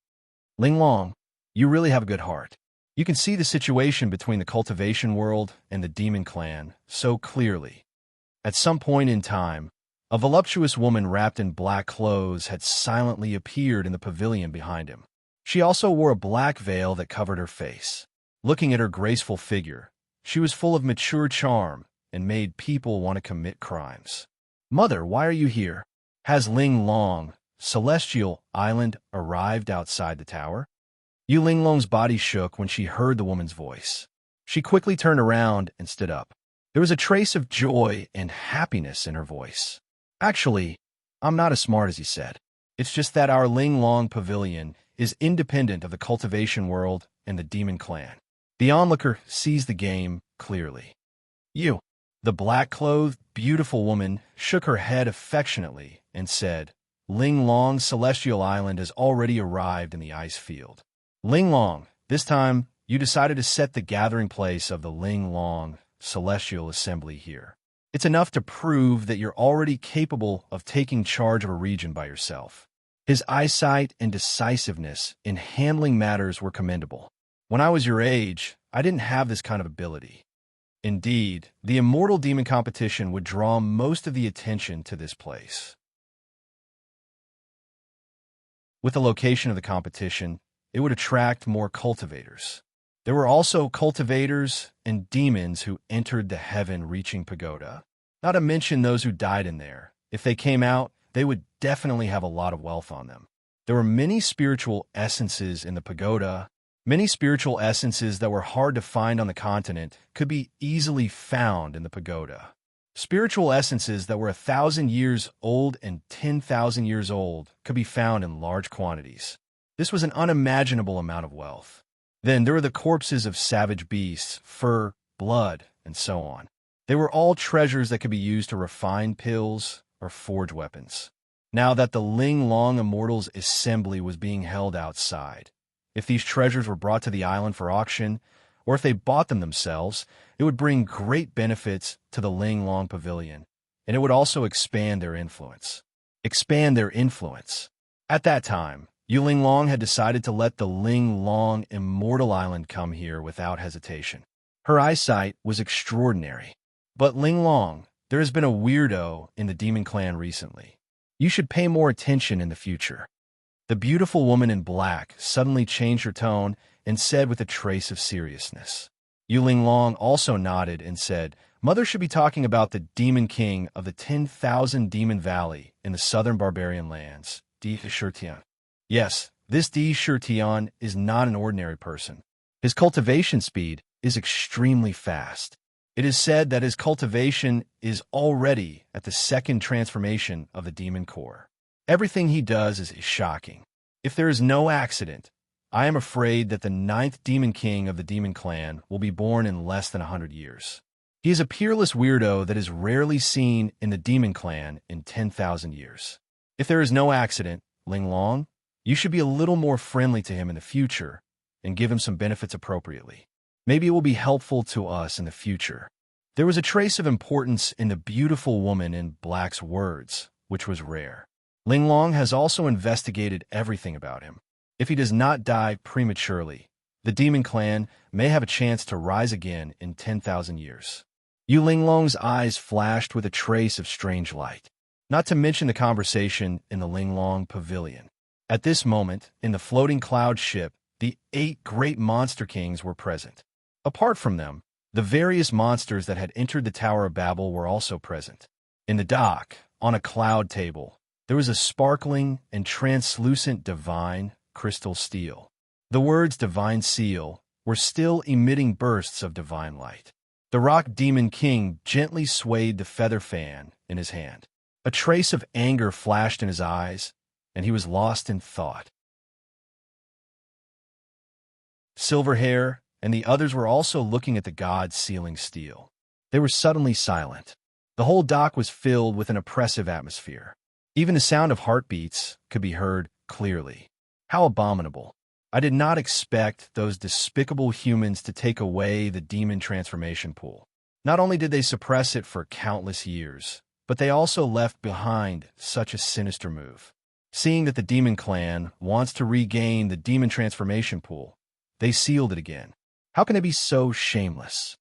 [SPEAKER 1] Ling Long, you really have a good heart. You can see the situation between the cultivation world and the demon clan so clearly. At some point in time, a voluptuous woman wrapped in black clothes had silently appeared in the pavilion behind him. She also wore a black veil that covered her face. Looking at her graceful figure, she was full of mature charm and made people want to commit crimes. Mother, why are you here? Has Ling Long, Celestial Island, arrived outside the tower? Yu Ling Long's body shook when she heard the woman's voice. She quickly turned around and stood up. There was a trace of joy and happiness in her voice. Actually, I'm not as smart as you said. It's just that our Ling Long Pavilion is independent of the cultivation world and the demon clan. The onlooker sees the game clearly. You, the black-clothed, beautiful woman, shook her head affectionately and said, Ling Long's celestial island has already arrived in the ice field. Ling Long, this time you decided to set the gathering place of the Ling Long celestial assembly here. It's enough to prove that you're already capable of taking charge of a region by yourself. His eyesight and decisiveness in handling matters were commendable. When I was your age, I didn't have this kind of ability. Indeed, the immortal demon competition would draw most of the attention to this place. With the location of the competition, it would attract more cultivators. There were also cultivators and demons who entered the heaven-reaching pagoda. Not to mention those who died in there. If they came out, they would definitely have a lot of wealth on them. There were many spiritual essences in the pagoda. Many spiritual essences that were hard to find on the continent could be easily found in the pagoda. Spiritual essences that were 1,000 years old and 10,000 years old could be found in large quantities. This was an unimaginable amount of wealth. Then there were the corpses of savage beasts, fur, blood, and so on. They were all treasures that could be used to refine pills or forge weapons. Now that the Ling Long Immortals Assembly was being held outside, if these treasures were brought to the island for auction, or if they bought them themselves, it would bring great benefits to the Ling Long Pavilion, and it would also expand their influence. At that time, Yu Ling Long had decided to let the Ling Long Immortal Island come here without hesitation. Her eyesight was extraordinary. But Ling Long, there has been a weirdo in the demon clan recently. You should pay more attention in the future. The beautiful woman in black suddenly changed her tone and said with a trace of seriousness. Yu Ling Long also nodded and said, Mother should be talking about the demon king of the 10,000 Demon Valley in the southern barbarian lands, Di Shirtian. Yes, this Di Shirtian is not an ordinary person. His cultivation speed is extremely fast. It is said that his cultivation is already at the second transformation of the demon core. Everything he does is shocking. If there is no accident, I am afraid that the 9th demon king of the demon clan will be born in less than 100 years. He is a peerless weirdo that is rarely seen in the demon clan in 10,000 years. If there is no accident, Ling Long, you should be a little more friendly to him in the future and give him some benefits appropriately. Maybe it will be helpful to us in the future. There was a trace of importance in the beautiful woman in black's words, which was rare. Ling Long has also investigated everything about him. If he does not die prematurely, the demon clan may have a chance to rise again in 10,000 years. Yu Ling Long's eyes flashed with a trace of strange light, not to mention the conversation in the Ling Long Pavilion. At this moment, in the floating cloud ship, the 8 great monster kings were present. Apart from them, the various monsters that had entered the Tower of Babel were also present. In the dock, on a cloud table, there was a sparkling and translucent divine crystal steel. The words divine seal were still emitting bursts of divine light. The rock demon king gently swayed the feather fan in his hand. A trace of anger flashed in his eyes, and he was lost in thought. Silverhair and the others were also looking at the god sealing steel. They were suddenly silent. The whole dock was filled with an oppressive atmosphere. Even the sound of heartbeats could be heard clearly. How abominable. I did not expect those despicable humans to take away the demon transformation pool. Not only did they suppress it for countless years, but they also left behind such a sinister move. Seeing that the demon clan wants to regain the demon transformation pool, they sealed it again. How can they be so shameless?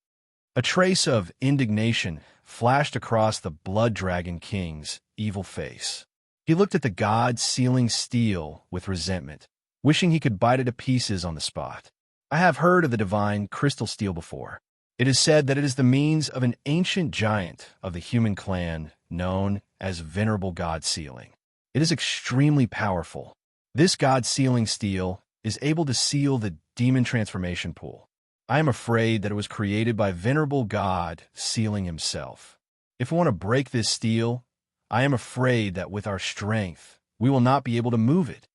[SPEAKER 1] A trace of indignation flashed across the Blood Dragon King's evil face. He looked at the god sealing steel with resentment, wishing he could bite it to pieces on the spot. I have heard of the divine crystal steel before. It is said that it is the means of an ancient giant of the human clan known as Venerable God Sealing. It is extremely powerful. This god sealing steel is able to seal the demon transformation pool. I am afraid that it was created by Venerable God Sealing himself. If we want to break this steel, I am afraid that with our strength, we will not be able to move it.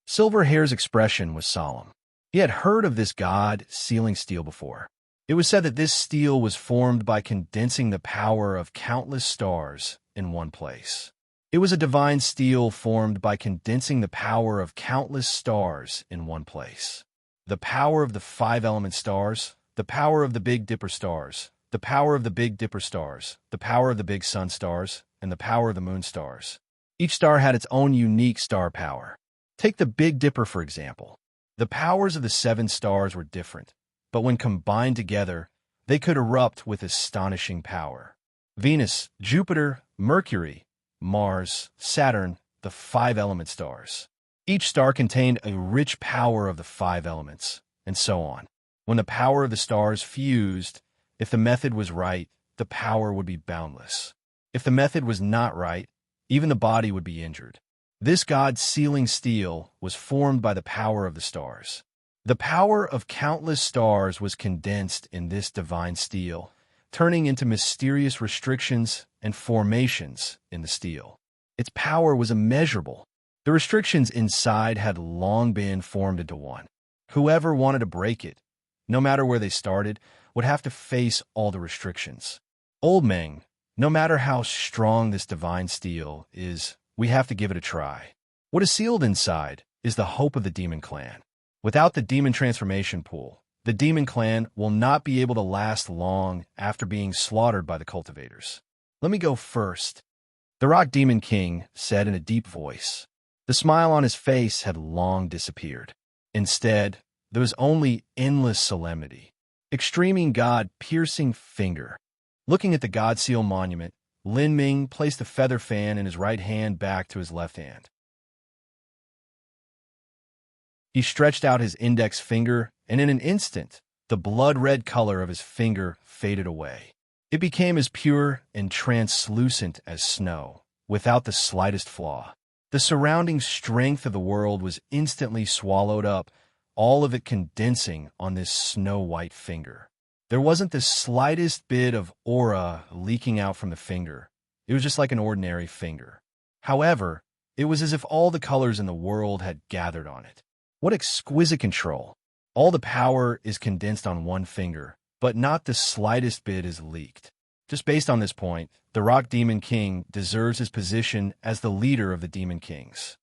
[SPEAKER 1] Silverhair's expression was solemn. He had heard of this god-sealing steel before. It was said that this steel was formed by condensing the power of countless stars in one place. It was a divine steel formed by condensing the power of countless stars in one place. The power of the five-element stars, the power of the Big Dipper stars, the power of the Big Dipper stars, the power of the Big Sun stars, and the power of the Moon stars. Each star had its own unique star power. Take the Big Dipper, for example. The powers of the 7 stars were different, but when combined together, they could erupt with astonishing power. Venus, Jupiter, Mercury, Mars, Saturn, the 5-element stars. Each star contained a rich power of the 5 elements, and so on. When the power of the stars fused, if the method was right, the power would be boundless. If the method was not right, even the body would be injured. This god-sealing steel was formed by the power of the stars. The power of countless stars was condensed in this divine steel, turning into mysterious restrictions and formations in the steel. Its power was immeasurable. The restrictions inside had long been formed into one. Whoever wanted to break it, no matter where they started, would have to face all the restrictions. Old Meng, no matter how strong this divine steel is, we have to give it a try. What is sealed inside is the hope of the demon clan. Without the demon transformation pool, the demon clan will not be able to last long after being slaughtered by the cultivators. Let me go first. The Rock Demon King said in a deep voice. The smile on his face had long disappeared. Instead, there was only endless solemnity. Extreming God piercing finger. Looking at the God Seal monument, Lin Ming placed the feather fan in his right hand back to his left hand. He stretched out his index finger, and in an instant, the blood-red color of his finger faded away. It became as pure and translucent as snow, without the slightest flaw. The surrounding strength of the world was instantly swallowed up, all of it condensing on this snow-white finger. There wasn't the slightest bit of aura leaking out from the finger. It was just like an ordinary finger. However, it was as if all the colors in the world had gathered on it. What exquisite control! All the power is condensed on one finger, but not the slightest bit is leaked. Just based on this point, the Rock Demon King deserves his position as the leader of the Demon Kings.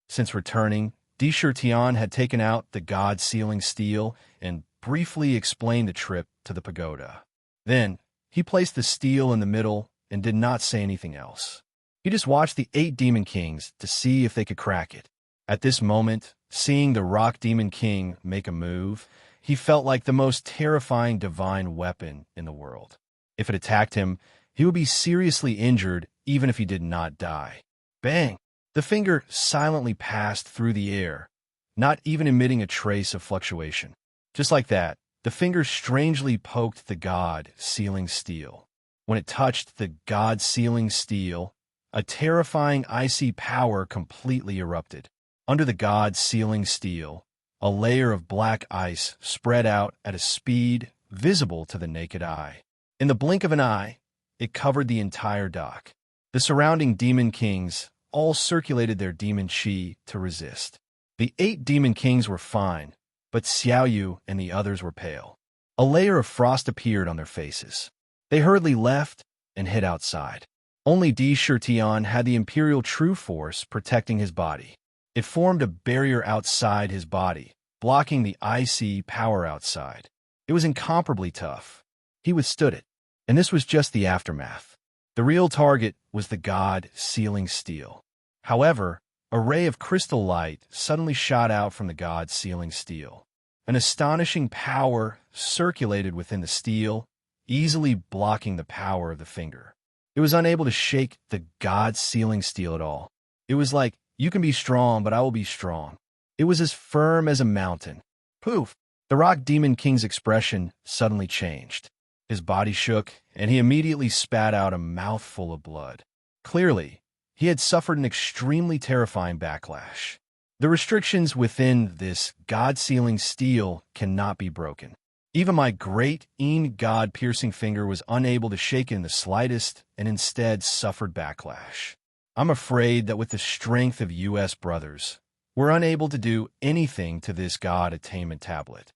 [SPEAKER 1] Since returning, Di Shirtian had taken out the god-sealing steel and briefly explained the trip to the pagoda. Then, he placed the steel in the middle and did not say anything else. He just watched the 8 Demon Kings to see if they could crack it. At this moment, seeing the Rock Demon King make a move, he felt like the most terrifying divine weapon in the world. If it attacked him, he would be seriously injured even if he did not die. Bang! The finger silently passed through the air, not even emitting a trace of fluctuation. Just like that, the finger strangely poked the god-sealing steel. When it touched the god-sealing steel, a terrifying icy power completely erupted. Under the god-sealing steel, a layer of black ice spread out at a speed visible to the naked eye. In the blink of an eye, it covered the entire dock. The surrounding demon kings all circulated their demon chi to resist. The 8 demon kings were fine, but Xiaoyu and the others were pale. A layer of frost appeared on their faces. They hurriedly left and hid outside. Only Di Shirtian had the Imperial True Force protecting his body. It formed a barrier outside his body, blocking the icy power outside. It was incomparably tough. He withstood it. And this was just the aftermath. The real target was the god-sealing steel. However, a ray of crystal light suddenly shot out from the god-sealing steel. An astonishing power circulated within the steel, easily blocking the power of the finger. It was unable to shake the god-sealing steel at all. It was like, you can be strong, but I will be strong. It was as firm as a mountain. Poof! The Rock Demon King's expression suddenly changed. His body shook, and he immediately spat out a mouthful of blood. Clearly, he had suffered an extremely terrifying backlash. The restrictions within this god-sealing steel cannot be broken. Even my great god-piercing finger was unable to shake it in the slightest and instead suffered backlash. I'm afraid that with the strength of U.S. brothers, we're unable to do anything to this god attainment tablet.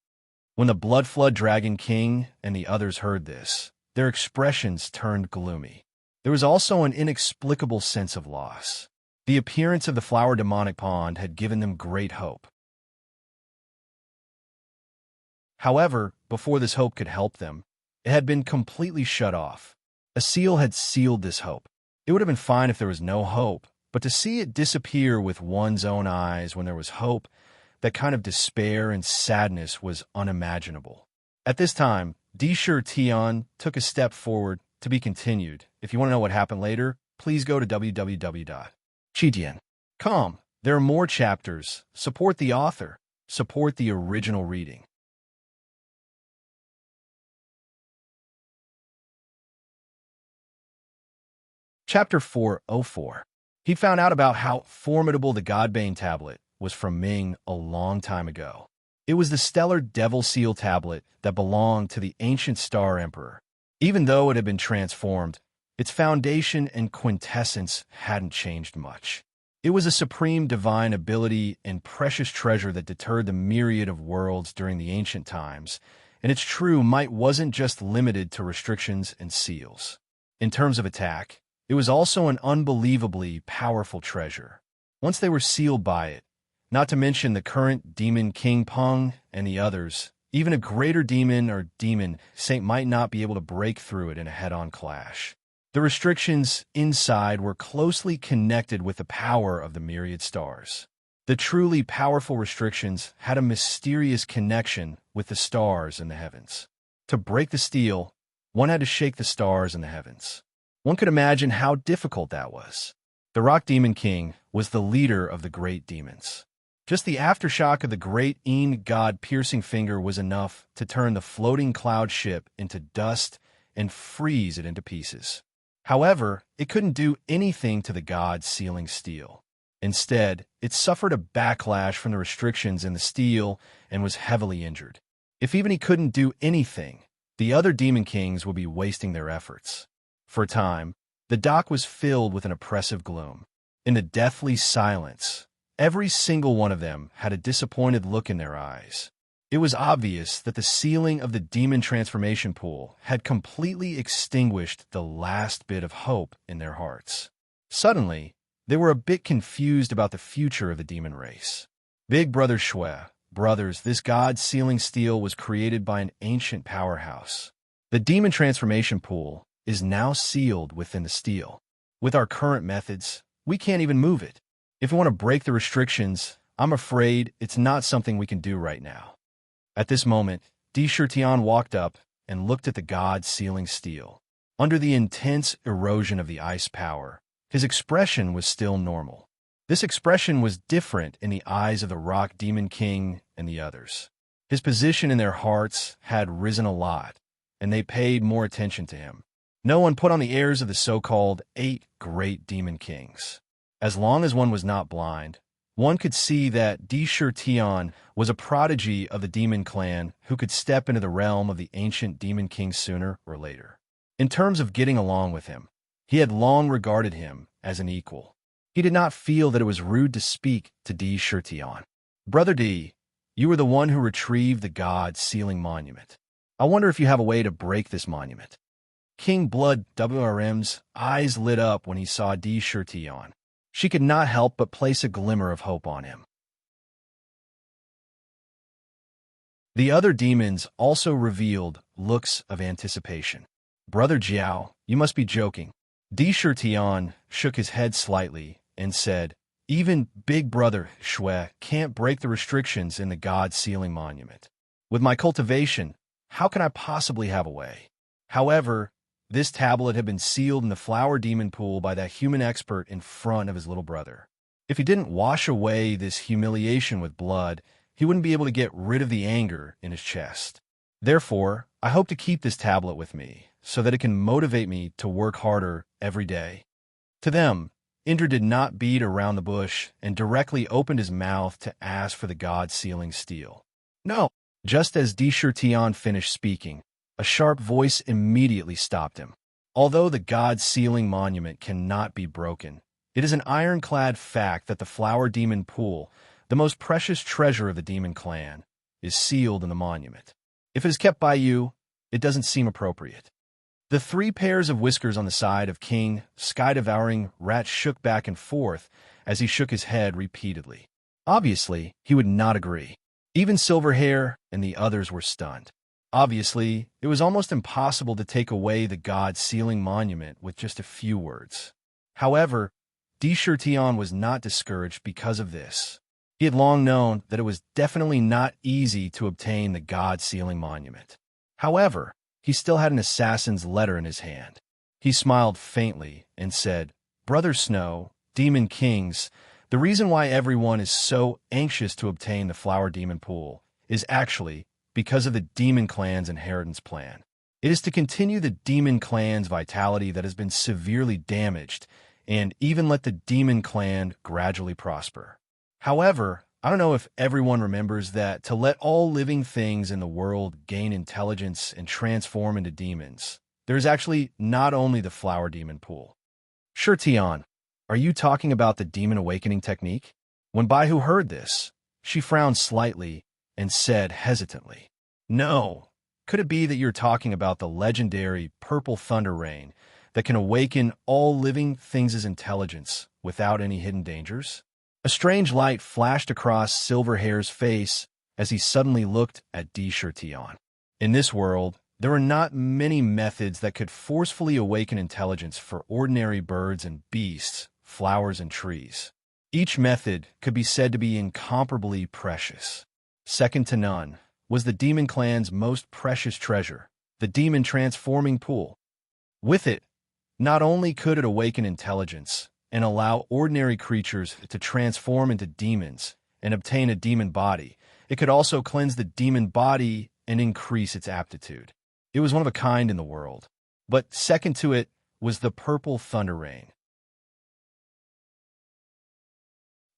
[SPEAKER 1] When the Blood Flood Dragon King and the others heard this, their expressions turned gloomy. There was also an inexplicable sense of loss. The appearance of the flower demonic pond had given them great hope. However, before this hope could help them, it had been completely shut off. A seal had sealed this hope. It would have been fine if there was no hope, but to see it disappear with one's own eyes when there was hope, that kind of despair and sadness was unimaginable. At this time, Dishur Tian took a step forward, to be continued. If you want to know what happened later, please go to www.chidian.com. There are more chapters. Support the author. Support the original reading. Chapter 404. He found out about how formidable the Godbane tablet was from Ming a long time ago. It was the stellar Devil Seal tablet that belonged to the ancient Star Emperor. Even though it had been transformed, its foundation and quintessence hadn't changed much. It was a supreme divine ability and precious treasure that deterred the myriad of worlds during the ancient times, and its true might wasn't just limited to restrictions and seals. In terms of attack, it was also an unbelievably powerful treasure. Once they were sealed by it, not to mention the current Demon King Peng and the others, even a greater demon or demon saint might not be able to break through it in a head-on clash. The restrictions inside were closely connected with the power of the myriad stars. The truly powerful restrictions had a mysterious connection with the stars in the heavens. To break the steel, one had to shake the stars in the heavens. One could imagine how difficult that was. The Rock Demon King was the leader of the great demons. Just the aftershock of the great god-piercing finger was enough to turn the floating cloud ship into dust and freeze it into pieces. However, it couldn't do anything to the god-sealing steel. Instead, it suffered a backlash from the restrictions in the steel and was heavily injured. If even he couldn't do anything, the other Demon Kings would be wasting their efforts. For a time, the dock was filled with an oppressive gloom. In the deathly silence, every single one of them had a disappointed look in their eyes. It was obvious that the sealing of the demon transformation pool had completely extinguished the last bit of hope in their hearts. Suddenly, they were a bit confused about the future of the demon race. Big Brother Shui, brothers, this god-sealing steel was created by an ancient powerhouse. The demon transformation pool is now sealed within the steel. With our current methods, we can't even move it. If we want to break the restrictions, I'm afraid it's not something we can do right now. At this moment, Dishur Tian walked up and looked at the god-sealing steel. Under the intense erosion of the ice power, his expression was still normal. This expression was different in the eyes of the Rock Demon King and the others. His position in their hearts had risen a lot, and they paid more attention to him. No one put on the airs of the so-called 8 great Demon Kings. As long as one was not blind, one could see that Dishur Tian was a prodigy of the demon clan who could step into the realm of the ancient Demon King sooner or later. In terms of getting along with him, he had long regarded him as an equal. He did not feel that it was rude to speak to Dishur Tian. Brother D, you were the one who retrieved the god-sealing monument. I wonder if you have a way to break this monument. King Blood WRM's eyes lit up when he saw Dishur Tian. She could not help but place a glimmer of hope on him. The other demons also revealed looks of anticipation. Brother Jiao, you must be joking. Dishur Tian shook his head slightly and said, even Big Brother Shui can't break the restrictions in the god-sealing monument. With my cultivation, how can I possibly have a way? However, this tablet had been sealed in the flower demon pool by that human expert in front of his little brother. If he didn't wash away this humiliation with blood, he wouldn't be able to get rid of the anger in his chest. Therefore, I hope to keep this tablet with me, so that it can motivate me to work harder every day. To them, Indra did not beat around the bush and directly opened his mouth to ask for the god-sealing steel. No! Just as Dishur Tian finished speaking, a sharp voice immediately stopped him. Although the god-sealing monument cannot be broken, It is an ironclad fact that the Flower Demon Pool, the most precious treasure of the demon clan, is sealed in the monument. If it is kept by you, it doesn't seem appropriate. The 3 pairs of whiskers on the side of King Sky-Devouring Rat shook back and forth as he shook his head repeatedly. Obviously, he would not agree. Even Silverhair and the others were stunned. Obviously, it was almost impossible to take away the god sealing monument with just a few words. However, Tion was not discouraged because of this. He had long known that it was definitely not easy to obtain the god sealing monument. However, he still had an assassin's letter in his hand. He smiled faintly and said, "Brother Snow, Demon Kings, the reason why everyone is so anxious to obtain the Flower Demon Pool is actually because of the Demon Clan's inheritance plan. It is to continue the Demon Clan's vitality that has been severely damaged and even let the Demon Clan gradually prosper. However, I don't know if everyone remembers that to let all living things in the world gain intelligence and transform into demons, there is actually not only the Flower Demon Pool." "Sure, Tion. Are you talking about the Demon Awakening technique?" When Baihu heard this, she frowned slightly and said hesitantly, "No. Could it be that you're talking about the legendary Purple Thunder Rain that can awaken all living things' intelligence without any hidden dangers?" A strange light flashed across Silverhair's face as he suddenly looked at Tion. In this world, there were not many methods that could forcefully awaken intelligence for ordinary birds and beasts, flowers and trees. Each method could be said to be incomparably precious. Second to none was the Demon Clan's most precious treasure, the Demon Transforming Pool. With it, not only could it awaken intelligence and allow ordinary creatures to transform into demons and obtain a demon body, it could also cleanse the demon body and increase its aptitude. It was one of a kind in the world. But second to it was the Purple Thunder Rain.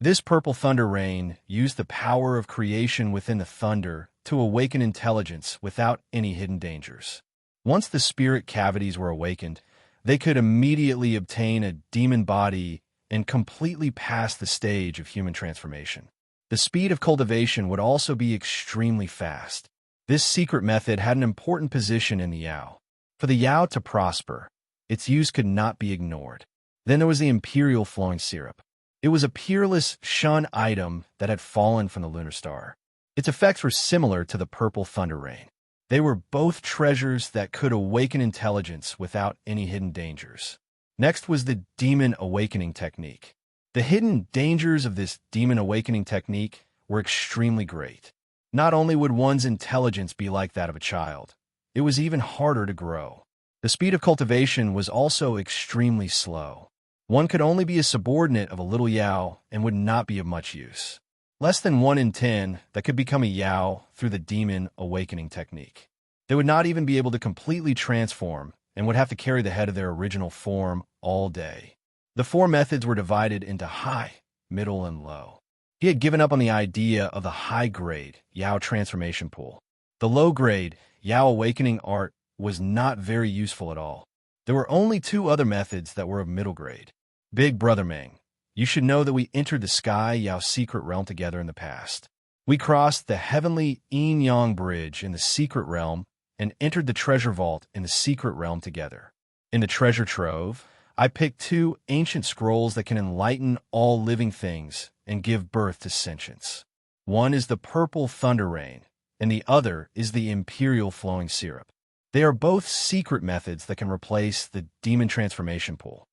[SPEAKER 1] This Purple Thunder Rain used the power of creation within the thunder to awaken intelligence without any hidden dangers. Once the spirit cavities were awakened, they could immediately obtain a demon body and completely pass the stage of human transformation. The speed of cultivation would also be extremely fast. This secret method had an important position in the Yao. For the Yao to prosper, its use could not be ignored. Then there was the Imperial Flowing Syrup. It was a peerless Shun item that had fallen from the lunar star. Its effects were similar to the Purple Thunder Rain. They were both treasures that could awaken intelligence without any hidden dangers. Next was the Demon Awakening technique. The hidden dangers of this Demon Awakening technique were extremely great. Not only would one's intelligence be like that of a child, it was even harder to grow. The speed of cultivation was also extremely slow. One could only be a subordinate of a little Yao and would not be of much use. Less than 1 in 10 that could become a Yao through the Demon Awakening technique. They would not even be able to completely transform and would have to carry the head of their original form all day. The 4 methods were divided into high, middle, and low. He had given up on the idea of the high-grade Yao transformation pool. The low-grade Yao Awakening art was not very useful at all. There were only 2 other methods that were of middle grade. Big Brother Meng, you should know that we entered the Sky Yao secret realm together in the past. We crossed the heavenly Yin Yang Bridge in the secret realm and entered the treasure vault in the secret realm together. In the treasure trove, I picked 2 ancient scrolls that can enlighten all living things and give birth to sentience. One is the Purple Thunder Rain, and the other is the Imperial Flowing Syrup. They are both secret methods that can replace the Demon Transformation Pool.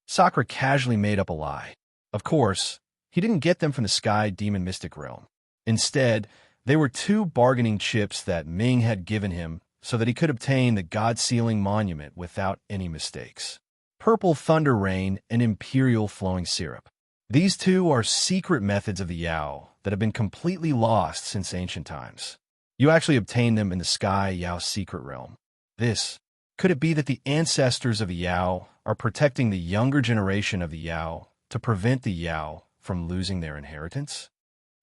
[SPEAKER 1] Sakura casually made up a lie. Of course, he didn't get them from the Sky Demon Mystic Realm. Instead, they were 2 bargaining chips that Ming had given him so that he could obtain the God-sealing monument without any mistakes. Purple Thunder Rain and Imperial Flowing Syrup. These 2 are secret methods of the Yao that have been completely lost since ancient times. You actually obtained them in the Sky Yao secret realm. Could it be that the ancestors of the Yao are protecting the younger generation of the Yao to prevent the Yao from losing their inheritance?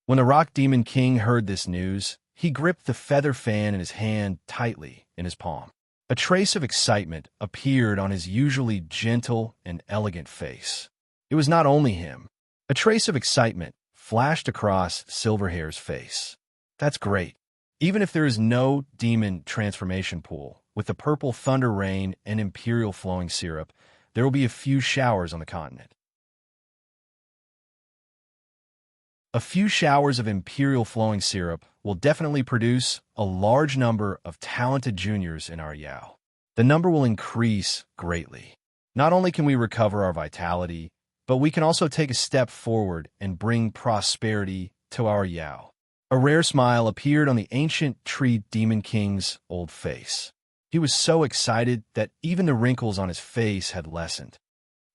[SPEAKER 1] When the Rock Demon King heard this news, he gripped the feather fan in his hand tightly in his palm. A trace of excitement appeared on his usually gentle and elegant face. It It was not only him. A trace of excitement flashed across Silverhair's face. That's great. Even if there is no demon transformation pool, with the purple thunder rain and imperial flowing syrup, there will be a few showers on the continent. A few showers of imperial flowing syrup will definitely produce a large number of talented juniors in our Yao. The number will increase greatly. Not only can we recover our vitality, but we can also take a step forward and bring prosperity to our Yao. A rare smile appeared on the ancient tree demon king's old face. He was so excited that even the wrinkles on his face had lessened.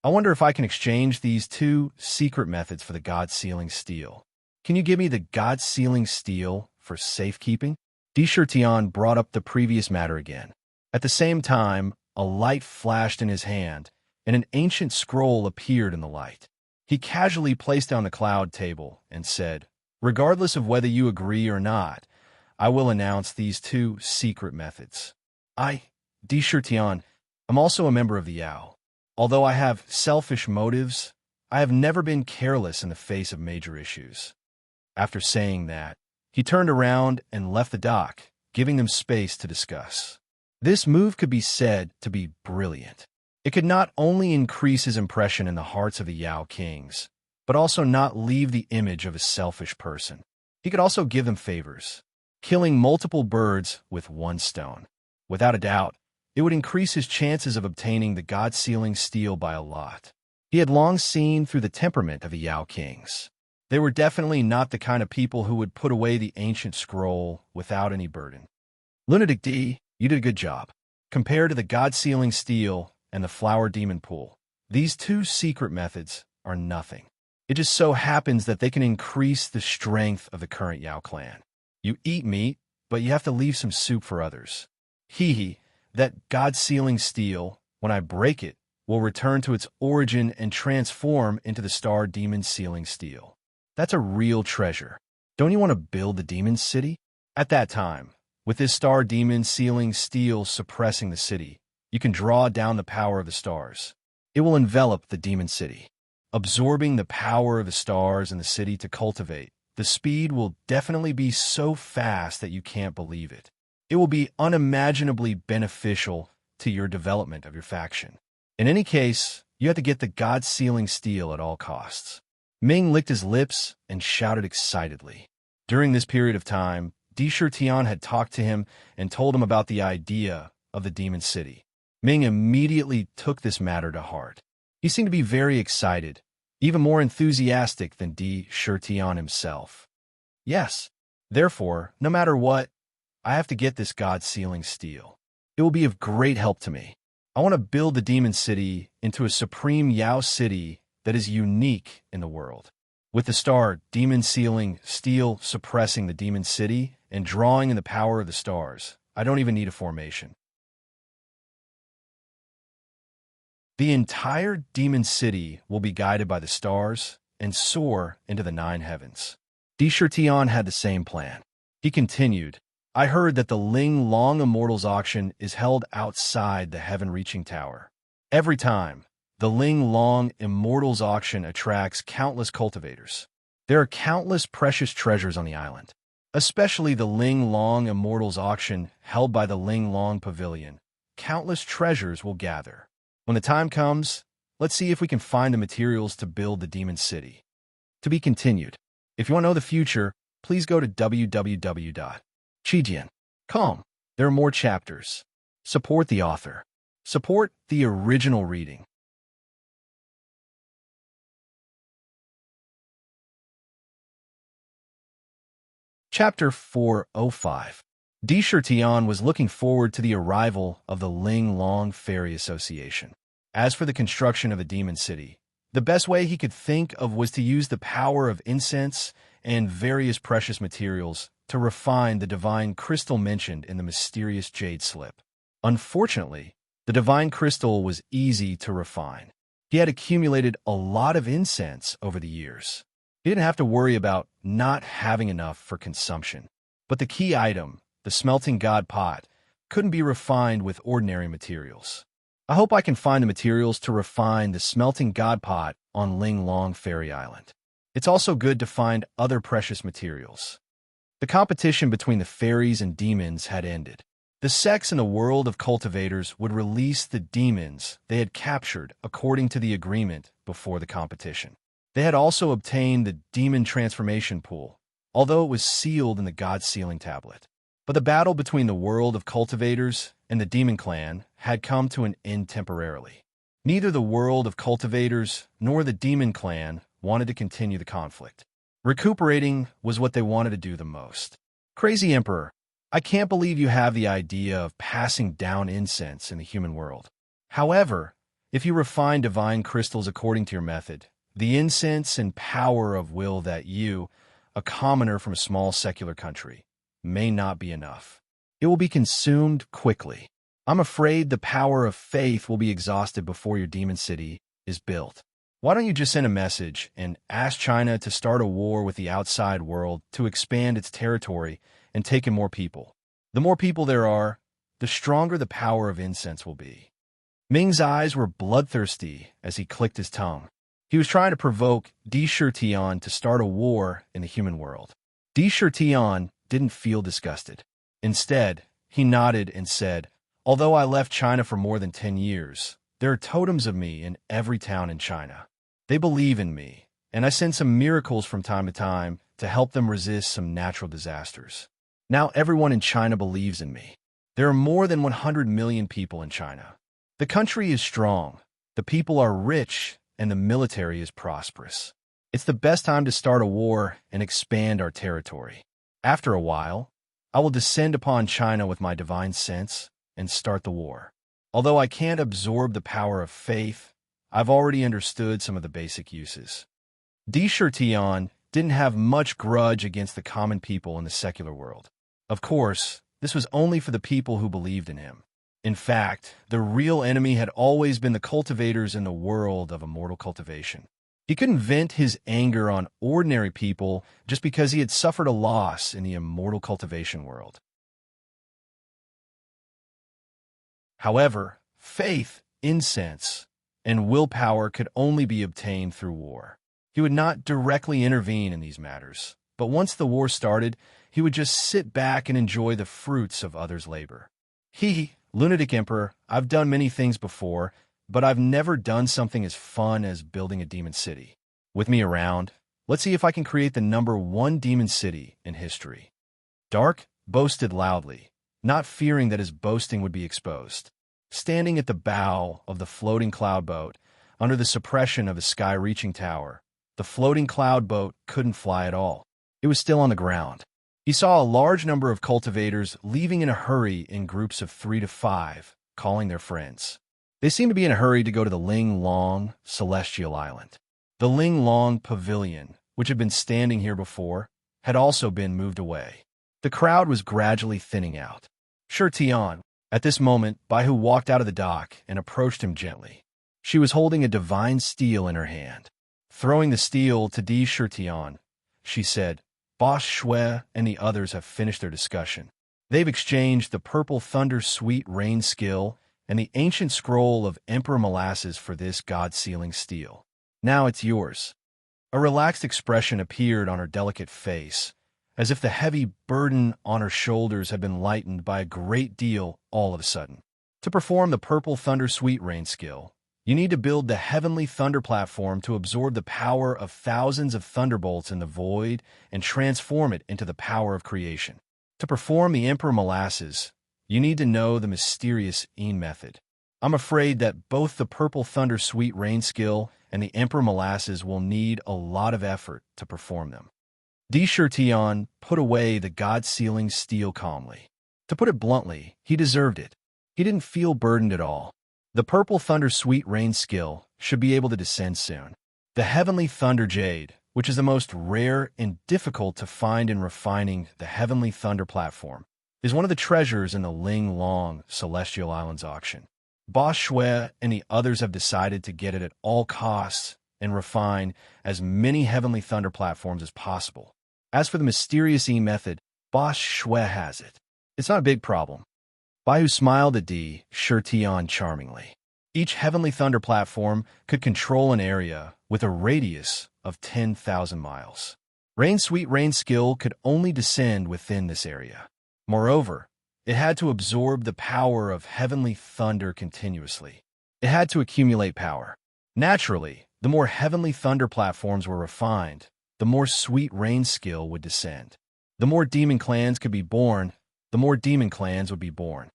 [SPEAKER 1] I wonder if I can exchange these two secret methods for the God-sealing steel. Can you give me the God-sealing steel for safekeeping? Deshirtian brought up the previous matter again. At the same time, a light flashed in his hand, and an ancient scroll appeared in the light. He casually placed down the cloud table and said, "Regardless of whether you agree or not, I will announce these two secret methods. Deshirtian, am also a member of the Yao. Although I have selfish motives, I have never been careless in the face of major issues." After saying that, he turned around and left the dock, giving them space to discuss. This move could be said to be brilliant. It could not only increase his impression in the hearts of the Yao kings, but also not leave the image of a selfish person. He could also give them favors, killing multiple birds with one stone. Without a doubt, it would increase his chances of obtaining the God-sealing steel by a lot. He had long seen through the temperament of the Yao kings. They were definitely not the kind of people who would put away the ancient scroll without any burden. Lunatic D, you did a good job. Compared to the God-sealing steel and the flower demon pool, these two secret methods are nothing. It just so happens that they can increase the strength of the current Yao clan. You eat meat, but you have to leave some soup for others. That God-sealing steel, when I break it, will return to its origin and transform into the star demon sealing steel. That's a real treasure. Don't you want to build the demon city? At that time, with this star demon sealing steel suppressing the city, you can draw down the power of the stars. It will envelop the demon city, absorbing the power of the stars in the city to cultivate. The speed will definitely be so fast that you can't believe it. It will be unimaginably beneficial to your development of your faction. In any case, you have to get the God-sealing steel at all costs. Ming licked his lips and shouted excitedly. During this period of time, Deshirtian had talked to him and told him about the idea of the demon city. Ming immediately took this matter to heart. He seemed to be very excited, even more enthusiastic than Deshirtian himself. Yes, therefore, no matter what, I have to get this God-sealing steel. It will be of great help to me. I want to build the demon city into a supreme Yao city that is unique in the world. With the star demon sealing steel suppressing the demon city and drawing in the power of the stars, I don't even need a formation. The entire demon city will be guided by the stars and soar into the 9 heavens. Deshirtian had the same plan. He continued, I heard that the Ling Long Immortals auction is held outside the heaven-reaching tower. Every time, the Ling Long Immortals auction attracts countless cultivators. There are countless precious treasures on the island, especially the Ling Long Immortals auction held by the Ling Long Pavilion. Countless treasures will gather. When the time comes, let's see if we can find the materials to build the demon city. To be continued. If you want to know the future, please go to www.chijian.com. There are more chapters. Support the author. Support the original reading. Chapter 405. Deshirtian was looking forward to the arrival of the Ling Long Fairy Association. As for the construction of a demon city, the best way he could think of was to use the power of incense and various precious materials to refine the divine crystal mentioned in the mysterious jade slip. Unfortunately, the divine crystal was easy to refine. He had accumulated a lot of incense over the years. He didn't have to worry about not having enough for consumption. But the key item, the smelting god pot, couldn't be refined with ordinary materials. I hope I can find the materials to refine the smelting god pot on Ling Long Fairy Island. It's also good to find other precious materials. The competition between the fairies and demons had ended. The sects in the world of cultivators would release the demons they had captured according to the agreement before the competition. They had also obtained the demon transformation pool, although it was sealed in the God Sealing Tablet. But the battle between the world of cultivators and the demon clan had come to an end temporarily. Neither the world of cultivators nor the demon clan wanted to continue the conflict. Recuperating was what they wanted to do the most. Crazy Emperor, I can't believe you have the idea of passing down incense in the human world. However, if you refine divine crystals according to your method, the incense and power of will that you, a commoner from a small secular country, may not be enough. It will be consumed quickly. I'm afraid the power of faith will be exhausted before your demon city is built. Why don't you just send a message and ask China to start a war with the outside world to expand its territory and take in more people? The more people there are, the stronger the power of incense will be. Ming's eyes were bloodthirsty as he clicked his tongue. He was trying to provoke Di Shirtian to start a war in the human world. Di Shirtian didn't feel disgusted. Instead, he nodded and said, "Although I left China for more than 10 years, there are totems of me in every town in China. They believe in me, and I send some miracles from time to time to help them resist some natural disasters. Now everyone in China believes in me. There are more than 100 million people in China. The country is strong, the people are rich, and the military is prosperous. It's the best time to start a war and expand our territory. After a while, I will descend upon China with my divine sense and start the war. Although I can't absorb the power of faith, I've already understood some of the basic uses." Di Shirtian didn't have much grudge against the common people in the secular world. Of course, this was only for the people who believed in him. In fact, the real enemy had always been the cultivators in the world of immortal cultivation. He couldn't vent his anger on ordinary people just because he had suffered a loss in the immortal cultivation world. However, faith, incense, and willpower could only be obtained through war. He would not directly intervene in these matters, but once the war started, he would just sit back and enjoy the fruits of others' labor. Lunatic Emperor, I've done many things before, but I've never done something as fun as building a demon city. With me around, let's see if I can create the #1 demon city in history. Dark boasted loudly, not fearing that his boasting would be exposed. Standing at the bow of the floating cloud boat, under the suppression of a sky-reaching tower, the floating cloud boat couldn't fly at all. It was still on the ground. He saw a large number of cultivators leaving in a hurry in groups of 3 to 5, calling their friends. They seemed to be in a hurry to go to the Ling Long Celestial Island. The Ling Long Pavilion, which had been standing here before, had also been moved away. The crowd was gradually thinning out. Shirtian, at this moment, Baihu walked out of the dock and approached him gently. She was holding a divine steel in her hand. Throwing the steel to Di Shirtian, she said, "Boss Shui and the others have finished their discussion. They've exchanged the purple thunder sweet rain skill and the ancient scroll of Emperor Molasses for this God-sealing steel. Now it's yours." A relaxed expression appeared on her delicate face, as if the heavy burden on her shoulders had been lightened by a great deal all of a sudden. To perform the purple thunder sweet rain skill, you need to build the heavenly thunder platform to absorb the power of thousands of thunderbolts in the void and transform it into the power of creation. To perform the Emperor Molasses, you need to know the mysterious method. I'm afraid that both the purple thunder sweet rain skill and the Emperor Molasses will need a lot of effort to perform them. Di Shirtian put away the God-sealing steel calmly. To put it bluntly, he deserved it. He didn't feel burdened at all. The purple thunder sweet rain skill should be able to descend soon. The heavenly thunder jade, which is the most rare and difficult to find in refining the heavenly thunder platform, is one of the treasures in the Ling Long Celestial Islands auction. Boss Shui and the others have decided to get it at all costs and refine as many heavenly thunder platforms as possible. As for the mysterious method, Boss Shui has it. It's not a big problem. Baihu smiled at Di Shirtian charmingly. Each Heavenly Thunder platform could control an area with a radius of 10,000 miles. Sweet Rain's skill could only descend within this area. Moreover, it had to absorb the power of Heavenly Thunder continuously. It had to accumulate power. Naturally, the more Heavenly Thunder platforms were refined, the more Sweet Rain's skill would descend. The more demon clans could be born, the more demon clans would be born.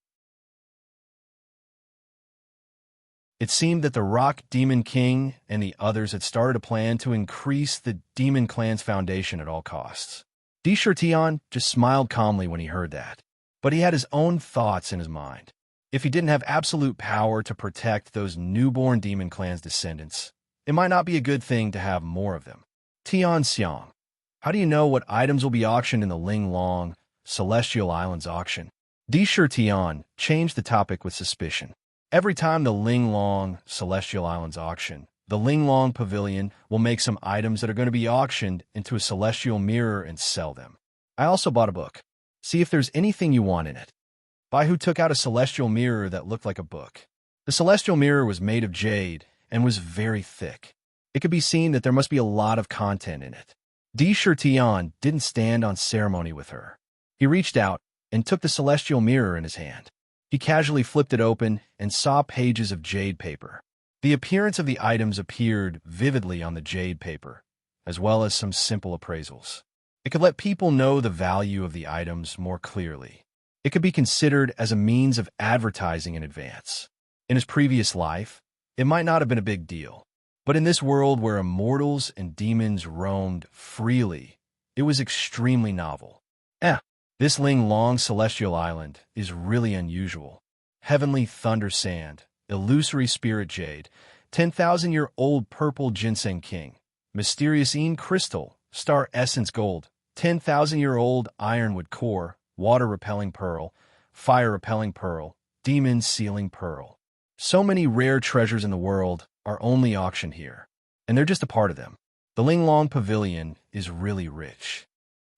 [SPEAKER 1] It seemed that the Rock Demon King and the others had started a plan to increase the Demon Clan's foundation at all costs. Tion just smiled calmly when he heard that, but he had his own thoughts in his mind. If he didn't have absolute power to protect those newborn Demon Clan's descendants, it might not be a good thing to have more of them. Tian Xiang, how do you know what items will be auctioned in the Ling Long Celestial Islands auction? Tian changed the topic with suspicion. Every time the Ling Long Celestial Islands auction, the Ling Long Pavilion will make some items that are going to be auctioned into a celestial mirror and sell them. I also bought a book. See if there's anything you want in it. Bai Hu took out a celestial mirror that looked like a book. The celestial mirror was made of jade and was very thick. It could be seen that there must be a lot of content in it. Tian didn't stand on ceremony with her. He reached out and took the celestial mirror in his hand. He casually flipped it open and saw pages of jade paper. The appearance of the items appeared vividly on the jade paper, as well as some simple appraisals. It could let people know the value of the items more clearly. It could be considered as a means of advertising in advance. In his previous life, it might not have been a big deal. But in this world where immortals and demons roamed freely, it was extremely novel. This Ling Long Celestial Island is really unusual. Heavenly Thunder Sand, Illusory Spirit Jade, 10,000-year-old Purple Ginseng King, Mysterious Crystal, Star Essence Gold, 10,000-year-old Ironwood Core, Water Repelling Pearl, Fire Repelling Pearl, Demon Sealing Pearl. So many rare treasures in the world are only auctioned here, and they're just a part of them. The Ling Long Pavilion is really rich.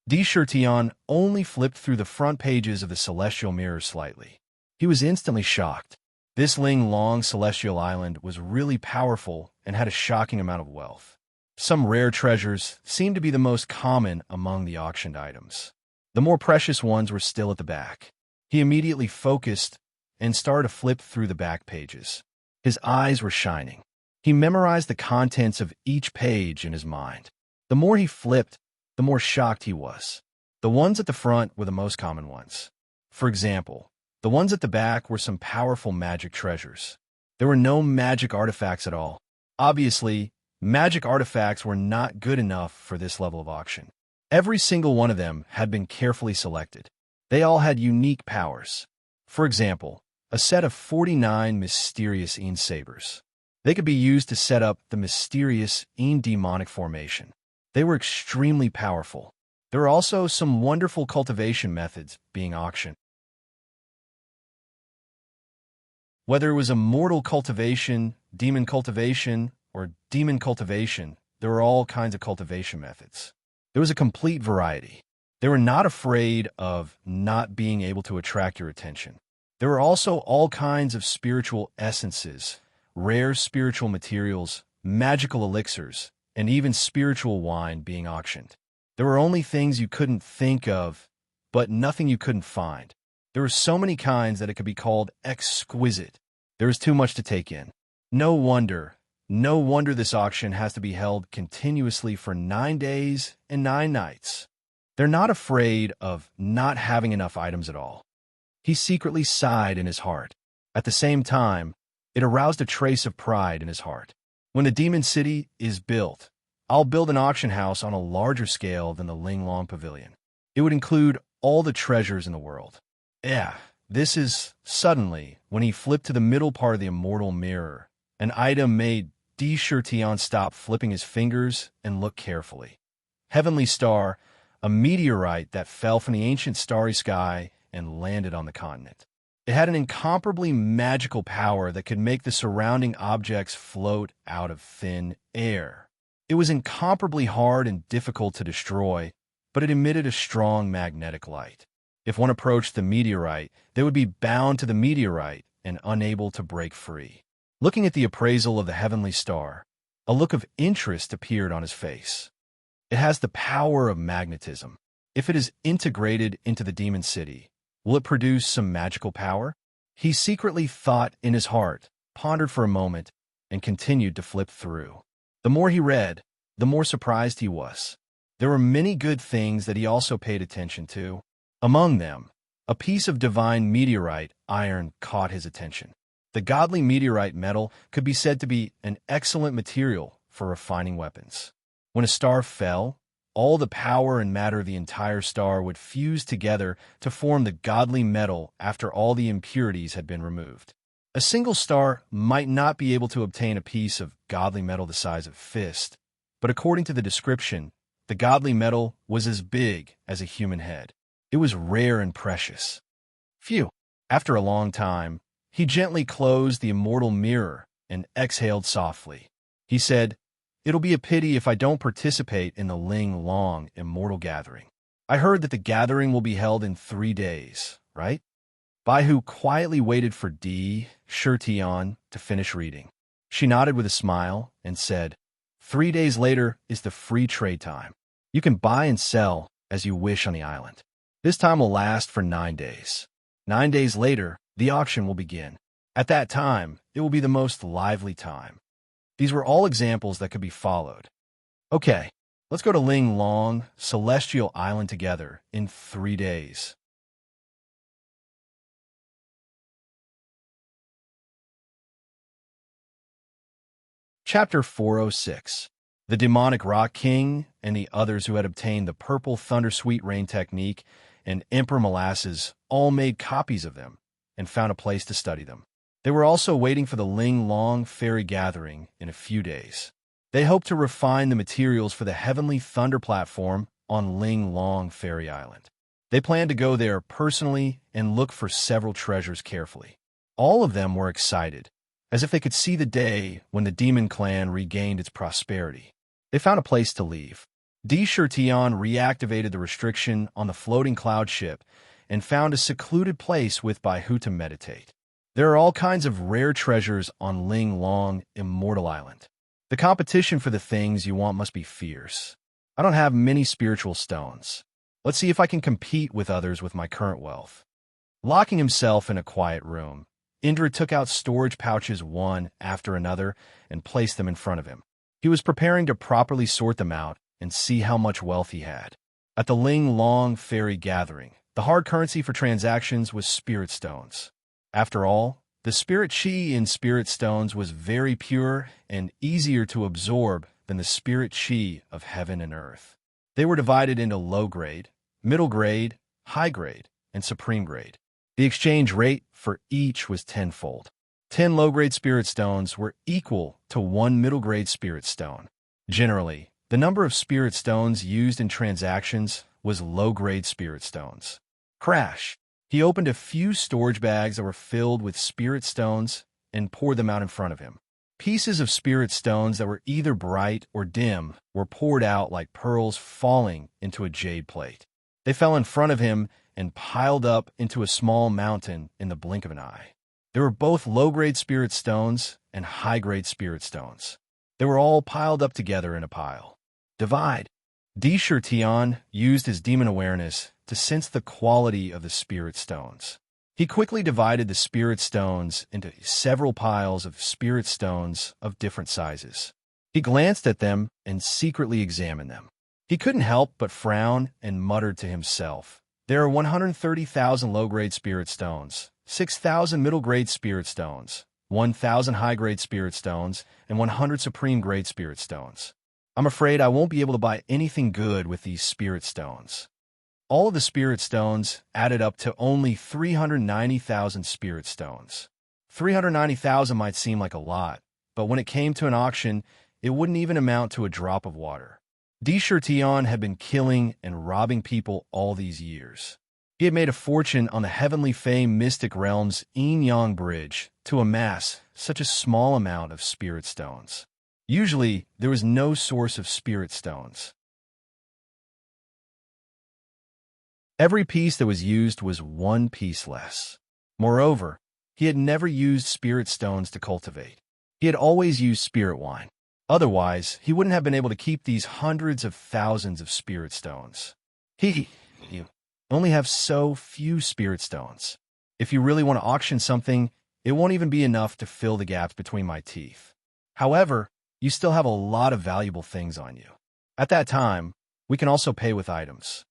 [SPEAKER 1] Tian only flipped through the front pages of the Celestial Mirror slightly. He was instantly shocked. This Ling Long Celestial Island was really powerful and had a shocking amount of wealth. Some rare treasures seemed to be the most common among the auctioned items. The more precious ones were still at the back. He immediately focused and started to flip through the back pages. His eyes were shining. He memorized the contents of each page in his mind. The more he flipped, the more shocked he was. The ones at the front were the most common ones. For example, the ones at the back were some powerful magic treasures. There were no magic artifacts at all. Obviously, magic artifacts were not good enough for this level of auction. Every single one of them had been carefully selected. They all had unique powers. For example, a set of 49 mysterious sabers. They could be used to set up the mysterious demonic formation. They were extremely powerful. There were also some wonderful cultivation methods being auctioned. Whether it was immortal cultivation, or demon cultivation, there were all kinds of cultivation methods. There was a complete variety. They were not afraid of not being able to attract your attention. There were also all kinds of spiritual essences, rare spiritual materials, magical elixirs, and even spiritual wine being auctioned. There were only things you couldn't think of, but nothing you couldn't find. There were so many kinds that it could be called exquisite. There was too much to take in. No wonder this auction has to be held continuously for 9 days and 9 nights. They're not afraid of not having enough items at all. He secretly sighed in his heart. At the same time, it aroused a trace of pride in his heart. When the Demon City is built, I'll build an auction house on a larger scale than the Ling Long Pavilion. It would include all the treasures in the world. This is suddenly, when he flipped to the middle part of the immortal mirror, an item made Tian stop flipping his fingers and look carefully. Heavenly Star, a meteorite that fell from the ancient starry sky and landed on the continent. It had an incomparably magical power that could make the surrounding objects float out of thin air. It was incomparably hard and difficult to destroy, but it emitted a strong magnetic light. If one approached the meteorite, they would be bound to the meteorite and unable to break free. Looking at the appraisal of the heavenly star, a look of interest appeared on his face. It has the power of magnetism. If it is integrated into the demon city, will it produce some magical power? He secretly thought in his heart, pondered for a moment, and continued to flip through. The more he read, the more surprised he was. There were many good things that he also paid attention to. Among them, a piece of divine meteorite iron caught his attention. The godly meteorite metal could be said to be an excellent material for refining weapons. When a star fell, all the power and matter of the entire star would fuse together to form the godly metal after all the impurities had been removed. A single star might not be able to obtain a piece of godly metal the size of a fist, but according to the description, the godly metal was as big as a human head. It was rare and precious. Phew! After a long time, he gently closed the immortal mirror and exhaled softly. He said, "It'll be a pity if I don't participate in the Ling Long Immortal Gathering. I heard that the gathering will be held in 3 days, right?" Baihu quietly waited for Di Shirtian to finish reading. She nodded with a smile and said, 3 days later is the free trade time. You can buy and sell as you wish on the island. This time will last for 9 days. 9 days later, the auction will begin. At that time, it will be the most lively time. These were all examples that could be followed. Okay, let's go to Ling Long Celestial Island together in 3 days. Chapter 406. The demonic Rock King and the others who had obtained the purple thunder sweet rain technique and Emperor Molasses all made copies of them and found a place to study them. They were also waiting for the Ling Long Fairy Gathering in a few days. They hoped to refine the materials for the Heavenly Thunder platform on Ling Long Fairy Island. They planned to go there personally and look for several treasures carefully. All of them were excited, as if they could see the day when the demon clan regained its prosperity. They found a place to leave. Di Shirtian reactivated the restriction on the floating cloud ship and found a secluded place with Baihu to meditate. There are all kinds of rare treasures on Ling Long Immortal Island. The competition for the things you want must be fierce. I don't have many spiritual stones. Let's see if I can compete with others with my current wealth. Locking himself in a quiet room, Indra took out storage pouches one after another and placed them in front of him. He was preparing to properly sort them out and see how much wealth he had. At the Ling Long Fairy Gathering, the hard currency for transactions was spirit stones. After all, the spirit chi in spirit stones was very pure and easier to absorb than the spirit chi of heaven and earth. They were divided into low grade, middle grade, high grade, and supreme grade. The exchange rate for each was tenfold. 10 low-grade spirit stones were equal to 1 middle-grade spirit stone. Generally, the number of spirit stones used in transactions was low-grade spirit stones. Crash! He opened a few storage bags that were filled with spirit stones and poured them out in front of him. Pieces of spirit stones that were either bright or dim were poured out like pearls falling into a jade plate. They fell in front of him and piled up into a small mountain in the blink of an eye. There were both low-grade spirit stones and high-grade spirit stones. They were all piled up together in a pile. Divide. Di Shirtian used his demon awareness to sense the quality of the spirit stones. He quickly divided the spirit stones into several piles of spirit stones of different sizes. He glanced at them and secretly examined them. He couldn't help but frown and muttered to himself, "There are 130,000 low-grade spirit stones, 6,000 middle-grade spirit stones, 1,000 high-grade spirit stones, and 100 supreme-grade spirit stones. I'm afraid I won't be able to buy anything good with these spirit stones." All of the spirit stones added up to only 390,000 spirit stones. 390,000 might seem like a lot, but when it came to an auction, it wouldn't even amount to a drop of water. Di Shirtian had been killing and robbing people all these years. He had made a fortune on the heavenly fame mystic realm's yin-yang bridge to amass such a small amount of spirit stones. Usually, there was no source of spirit stones. Every piece that was used was 1 piece less. Moreover, he had never used spirit stones to cultivate. He had always used spirit wine. Otherwise, he wouldn't have been able to keep these hundreds of thousands of spirit stones. You only have so few spirit stones. If you really want to auction something, it won't even be enough to fill the gaps between my teeth. However, you still have a lot of valuable things on you. At that time, we can also pay with items.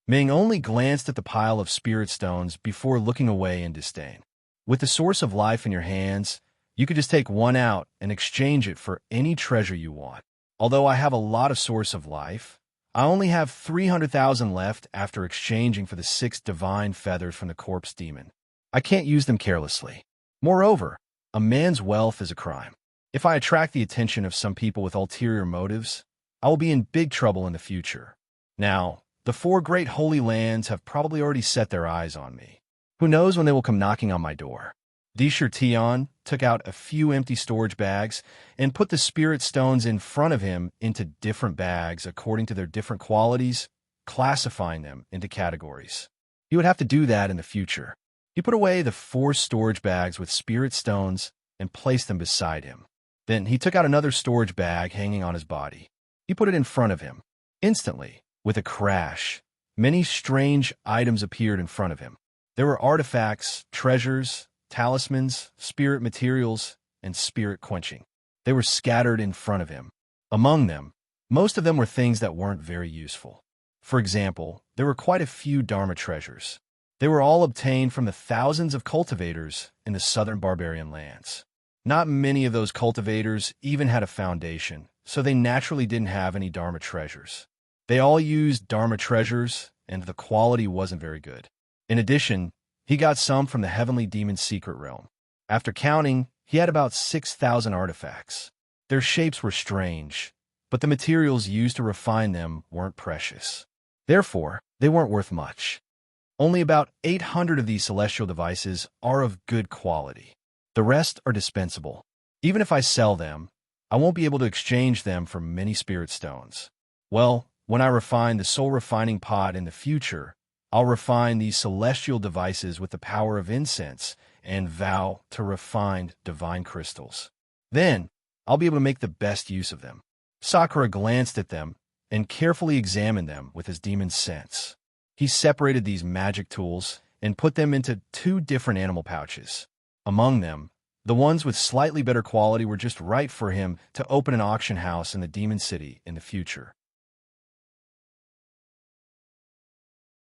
[SPEAKER 1] Ming only glanced at the pile of spirit stones before looking away in disdain. With the source of life in your hands, you could just take one out and exchange it for any treasure you want. Although I have a lot of source of life, I only have 300,000 left after exchanging for the 6 divine feathers from the corpse demon. I can't use them carelessly. Moreover, a man's wealth is a crime. If I attract the attention of some people with ulterior motives, I will be in big trouble in the future. Now, the 4 great holy lands have probably already set their eyes on me. Who knows when they will come knocking on my door? Disher Tion took out a few empty storage bags and put the spirit stones in front of him into different bags according to their different qualities, classifying them into categories. He would have to do that in the future. He put away the 4 storage bags with spirit stones and placed them beside him. Then he took out another storage bag hanging on his body. He put it in front of him. Instantly, with a crash, many strange items appeared in front of him. There were artifacts, treasures, talismans, spirit materials, and spirit quenching. They were scattered in front of him. Among them, most of them were things that weren't very useful. For example, there were quite a few Dharma treasures. They were all obtained from the thousands of cultivators in the southern barbarian lands. Not many of those cultivators even had a foundation, so they naturally didn't have any Dharma treasures. They all used Dharma treasures, and the quality wasn't very good. In addition, he got some from the heavenly demon's secret realm. After counting, he had about 6,000 artifacts. Their shapes were strange, but the materials used to refine them weren't precious. Therefore, they weren't worth much. Only about 800 of these celestial devices are of good quality. The rest are dispensable. Even if I sell them, I won't be able to exchange them for many spirit stones. Well, when I refine the soul refining pot in the future, I'll refine these celestial devices with the power of incense and vow to refine divine crystals. Then, I'll be able to make the best use of them. Sakura glanced at them and carefully examined them with his demon's sense. He separated these magic tools and put them into 2 different animal pouches. Among them, the ones with slightly better quality were just right for him to open an auction house in the demon city in the future.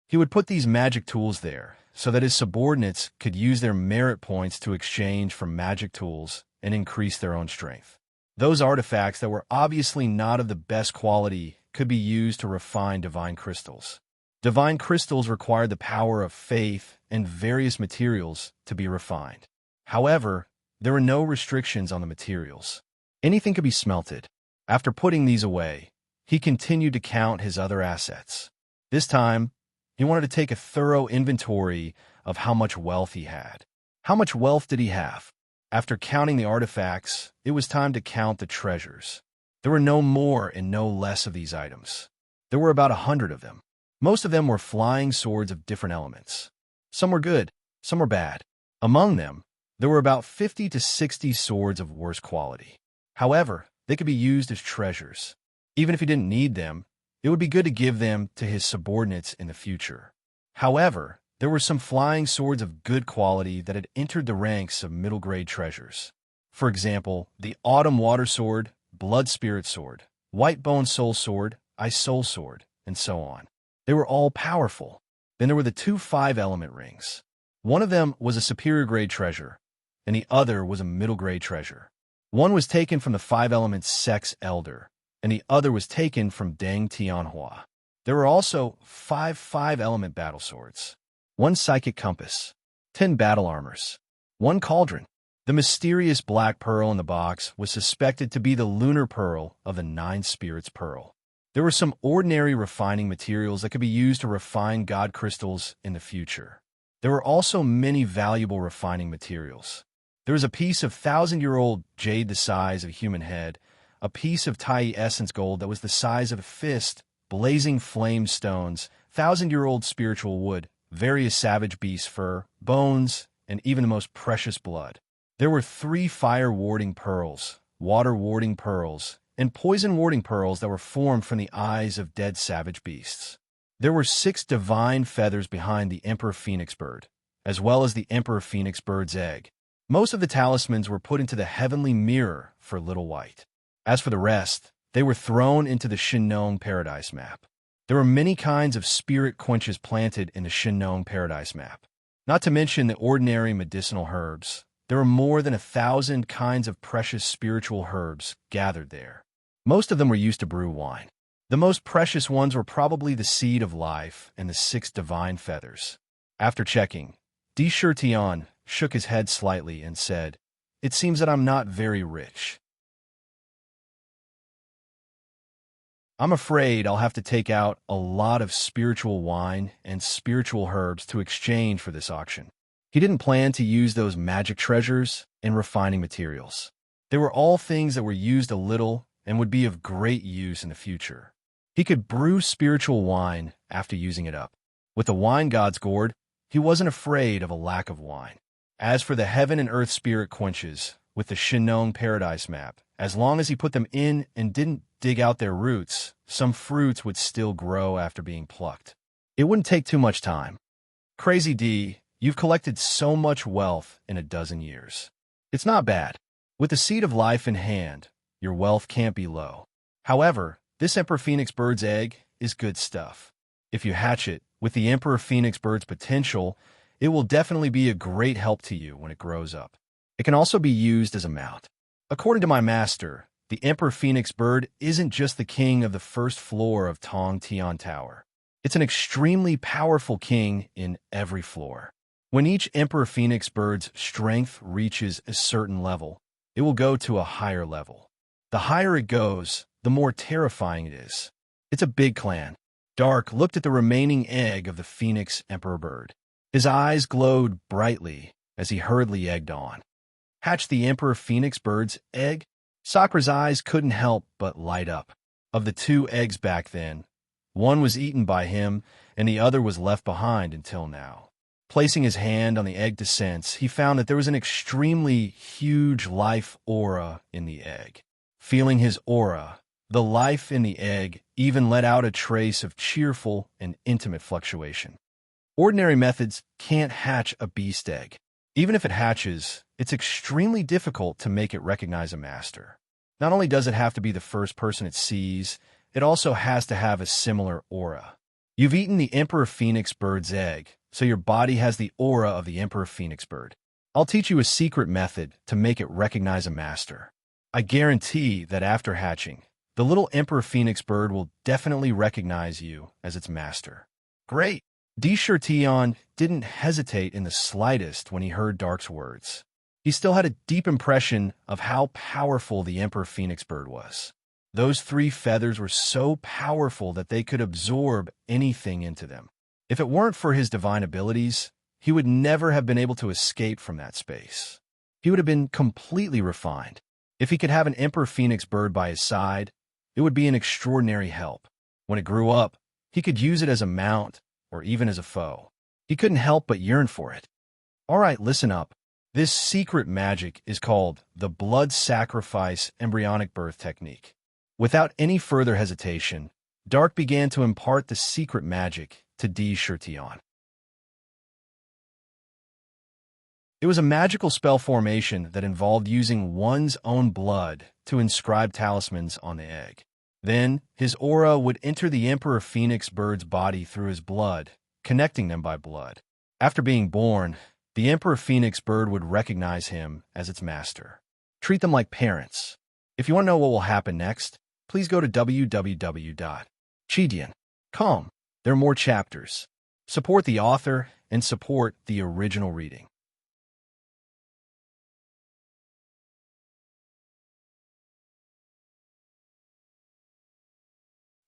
[SPEAKER 1] He would put these magic tools there so that his subordinates could use their merit points to exchange for magic tools and increase their own strength. Those artifacts that were obviously not of the best quality could be used to refine divine crystals. Divine crystals required the power of faith and various materials to be refined. However, there were no restrictions on the materials. Anything could be smelted. After putting these away, he continued to count his other assets. This time, he wanted to take a thorough inventory of how much wealth he had. How much wealth did he have? After counting the artifacts, it was time to count the treasures. There were no more and no less of these items. There were about 100 of them. Most of them were flying swords of different elements. Some were good, some were bad. Among them, there were about 50 to 60 swords of worse quality. However, they could be used as treasures. Even if he didn't need them, it would be good to give them to his subordinates in the future. However, there were some flying swords of good quality that had entered the ranks of middle-grade treasures. For example, the Autumn Water Sword, Blood Spirit Sword, White Bone Soul Sword, Ice Soul Sword, and so on. They were all powerful. Then there were the 2 5-element rings. One of them was a superior grade treasure, and the other was a middle grade treasure. One was taken from the 5-element Sex Elder, and the other was taken from Deng Tianhua. There were also 5 5-element battle swords, 1 psychic compass, 10 battle armors, 1 cauldron. The mysterious black pearl in the box was suspected to be the lunar pearl of the 9 spirits pearl. There were some ordinary refining materials that could be used to refine god crystals in the future. There were also many valuable refining materials. There was a piece of 1,000-year-old jade the size of a human head, a piece of Tai essence gold that was the size of a fist, blazing flame stones, 1,000-year-old spiritual wood, various savage beast fur, bones, and even the most precious blood. There were 3 fire-warding pearls, water-warding pearls, and poison-warding pearls that were formed from the eyes of dead savage beasts. There were 6 divine feathers behind the Emperor Phoenix bird, as well as the Emperor Phoenix bird's egg. Most of the talismans were put into the heavenly mirror for Little White. As for the rest, they were thrown into the Shinnong Paradise map. There were many kinds of spirit quenches planted in the Shinnong Paradise map. Not to mention the ordinary medicinal herbs. There were more than 1,000 kinds of precious spiritual herbs gathered there. Most of them were used to brew wine. The most precious ones were probably the seed of life and the 6 divine feathers. After checking, Di Shirtian shook his head slightly and said, "It seems that I'm not very rich. I'm afraid I'll have to take out a lot of spiritual wine and spiritual herbs to exchange for this auction." He didn't plan to use those magic treasures and refining materials. They were all things that were used a little and would be of great use in the future. He could brew spiritual wine after using it up. With the wine god's gourd, he wasn't afraid of a lack of wine. As for the heaven and earth spirit quenches with the Shinnong Paradise map, as long as he put them in and didn't dig out their roots, some fruits would still grow after being plucked. It wouldn't take too much time. Crazy D, you've collected so much wealth in a dozen years. It's not bad. With the seed of life in hand, your wealth can't be low. However, this Emperor Phoenix bird's egg is good stuff. If you hatch it with the Emperor Phoenix bird's potential, it will definitely be a great help to you when it grows up. It can also be used as a mount. According to my master, the Emperor Phoenix bird isn't just the king of the first floor of Tong Tian Tower. It's an extremely powerful king in every floor. When each Emperor Phoenix bird's strength reaches a certain level, it will go to a higher level. The higher it goes, the more terrifying it is. It's a big clan. Dark looked at the remaining egg of the Phoenix Emperor bird. His eyes glowed brightly as he hurriedly egged on. Hatch the Emperor Phoenix bird's egg? Sakura's eyes couldn't help but light up. Of the 2 eggs back then, one was eaten by him and the other was left behind until now. Placing his hand on the egg to sense, he found that there was an extremely huge life aura in the egg. Feeling his aura, the life in the egg even let out a trace of cheerful and intimate fluctuation. Ordinary methods can't hatch a beast egg. Even if it hatches, it's extremely difficult to make it recognize a master. Not only does it have to be the first person it sees, it also has to have a similar aura. You've eaten the Emperor Phoenix bird's egg, so your body has the aura of the Emperor Phoenix bird. I'll teach you a secret method to make it recognize a master. I guarantee that after hatching, the little Emperor Phoenix bird will definitely recognize you as its master. Great! Di Shirtian didn't hesitate in the slightest when he heard Dark's words. He still had a deep impression of how powerful the Emperor Phoenix bird was. Those 3 feathers were so powerful that they could absorb anything into them. If it weren't for his divine abilities, he would never have been able to escape from that space. He would have been completely refined. If he could have an Emperor Phoenix bird by his side, it would be an extraordinary help. When it grew up, he could use it as a mount or even as a foe. He couldn't help but yearn for it. All right, listen up. This secret magic is called the blood sacrifice embryonic birth technique. Without any further hesitation, Dark began to impart the secret magic to Di Shirtian. It was a magical spell formation that involved using one's own blood to inscribe talismans on the egg. Then, his aura would enter the Emperor Phoenix bird's body through his blood, connecting them by blood. After being born, the Emperor Phoenix bird would recognize him as its master. Treat them like parents. If you want to know what will happen next, please go to www.chidian.com. There are more chapters. Support the author and support the original reading.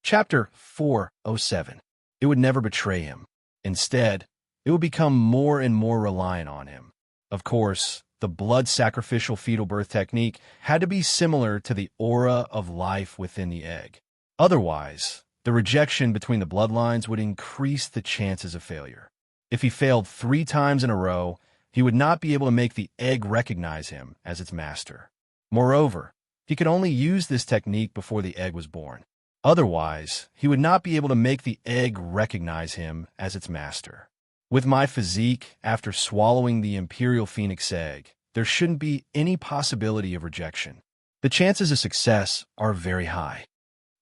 [SPEAKER 1] Chapter 407. It would never betray him. Instead, it would become more and more reliant on him. Of course, the blood sacrificial fetal birth technique had to be similar to the aura of life within the egg. Otherwise, the rejection between the bloodlines would increase the chances of failure. If he failed 3 times in a row, he would not be able to make the egg recognize him as its master. Moreover, he could only use this technique before the egg was born. Otherwise, he would not be able to make the egg recognize him as its master. With my physique, after swallowing the Imperial Phoenix egg, there shouldn't be any possibility of rejection. The chances of success are very high.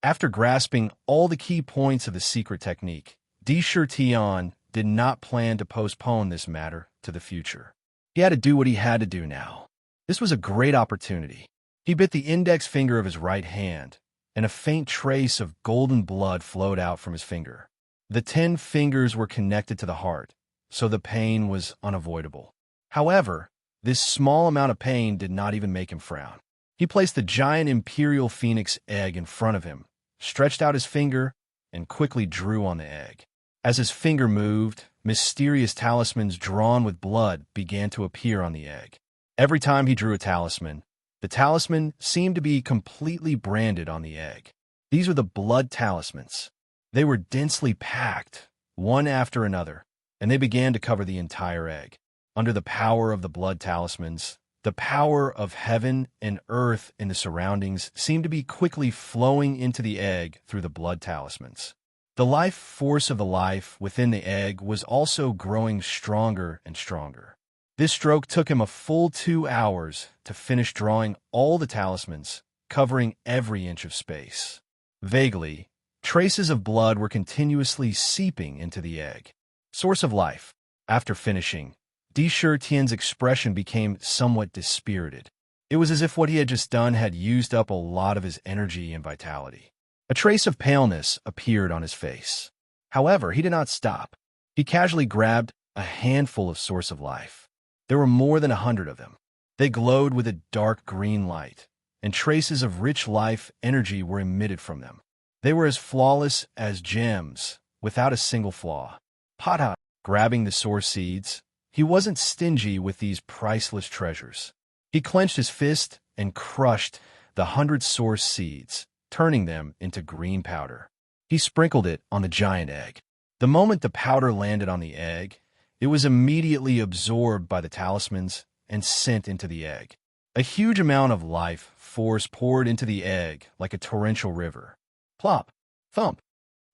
[SPEAKER 1] After grasping all the key points of the secret technique, Tion did not plan to postpone this matter to the future. He had to do what he had to do now. This was a great opportunity. He bit the index finger of his right hand, and a faint trace of golden blood flowed out from his finger. The 10 fingers were connected to the heart, so the pain was unavoidable. However, this small amount of pain did not even make him frown. He placed the giant Imperial Phoenix egg in front of him, stretched out his finger, and quickly drew on the egg. As his finger moved, mysterious talismans drawn with blood began to appear on the egg. Every time he drew a talisman, the talisman seemed to be completely branded on the egg. These were the blood talismans. They were densely packed, one after another, and they began to cover the entire egg. Under the power of the blood talismans, the power of heaven and earth in the surroundings seemed to be quickly flowing into the egg through the blood talismans. The life force of the life within the egg was also growing stronger and stronger. This stroke took him a full 2 hours to finish drawing all the talismans, covering every inch of space. Vaguely, traces of blood were continuously seeping into the egg. Source of life. After finishing, Tian's expression became somewhat dispirited. It was as if what he had just done had used up a lot of his energy and vitality. A trace of paleness appeared on his face. However, he did not stop. He casually grabbed a handful of Source of Life. There were more than 100 of them. They glowed with a dark green light, and traces of rich life energy were emitted from them. They were as flawless as gems, without a single flaw. Pata, grabbing the source seeds, he wasn't stingy with these priceless treasures. He clenched his fist and crushed the 100 source seeds, turning them into green powder. He sprinkled it on the giant egg. The moment the powder landed on the egg, it was immediately absorbed by the talismans and sent into the egg. A huge amount of life force poured into the egg like a torrential river. Plop, thump.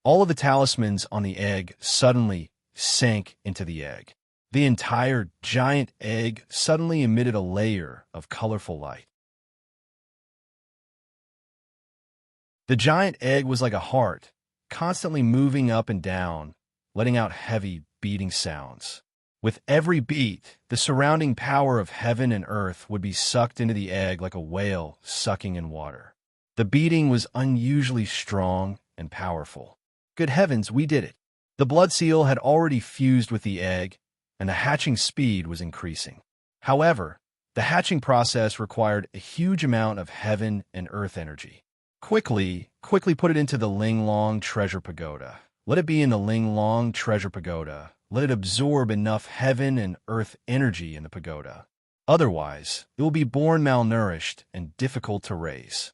[SPEAKER 1] All of the talismans on the egg suddenly sank into the egg. The entire giant egg suddenly emitted a layer of colorful light. The giant egg was like a heart, constantly moving up and down, letting out heavy, beating sounds. With every beat, the surrounding power of heaven and earth would be sucked into the egg like a whale sucking in water. The beating was unusually strong and powerful. Good heavens, we did it! The blood seal had already fused with the egg, and the hatching speed was increasing. However, the hatching process required a huge amount of heaven and earth energy. Quickly put it into the Linglong Treasure Pagoda. Let it be in the Linglong Treasure Pagoda. Let it absorb enough heaven and earth energy in the pagoda. Otherwise, it will be born malnourished and difficult to raise.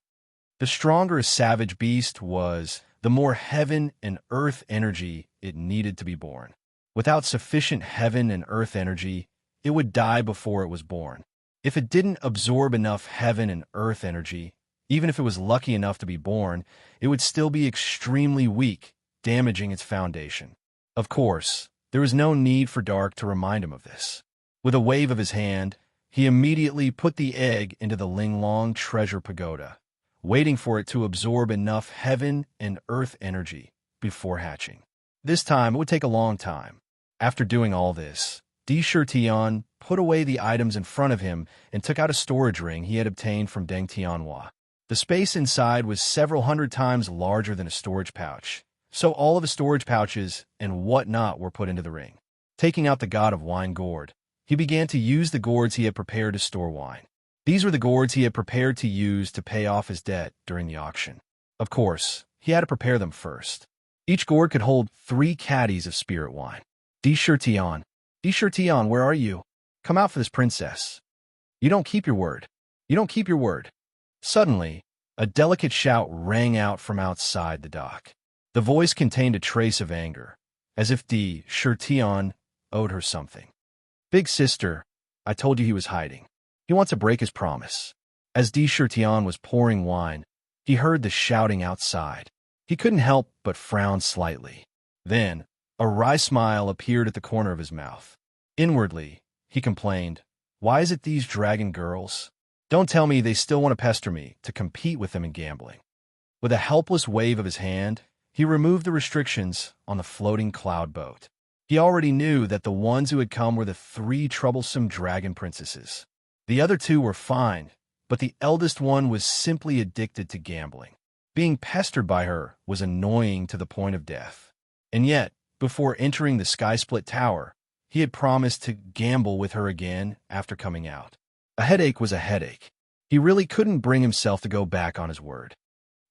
[SPEAKER 1] The stronger a savage beast was, the more heaven and earth energy it needed to be born. Without sufficient heaven and earth energy, it would die before it was born. If it didn't absorb enough heaven and earth energy, even if it was lucky enough to be born, it would still be extremely weak, damaging its foundation. Of course, there was no need for Dark to remind him of this. With a wave of his hand, he immediately put the egg into the Linglong Treasure Pagoda, waiting for it to absorb enough heaven and earth energy before hatching. This time, it would take a long time. After doing all this, Tian put away the items in front of him and took out a storage ring he had obtained from Deng Tianhua. The space inside was several hundred times larger than a storage pouch, so all of the storage pouches and whatnot were put into the ring. Taking out the God of Wine gourd, he began to use the gourds he had prepared to store wine. These were the gourds he had prepared to use to pay off his debt during the auction. Of course, he had to prepare them first. Each gourd could hold 3 caddies of spirit wine. Tian, where are you? Come out for this princess. You don't keep your word. You don't keep your word. Suddenly, a delicate shout rang out from outside the dock. The voice contained a trace of anger, as if Tian owed her something. Big sister, I told you he was hiding. He wants to break his promise. As Di Shirtian was pouring wine, he heard the shouting outside. He couldn't help but frown slightly. Then, a wry smile appeared at the corner of his mouth. Inwardly, he complained, "Why is it these dragon girls? Don't tell me they still want to pester me to compete with them in gambling." With a helpless wave of his hand, he removed the restrictions on the floating cloud boat. He already knew that the ones who had come were the 3 troublesome dragon princesses. The other 2 were fine, but the eldest one was simply addicted to gambling. Being pestered by her was annoying to the point of death. And yet, before entering the sky-split tower, he had promised to gamble with her again after coming out. A headache was a headache. He really couldn't bring himself to go back on his word.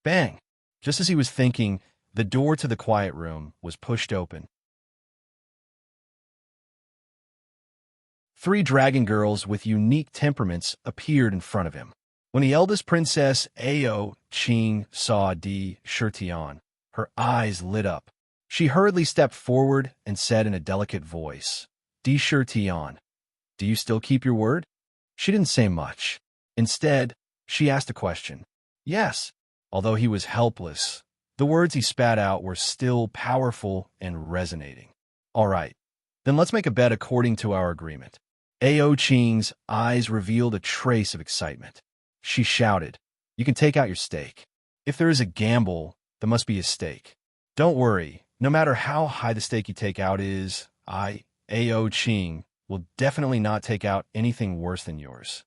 [SPEAKER 1] Bang! Just as he was thinking, the door to the quiet room was pushed open. 3 dragon girls with unique temperaments appeared in front of him. When the eldest princess, Ao Qing, saw Di Shirtian, her eyes lit up. She hurriedly stepped forward and said in a delicate voice, "Di Shirtian, do you still keep your word?" She didn't say much. Instead, she asked a question. Yes, although he was helpless, the words he spat out were still powerful and resonating. "All right, then let's make a bet according to our agreement." Ao Qing's eyes revealed a trace of excitement. She shouted, "You can take out your stake. If there is a gamble, there must be a stake. Don't worry, no matter how high the stake you take out is, I, Ao Qing, will definitely not take out anything worse than yours."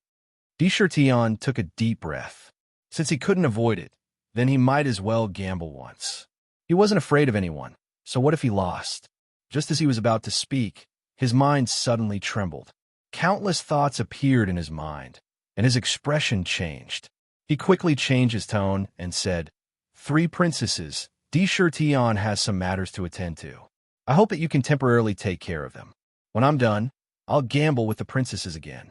[SPEAKER 1] Di Shirtian took a deep breath. Since he couldn't avoid it, then he might as well gamble once. He wasn't afraid of anyone, so what if he lost? Just as he was about to speak, his mind suddenly trembled. Countless thoughts appeared in his mind, and his expression changed. He quickly changed his tone and said, "3 princesses, Di Shirtian has some matters to attend to. I hope that you can temporarily take care of them. When I'm done, I'll gamble with the princesses again."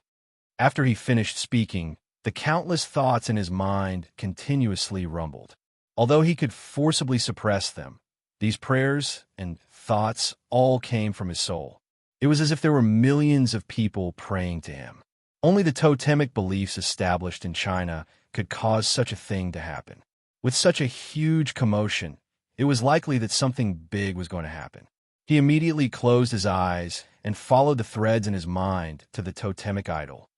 [SPEAKER 1] After he finished speaking, the countless thoughts in his mind continuously rumbled. Although he could forcibly suppress them, these prayers and thoughts all came from his soul. It was as if there were millions of people praying to him. Only the totemic beliefs established in China could cause such a thing to happen. With such a huge commotion, it was likely that something big was going to happen. He immediately closed his eyes and followed the threads in his mind to the totemic idol.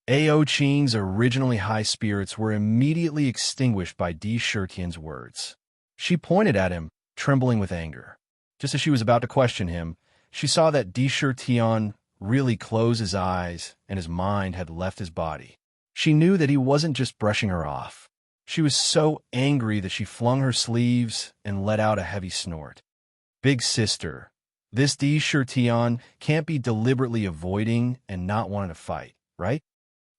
[SPEAKER 1] Ao Qing's originally high spirits were immediately extinguished by Di Shirtian's words. She pointed at him, trembling with anger. Just as she was about to question him, she saw that Di Shirtian really closed his eyes and his mind had left his body. She knew that he wasn't just brushing her off. She was so angry that she flung her sleeves and let out a heavy snort. "Big sister, this Di Shirtian can't be deliberately avoiding and not wanting to fight, right?"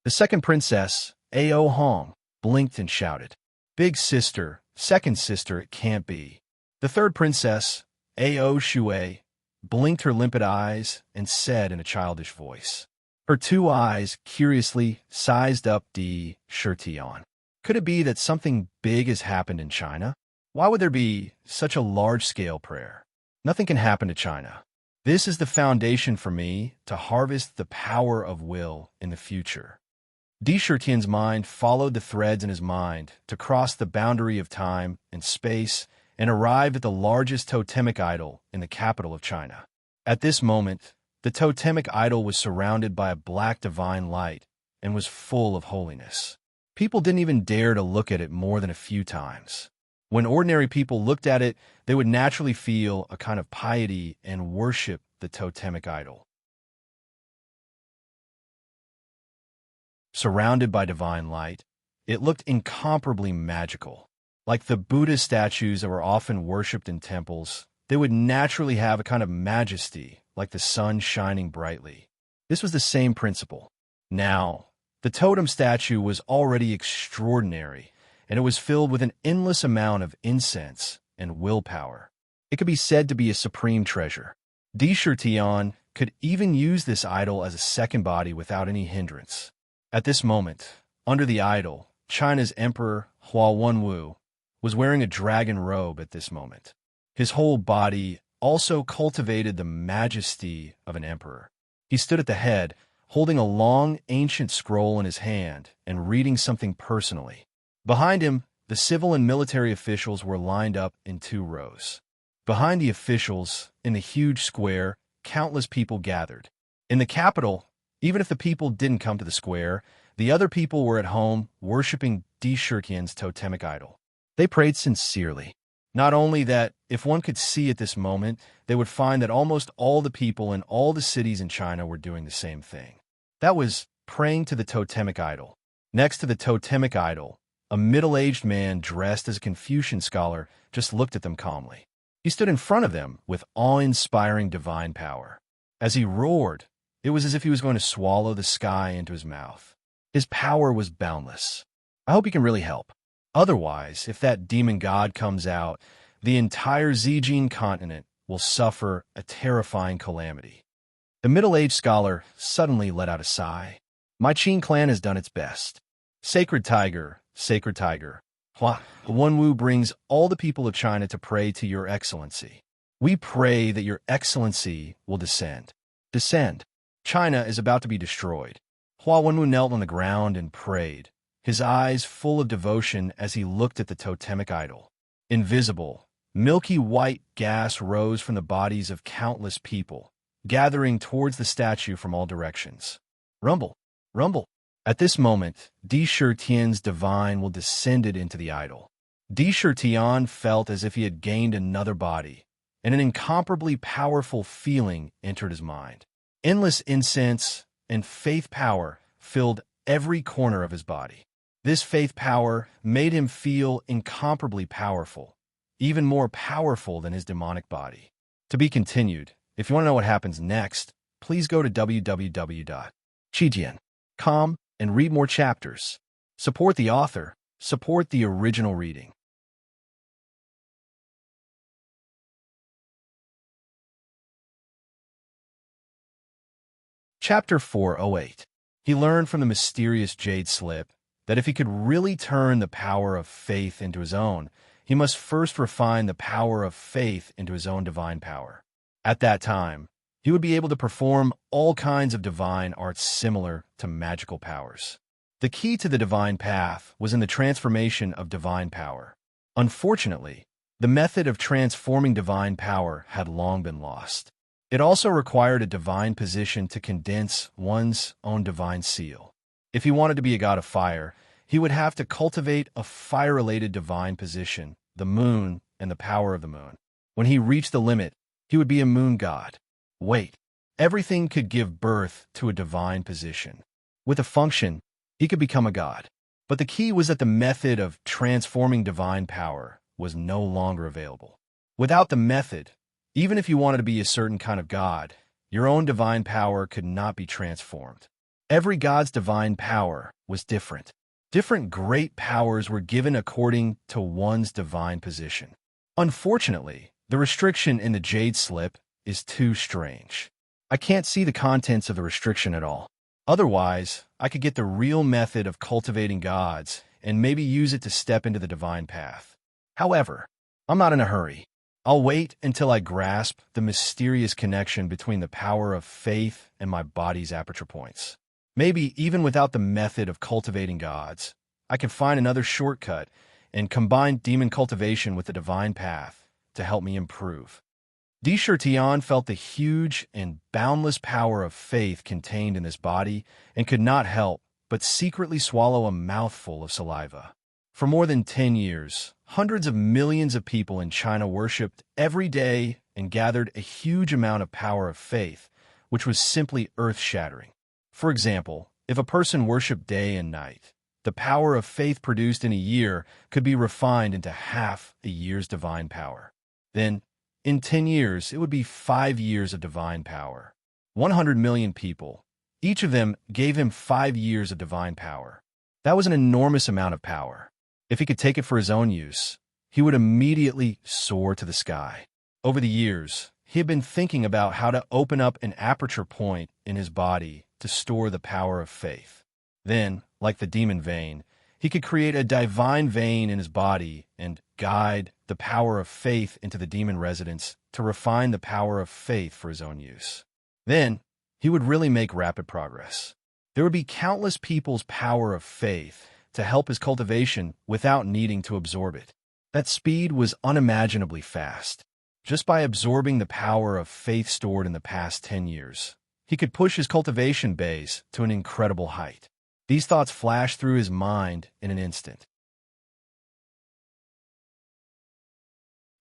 [SPEAKER 1] The second princess, Ao Hong, blinked and shouted, "Big sister, second sister, it can't be." The third princess, Ao Shui, blinked her limpid eyes and said in a childish voice. Her 2 eyes curiously sized up Di Shirtian. Could it be that something big has happened in China? Why would there be such a large-scale prayer? Nothing can happen to China. This is the foundation for me to harvest the power of will in the future. Di Shirtian's mind followed the threads in his mind to cross the boundary of time and space and arrived at the largest totemic idol in the capital of China. At this moment, the totemic idol was surrounded by a black divine light and was full of holiness. People didn't even dare to look at it more than a few times. When ordinary people looked at it, they would naturally feel a kind of piety and worship the totemic idol. Surrounded by divine light, it looked incomparably magical. Like the Buddha statues that were often worshipped in temples, they would naturally have a kind of majesty, like the sun shining brightly. This was the same principle. Now, the totem statue was already extraordinary, and it was filled with an endless amount of incense and willpower. It could be said to be a supreme treasure. Di Shirtian could even use this idol as a second body without any hindrance. At this moment, under the idol, China's Emperor Hua Wenwu was wearing a dragon robe at this moment. His whole body also cultivated the majesty of an emperor. He stood at the head, holding a long, ancient scroll in his hand and reading something personally. Behind him, the civil and military officials were lined up in 2 rows. Behind the officials, in the huge square, countless people gathered. In the capital, even if the people didn't come to the square, the other people were at home worshipping Di Shirtian's totemic idol. They prayed sincerely. Not only that, if one could see at this moment, they would find that almost all the people in all the cities in China were doing the same thing. That was praying to the totemic idol. Next to the totemic idol, a middle-aged man dressed as a Confucian scholar just looked at them calmly. He stood in front of them with awe-inspiring divine power. As he roared, it was as if he was going to swallow the sky into his mouth. His power was boundless. I hope he can really help. Otherwise, if that demon god comes out, the entire Zijin continent will suffer a terrifying calamity. The middle-aged scholar suddenly let out a sigh. My Qin clan has done its best. Sacred tiger, Hua Wenwu brings all the people of China to pray to your excellency. We pray that your excellency will descend. Descend. China is about to be destroyed. Hua Wenwu knelt on the ground and prayed, his eyes full of devotion as he looked at the totemic idol. Invisible, milky white gas rose from the bodies of countless people, gathering towards the statue from all directions. Rumble, rumble. At this moment, Di Shirtian's divine will descended into the idol. Di Shirtian felt as if he had gained another body, and an incomparably powerful feeling entered his mind. Endless incense and faith power filled every corner of his body. This faith power made him feel incomparably powerful, even more powerful than his demonic body. To be continued. If you want to know what happens next, please go to www.qijian.com and read more chapters. Support the author. Support the original reading. Chapter 408. He learned from the mysterious jade slip that if he could really turn the power of faith into his own, he must first refine the power of faith into his own divine power. At that time, he would be able to perform all kinds of divine arts similar to magical powers. The key to the divine path was in the transformation of divine power. Unfortunately, the method of transforming divine power had long been lost. It also required a divine position to condense one's own divine seal. If he wanted to be a god of fire, he would have to cultivate a fire-related divine position, the moon and the power of the moon. When he reached the limit, he would be a moon god. Wait, everything could give birth to a divine position. With a function, he could become a god. But the key was that the method of transforming divine power was no longer available. Without the method, even if you wanted to be a certain kind of god, your own divine power could not be transformed. Every god's divine power was different. Different great powers were given according to one's divine position. Unfortunately, the restriction in the jade slip is too strange. I can't see the contents of the restriction at all. Otherwise, I could get the real method of cultivating gods and maybe use it to step into the divine path. However, I'm not in a hurry. I'll wait until I grasp the mysterious connection between the power of faith and my body's aperture points. Maybe even without the method of cultivating gods, I can find another shortcut and combine demon cultivation with the divine path to help me improve. Di Shirtian felt the huge and boundless power of faith contained in this body and could not help but secretly swallow a mouthful of saliva. For more than 10 years, hundreds of millions of people in China worshipped every day and gathered a huge amount of power of faith, which was simply earth-shattering. For example, if a person worshipped day and night, the power of faith produced in a year could be refined into half a year's divine power. Then, in 10 years, it would be 5 years of divine power. 100 million people. Each of them gave him 5 years of divine power. That was an enormous amount of power. If he could take it for his own use, he would immediately soar to the sky. Over the years, he had been thinking about how to open up an aperture point in his body to store the power of faith. Then, like the demon vein, he could create a divine vein in his body and guide the power of faith into the demon residence to refine the power of faith for his own use. Then, he would really make rapid progress. There would be countless people's power of faith to help his cultivation without needing to absorb it. That speed was unimaginably fast. Just by absorbing the power of faith stored in the past 10 years, he could push his cultivation base to an incredible height. These thoughts flashed through his mind in an instant.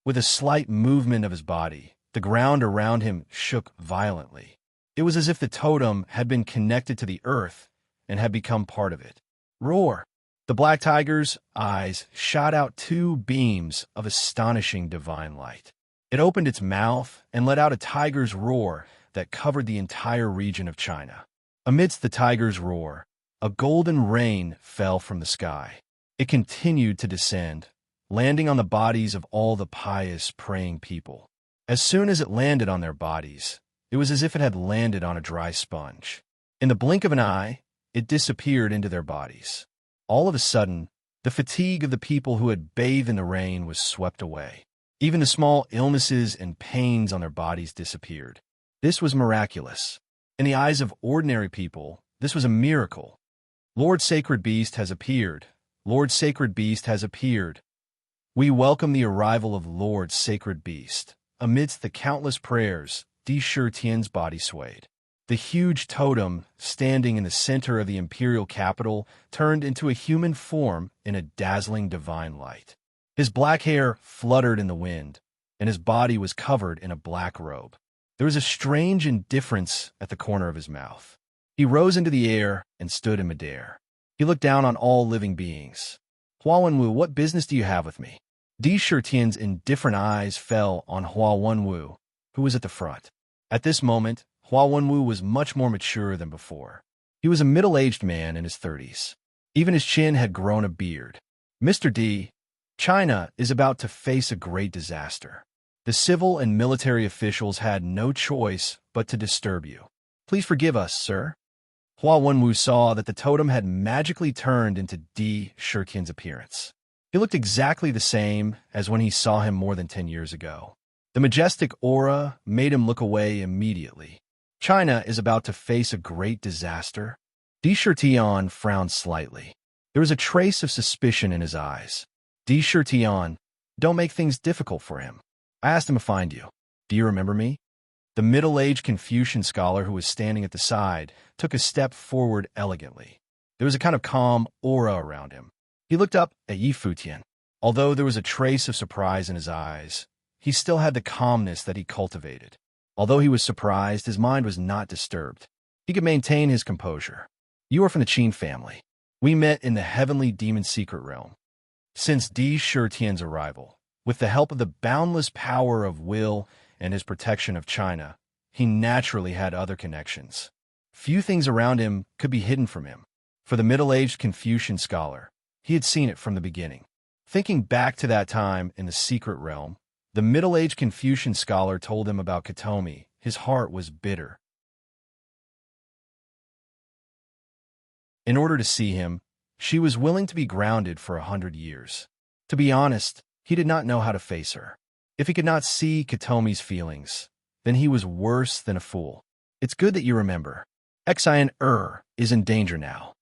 [SPEAKER 1] With a slight movement of his body, the ground around him shook violently. It was as if the totem had been connected to the earth and had become part of it. Roar! The black tiger's eyes shot out two beams of astonishing divine light. It opened its mouth and let out a tiger's roar that covered the entire region of China. Amidst the tiger's roar, a golden rain fell from the sky. It continued to descend, landing on the bodies of all the pious praying people. As soon as it landed on their bodies, it was as if it had landed on a dry sponge. In the blink of an eye, it disappeared into their bodies. All of a sudden, the fatigue of the people who had bathed in the rain was swept away. Even the small illnesses and pains on their bodies disappeared. This was miraculous. In the eyes of ordinary people, this was a miracle. Lord Sacred Beast has appeared. Lord Sacred Beast has appeared. We welcome the arrival of Lord Sacred Beast. Amidst the countless prayers, Di Shitian's body swayed. The huge totem, standing in the center of the imperial capital, turned into a human form in a dazzling divine light. His black hair fluttered in the wind, and his body was covered in a black robe. There was a strange indifference at the corner of his mouth. He rose into the air and stood in midair. He looked down on all living beings. Hua Wenwu, what business do you have with me? Di Shitian's indifferent eyes fell on Hua Wenwu, who was at the front. At this moment, Hua Wenwu was much more mature than before. He was a middle-aged man in his 30s. Even his chin had grown a beard. Mr. D, China is about to face a great disaster. The civil and military officials had no choice but to disturb you. Please forgive us, sir. Hua Wenwu saw that the totem had magically turned into Di Shitian's appearance. He looked exactly the same as when he saw him more than 10 years ago. The majestic aura made him look away immediately. China is about to face a great disaster. Di Shitian frowned slightly. There was a trace of suspicion in his eyes. Di Shitian, don't make things difficult for him. I asked him to find you. Do you remember me? The middle-aged Confucian scholar who was standing at the side took a step forward elegantly. There was a kind of calm aura around him. He looked up at Yi Futian. Although there was a trace of surprise in his eyes, he still had the calmness that he cultivated. Although he was surprised, his mind was not disturbed. He could maintain his composure. You are from the Qin family. We met in the heavenly demon secret realm. Since Di Shitian's arrival, with the help of the boundless power of will and his protection of China, he naturally had other connections. Few things around him could be hidden from him. For the middle-aged Confucian scholar, he had seen it from the beginning. Thinking back to that time in the secret realm, the middle-aged Confucian scholar told him about Katomi. His heart was bitter. In order to see him, she was willing to be grounded for 100 years. To be honest, he did not know how to face her. If he could not see Katomi's feelings, then he was worse than a fool. It's good that you remember. Xian is in danger now.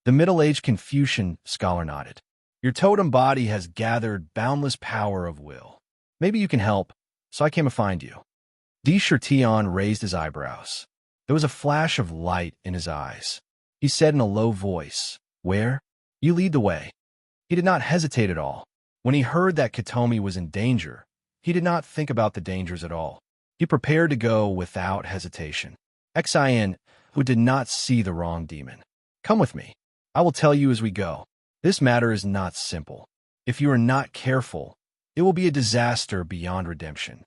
[SPEAKER 1] The middle-aged Confucian scholar nodded. Your totem body has gathered boundless power of will. Maybe you can help, so I came to find you. Di Shitian raised his eyebrows. There was a flash of light in his eyes. He said in a low voice, Where? You lead the way. He did not hesitate at all. When he heard that Katomi was in danger, he did not think about the dangers at all. He prepared to go without hesitation. Xian, who did not see the wrong demon. Come with me. I will tell you as we go. This matter is not simple. If you are not careful, it will be a disaster beyond redemption.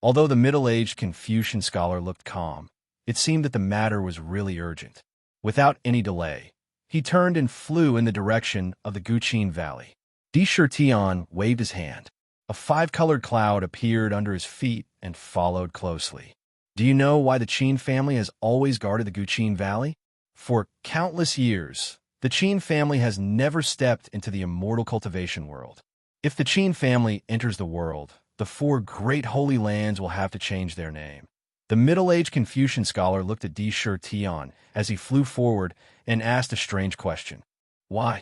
[SPEAKER 1] Although the middle-aged Confucian scholar looked calm, it seemed that the matter was really urgent. Without any delay, he turned and flew in the direction of the Guqin Valley. Di Shitian waved his hand. A 5-colored cloud appeared under his feet and followed closely. Do you know why the Qin family has always guarded the Guqin Valley? For countless years, the Qin family has never stepped into the immortal cultivation world. If the Qin family enters the world, the 4 great holy lands will have to change their name. The middle-aged Confucian scholar looked at Di Tian as he flew forward and asked a strange question. Why?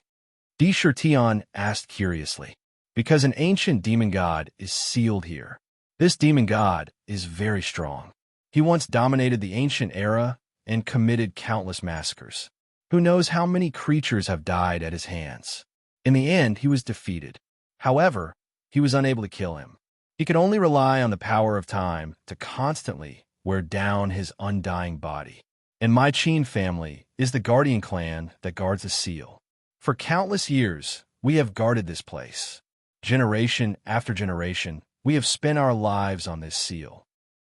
[SPEAKER 1] Di Tian asked curiously. Because an ancient demon god is sealed here. This demon god is very strong. He once dominated the ancient era and committed countless massacres. Who knows how many creatures have died at his hands? In the end, he was defeated. However, he was unable to kill him. He could only rely on the power of time to constantly wear down his undying body. And my Qin family is the guardian clan that guards the seal. For countless years, we have guarded this place. Generation after generation, we have spent our lives on this seal.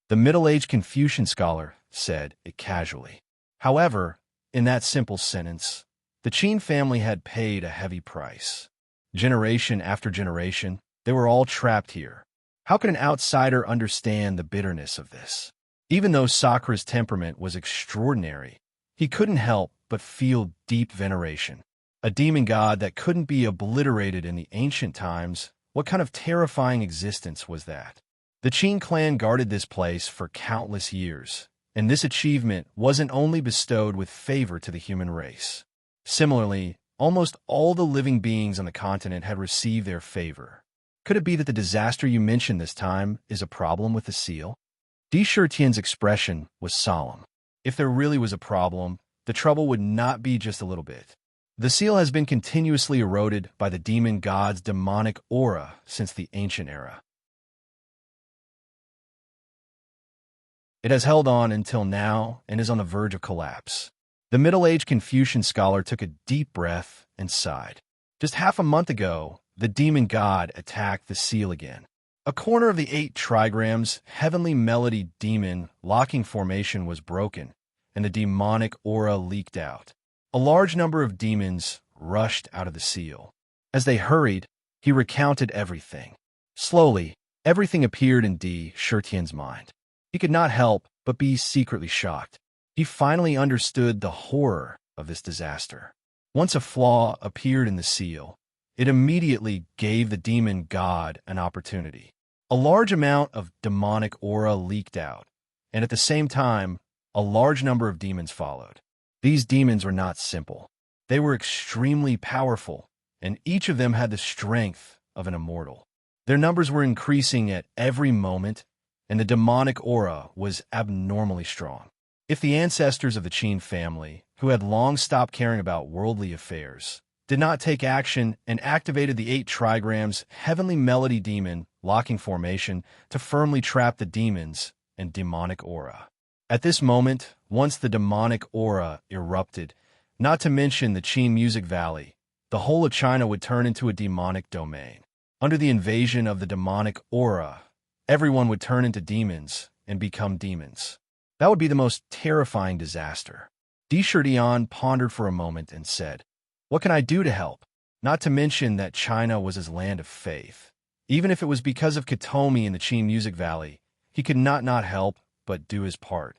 [SPEAKER 1] The middle-aged Confucian scholar said it casually. However, in that simple sentence, the Qin family had paid a heavy price. Generation after generation, they were all trapped here. How could an outsider understand the bitterness of this? Even though Sakura's temperament was extraordinary, he couldn't help but feel deep veneration. A demon god that couldn't be obliterated in the ancient times, what kind of terrifying existence was that? The Qin clan guarded this place for countless years, and this achievement wasn't only bestowed with favor to the human race. Similarly, almost all the living beings on the continent had received their favor. Could it be that the disaster you mentioned this time is a problem with the seal? Di Tian's expression was solemn. If there really was a problem, the trouble would not be just a little bit. The seal has been continuously eroded by the demon god's demonic aura since the ancient era. It has held on until now and is on the verge of collapse. The middle-aged Confucian scholar took a deep breath and sighed. Just half a month ago, the demon god attacked the seal again. A corner of the 8 trigrams heavenly melody demon locking formation was broken, and the demonic aura leaked out. A large number of demons rushed out of the seal. As they hurried, he recounted everything. Slowly, everything appeared in Di Tian's mind. He could not help but be secretly shocked. He finally understood the horror of this disaster. Once a flaw appeared in the seal, it immediately gave the demon god an opportunity. A large amount of demonic aura leaked out, and at the same time, a large number of demons followed. These demons were not simple. They were extremely powerful, and each of them had the strength of an immortal. Their numbers were increasing at every moment, and the demonic aura was abnormally strong. If the ancestors of the Qin family, who had long stopped caring about worldly affairs, did not take action and activated the 8 trigrams heavenly melody demon locking formation to firmly trap the demons and demonic aura. At this moment, once the demonic aura erupted, not to mention the Qin Music Valley, the whole of China would turn into a demonic domain. Under the invasion of the demonic aura, everyone would turn into demons and become demons. That would be the most terrifying disaster. Di Tian pondered for a moment and said, "What can I do to help?" Not to mention that China was his land of faith. Even if it was because of Katomi in the Qin Music Valley, he could not help but do his part.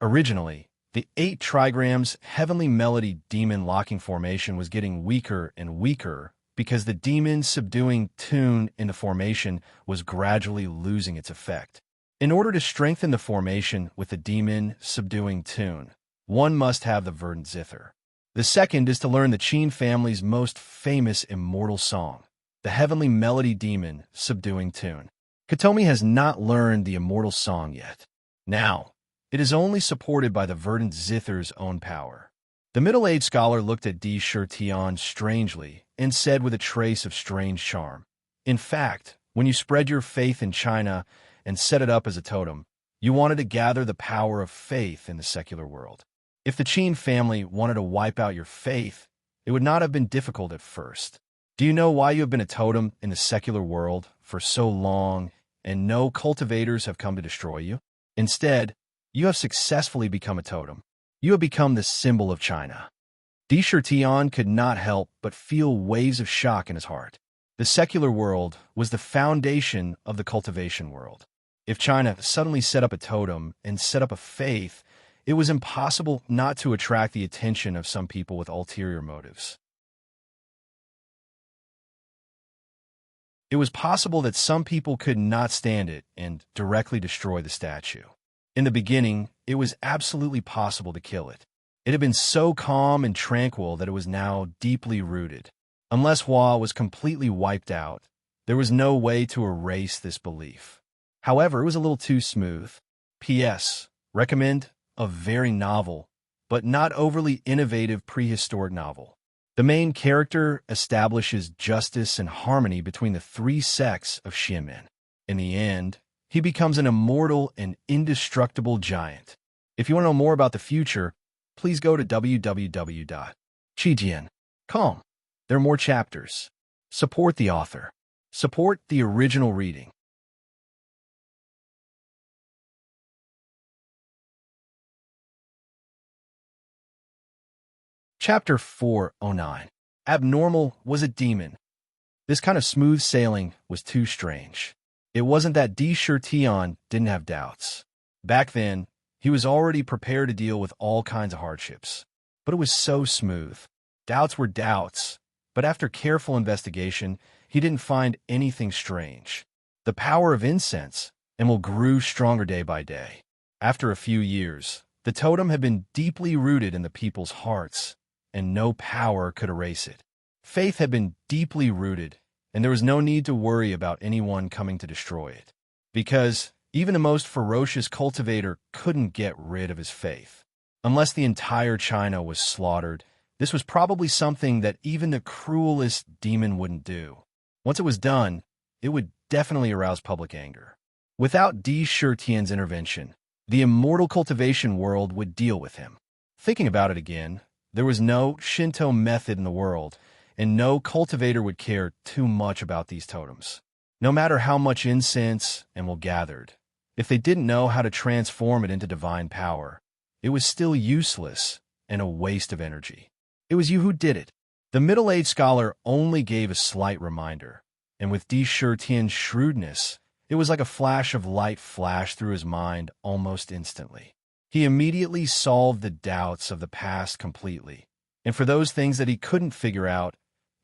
[SPEAKER 1] Originally, the 8 trigrams heavenly melody demon locking formation was getting weaker and weaker because the demon subduing tune in the formation was gradually losing its effect. In order to strengthen the formation with the demon subduing tune, one must have the verdant zither. The second is to learn the Qin family's most famous immortal song, the heavenly melody demon subduing tune. Katomi has not learned the immortal song yet. Now, it is only supported by the verdant zither's own power. The middle-aged scholar looked at Di Tian strangely and said with a trace of strange charm, "In fact, when you spread your faith in China and set it up as a totem, you wanted to gather the power of faith in the secular world. If the Qin family wanted to wipe out your faith, it would not have been difficult at first. Do you know why you have been a totem in the secular world for so long and no cultivators have come to destroy you? Instead, you have successfully become a totem. You have become the symbol of China." Di Tian could not help but feel waves of shock in his heart. The secular world was the foundation of the cultivation world. If China suddenly set up a totem and set up a faith, it was impossible not to attract the attention of some people with ulterior motives. It was possible that some people could not stand it and directly destroy the statue. In the beginning, it was absolutely possible to kill it. It had been so calm and tranquil that it was now deeply rooted. Unless Hua was completely wiped out, there was no way to erase this belief. However, it was a little too smooth. P.S. Recommend a very novel, but not overly innovative prehistoric novel. The main character establishes justice and harmony between the three sects of Xianmen. In the end, he becomes an immortal and indestructible giant. If you want to know more about the future, please go to www.qijian.com. There are more chapters. Support the author. Support the original reading. Chapter 409. Abnormal was a demon. This kind of smooth sailing was too strange. It wasn't that Di Shirtian didn't have doubts. Back then, he was already prepared to deal with all kinds of hardships. But it was so smooth. Doubts were doubts, but after careful investigation, he didn't find anything strange. The power of incense, Emil grew stronger day by day. After a few years, the totem had been deeply rooted in the people's hearts, and no power could erase it. Faith had been deeply rooted, and there was no need to worry about anyone coming to destroy it. Because even the most ferocious cultivator couldn't get rid of his faith. Unless the entire China was slaughtered, this was probably something that even the cruelest demon wouldn't do. Once it was done, it would definitely arouse public anger. Without Di Shirtian's intervention, the immortal cultivation world would deal with him. Thinking about it again, there was no Shinto method in the world, and no cultivator would care too much about these totems. No matter how much incense Emil gathered, if they didn't know how to transform it into divine power, it was still useless and a waste of energy. It was you who did it. The middle-aged scholar only gave a slight reminder, and with Di Shirtian's shrewdness, it was like a flash of light flashed through his mind almost instantly. He immediately solved the doubts of the past completely, and for those things that he couldn't figure out,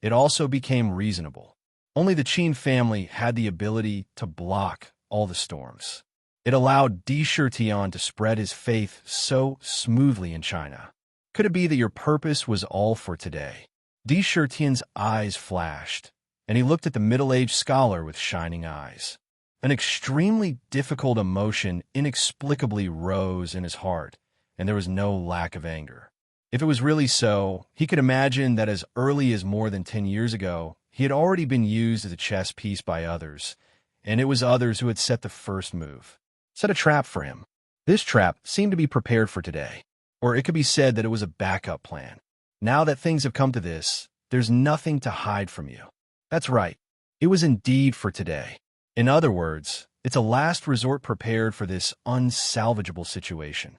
[SPEAKER 1] it also became reasonable. Only the Qin family had the ability to block all the storms. It allowed Di Shirtian to spread his faith so smoothly in China. Could it be that your purpose was all for today? Di Shirtian's eyes flashed, and he looked at the middle-aged scholar with shining eyes. An extremely difficult emotion inexplicably rose in his heart, and there was no lack of anger. If it was really so, he could imagine that as early as more than 10 years ago, he had already been used as a chess piece by others, and it was others who had set the first move. Set a trap for him. This trap seemed to be prepared for today, or it could be said that it was a backup plan. Now that things have come to this, there's nothing to hide from you. That's right. It was indeed for today. In other words, it's a last resort prepared for this unsalvageable situation.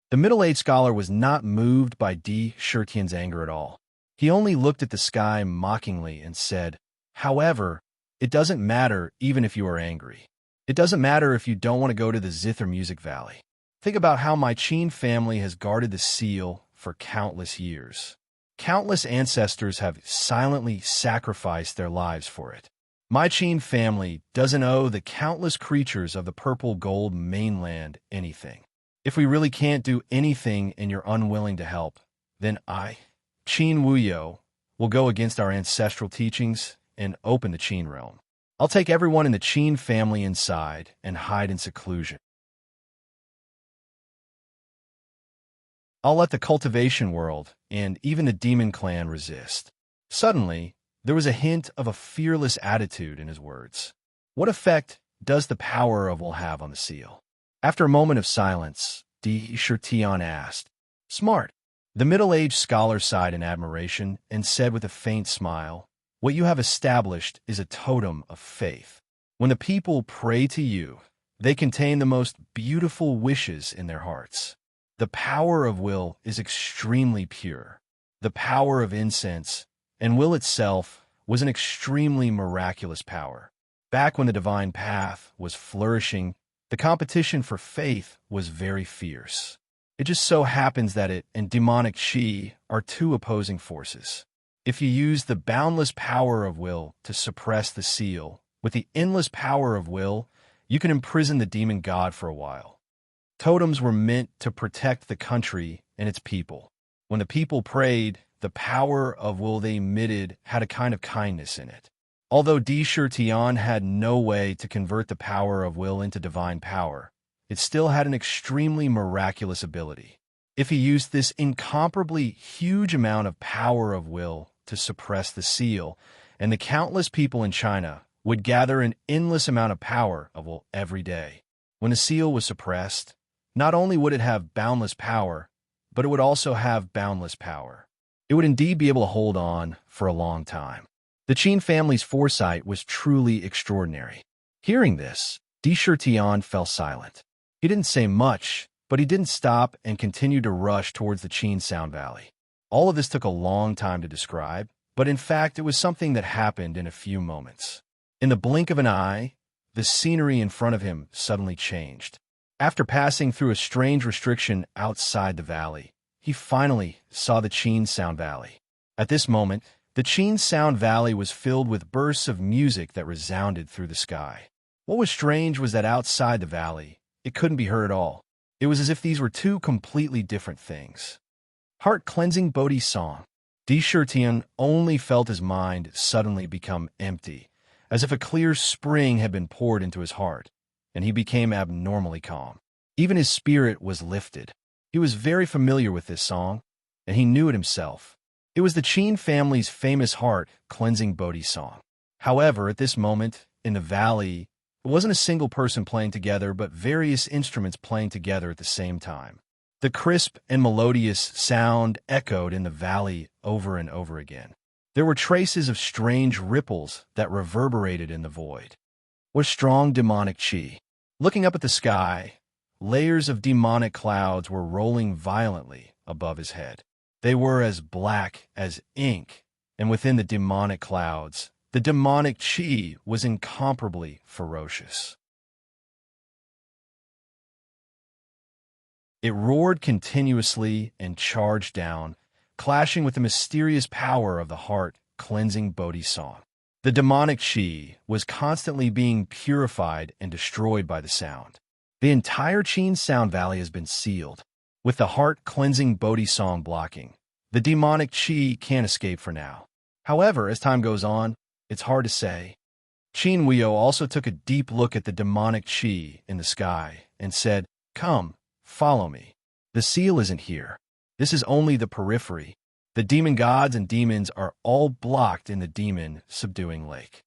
[SPEAKER 1] The middle-aged scholar was not moved by Di Shirtian's anger at all. He only looked at the sky mockingly and said, "However, it doesn't matter even if you are angry. It doesn't matter if you don't want to go to the Zither Music Valley. Think about how my Qin family has guarded the seal for countless years. Countless ancestors have silently sacrificed their lives for it. My Qin family doesn't owe the countless creatures of the purple gold mainland anything. If we really can't do anything and you're unwilling to help, then I, Qin Wuyo, will go against our ancestral teachings and open the Qin realm. I'll take everyone in the Qin family inside and hide in seclusion. I'll let the cultivation world and even the demon clan resist." Suddenly, there was a hint of a fearless attitude in his words. What effect does the power of will have on the seal? After a moment of silence, Di Shirtian asked, "Smart." The middle-aged scholar sighed in admiration and said with a faint smile, "What you have established is a totem of faith. When the people pray to you, they contain the most beautiful wishes in their hearts. The power of will is extremely pure. The power of incense and will itself was an extremely miraculous power. Back when the divine path was flourishing, the competition for faith was very fierce. It just so happens that it and demonic qi are two opposing forces. If you use the boundless power of will to suppress the seal, with the endless power of will, you can imprison the demon god for a while. Totems were meant to protect the country and its people. When the people prayed, the power of will they emitted had a kind of kindness in it. Although Tian had no way to convert the power of will into divine power, it still had an extremely miraculous ability. If he used this incomparably huge amount of power of will to suppress the seal, and the countless people in China would gather an endless amount of power of will every day. When the seal was suppressed, not only would it have boundless power, but it would also have boundless power. It would indeed be able to hold on for a long time. The Qin family's foresight was truly extraordinary. Hearing this, Tian fell silent. He didn't say much, but he didn't stop and continued to rush towards the Qin Sound Valley. All of this took a long time to describe, but in fact it was something that happened in a few moments. In the blink of an eye, the scenery in front of him suddenly changed. After passing through a strange restriction outside the valley, he finally saw the Qin Sound Valley. At this moment, the Qin Sound Valley was filled with bursts of music that resounded through the sky. What was strange was that outside the valley, it couldn't be heard at all. It was as if these were two completely different things. Heart-cleansing Bodhi song. Tian only felt his mind suddenly become empty, as if a clear spring had been poured into his heart, and he became abnormally calm. Even his spirit was lifted. He was very familiar with this song, and he knew it himself. It was the Qin family's famous heart-cleansing Bodhi song. However, at this moment, in the valley, it wasn't a single person playing together, but various instruments playing together at the same time. The crisp and melodious sound echoed in the valley over and over again. There were traces of strange ripples that reverberated in the void. What strong demonic qi! Looking up at the sky, layers of demonic clouds were rolling violently above his head. They were as black as ink, and within the demonic clouds, the demonic qi was incomparably ferocious. It roared continuously and charged down, clashing with the mysterious power of the heart-cleansing Bodhi song. The demonic qi was constantly being purified and destroyed by the sound. The entire Qin Sound Valley has been sealed. With the heart-cleansing Bodhi song blocking, the demonic qi can't escape for now. However, as time goes on, it's hard to say. Qin Huio also took a deep look at the demonic qi in the sky and said, "Come, follow me. The seal isn't here. This is only the periphery. The demon gods and demons are all blocked in the demon-subduing lake."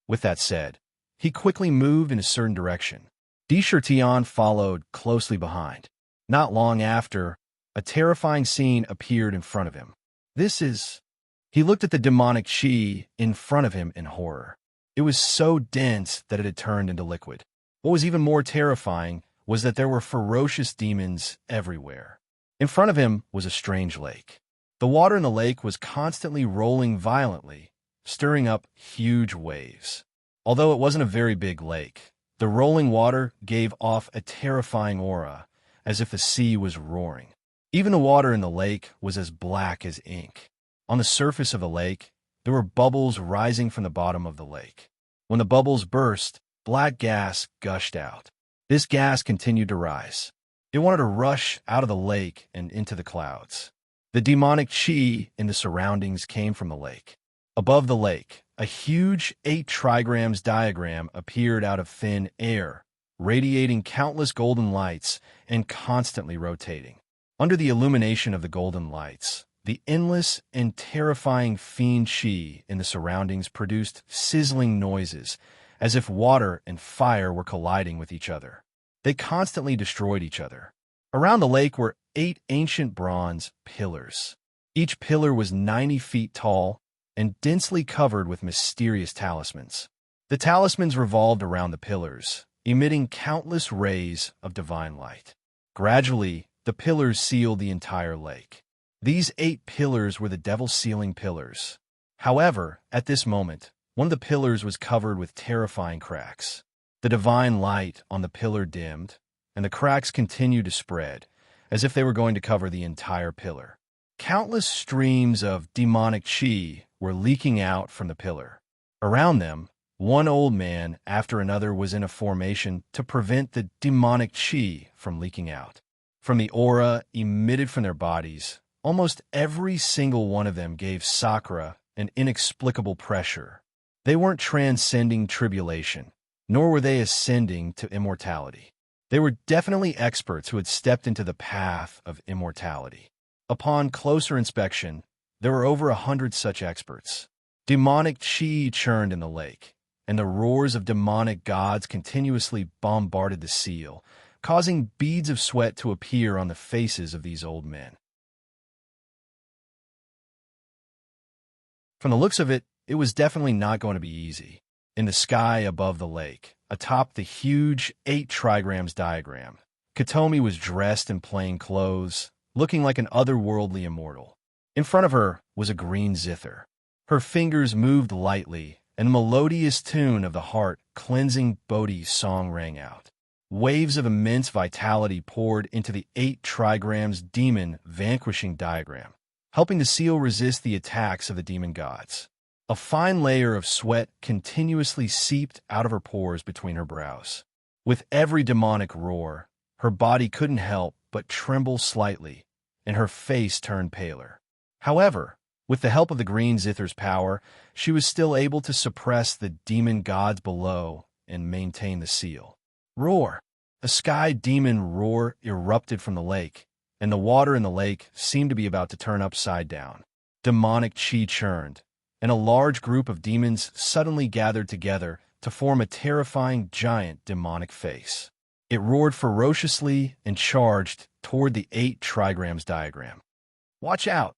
[SPEAKER 1] With that said, he quickly moved in a certain direction. Tian followed closely behind. Not long after, a terrifying scene appeared in front of him. He looked at the demonic qi in front of him in horror. It was so dense that it had turned into liquid. What was even more terrifying was that there were ferocious demons everywhere. In front of him was a strange lake. The water in the lake was constantly rolling violently, stirring up huge waves. Although it wasn't a very big lake, the rolling water gave off a terrifying aura, as if the sea was roaring. Even the water in the lake was as black as ink. On the surface of the lake, there were bubbles rising from the bottom of the lake. When the bubbles burst, black gas gushed out. This gas continued to rise. It wanted to rush out of the lake and into the clouds. The demonic qi in the surroundings came from the lake. Above the lake, a huge 8 trigrams diagram appeared out of thin air, radiating countless golden lights and constantly rotating. Under the illumination of the golden lights, the endless and terrifying fiend qi in the surroundings produced sizzling noises, as if water and fire were colliding with each other. They constantly destroyed each other. Around the lake were 8 ancient bronze pillars. Each pillar was 90 feet tall and densely covered with mysterious talismans. The talismans revolved around the pillars, emitting countless rays of divine light. Gradually, the pillars sealed the entire lake. These 8 pillars were the devil-sealing pillars. However, at this moment, one of the pillars was covered with terrifying cracks. The divine light on the pillar dimmed, and the cracks continued to spread, as if they were going to cover the entire pillar. Countless streams of demonic qi were leaking out from the pillar. Around them, One old man after another was in a formation to prevent the demonic chi from leaking out. From the aura emitted from their bodies, almost every single one of them gave Sakura an inexplicable pressure. They weren't transcending tribulation, nor were they ascending to immortality. They were definitely experts who had stepped into the path of immortality. Upon closer inspection, there were over 100 such experts. Demonic chi churned in the lake, and the roars of demonic gods continuously bombarded the seal, causing beads of sweat to appear on the faces of these old men. From the looks of it, it was definitely not going to be easy. In the sky above the lake, atop the huge 8 trigrams diagram, Katomi was dressed in plain clothes, looking like an otherworldly immortal. In front of her was a green zither. Her fingers moved lightly, and the melodious tune of the heart-cleansing Bodhi song rang out. Waves of immense vitality poured into the 8 trigrams demon-vanquishing diagram, helping the seal resist the attacks of the demon gods. A fine layer of sweat continuously seeped out of her pores between her brows. With every demonic roar, her body couldn't help but tremble slightly, and her face turned paler. However, with the help of the green zither's power, she was still able to suppress the demon gods below and maintain the seal. Roar! A sky demon roar erupted from the lake, and the water in the lake seemed to be about to turn upside down. Demonic chi churned, and a large group of demons suddenly gathered together to form a terrifying giant demonic face. It roared ferociously and charged toward the 8 trigrams diagram. "Watch out!"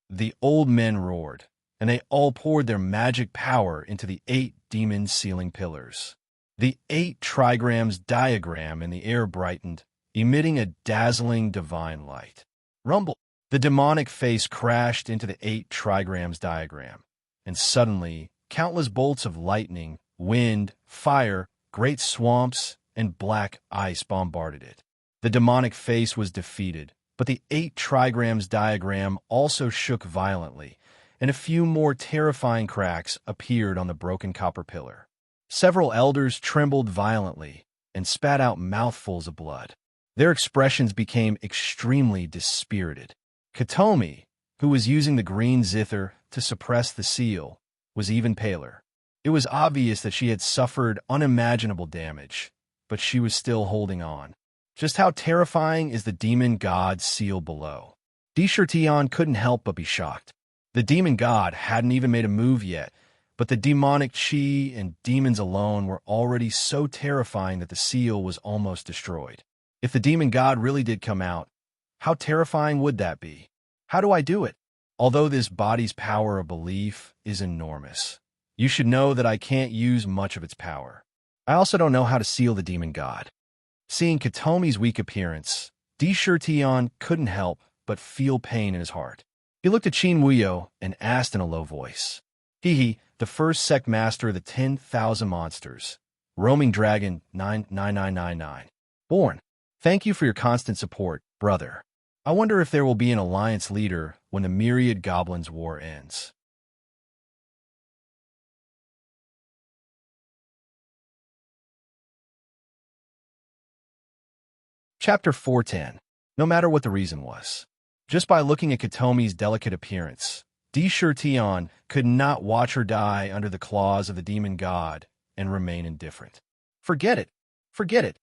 [SPEAKER 1] The old men roared, and they all poured their magic power into the 8 demon sealing pillars. The 8 trigrams diagram in the air brightened, emitting a dazzling divine light. Rumble! The demonic face crashed into the 8 trigrams diagram, and suddenly countless bolts of lightning, wind, fire, great swamps, and black ice bombarded it. The demonic face was defeated, but the 8 trigrams diagram also shook violently, and a few more terrifying cracks appeared on the broken copper pillar. Several elders trembled violently and spat out mouthfuls of blood. Their expressions became extremely dispirited. Katomi, who was using the green zither to suppress the seal, was even paler. It was obvious that she had suffered unimaginable damage, but she was still holding on. Just how terrifying is the demon god seal below? Deshirtion couldn't help but be shocked. The demon god hadn't even made a move yet, but the demonic chi and demons alone were already so terrifying that the seal was almost destroyed. If the demon god really did come out, how terrifying would that be? How do I do it? Although this body's power of belief is enormous, you should know that I can't use much of its power. I also don't know how to seal the demon god. Seeing Katomi's weak appearance, Deshirtion couldn't help but feel pain in his heart. He looked at Chin Wuyo and asked in a low voice, "He, the first sect master of the 10,000 monsters, roaming dragon 99999. Born, thank you for your constant support, brother. I wonder if there will be an alliance leader when the myriad goblins war ends." Chapter 410. No matter what the reason was. Just by looking at Katomi's delicate appearance, Deshirtion could not watch her die under the claws of the demon god and remain indifferent. Forget it. Forget it.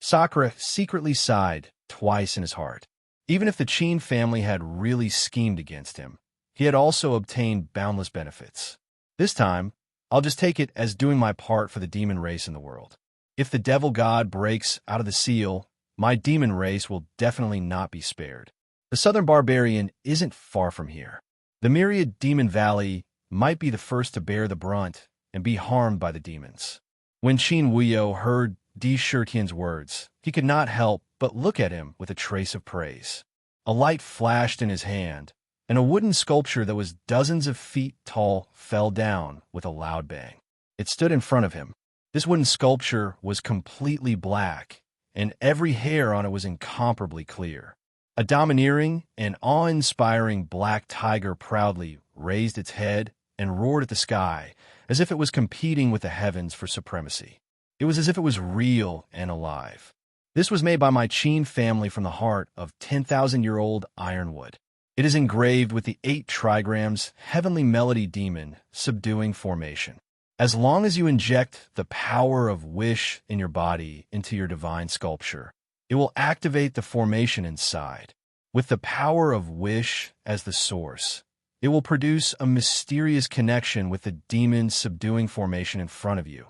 [SPEAKER 1] Sakura secretly sighed twice in his heart. Even if the Chin family had really schemed against him, he had also obtained boundless benefits. This time, I'll just take it as doing my part for the demon race in the world. If the devil god breaks out of the seal, my demon race will definitely not be spared. The southern barbarian isn't far from here. The myriad demon valley might be the first to bear the brunt and be harmed by the demons. When Chin Wuyo heard Deshirtion's words, he could not help but look at him with a trace of praise. A light flashed in his hand, and a wooden sculpture that was dozens of feet tall fell down with a loud bang. It stood in front of him. This wooden sculpture was completely black, and every hair on it was incomparably clear. A domineering and awe-inspiring black tiger proudly raised its head and roared at the sky, as if it was competing with the heavens for supremacy. It was as if it was real and alive. This was made by my Qin family from the heart of 10,000-year-old ironwood. It is engraved with the 8 trigrams heavenly melody demon subduing formation. As long as you inject the power of wish in your body into your divine sculpture, it will activate the formation inside. With the power of wish as the source, it will produce a mysterious connection with the demon subduing formation in front of you,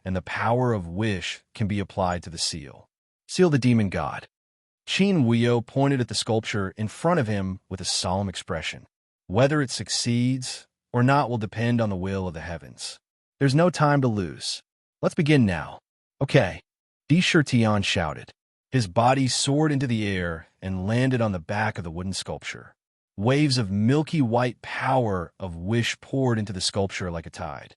[SPEAKER 1] and the power of wish can be applied to the seal. Seal the demon god. Qin Huio pointed at the sculpture in front of him with a solemn expression. Whether it succeeds or not will depend on the will of the heavens. There's no time to lose. Let's begin now. Okay, Di Shirtian shouted. His body soared into the air and landed on the back of the wooden sculpture. Waves of milky white power of wish poured into the sculpture like a tide.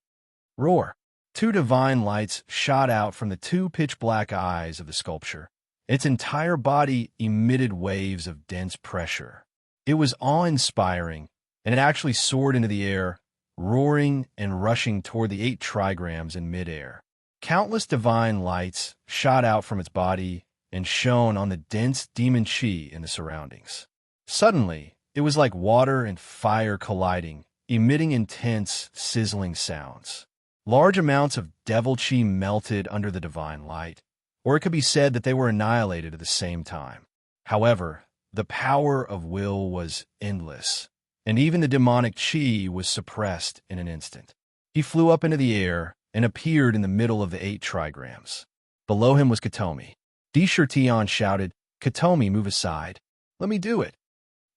[SPEAKER 1] Roar! 2 divine lights shot out from the 2 pitch-black eyes of the sculpture. Its entire body emitted waves of dense pressure. It was awe-inspiring, and it actually soared into the air, roaring and rushing toward the 8 trigrams in midair. Countless divine lights shot out from its body and shone on the dense demon chi in the surroundings. Suddenly, it was like water and fire colliding, emitting intense, sizzling sounds. Large amounts of devil chi melted under the divine light, or it could be said that they were annihilated at the same time. However, the power of will was endless, and even the demonic chi was suppressed in an instant. He flew up into the air and appeared in the middle of the 8 trigrams. Below him was Katomi. Di Shirtian shouted, "Katomi, move aside. Let me do it."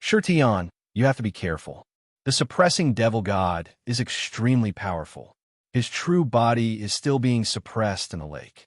[SPEAKER 1] Shirtian, you have to be careful. The suppressing devil god is extremely powerful. His true body is still being suppressed in the lake.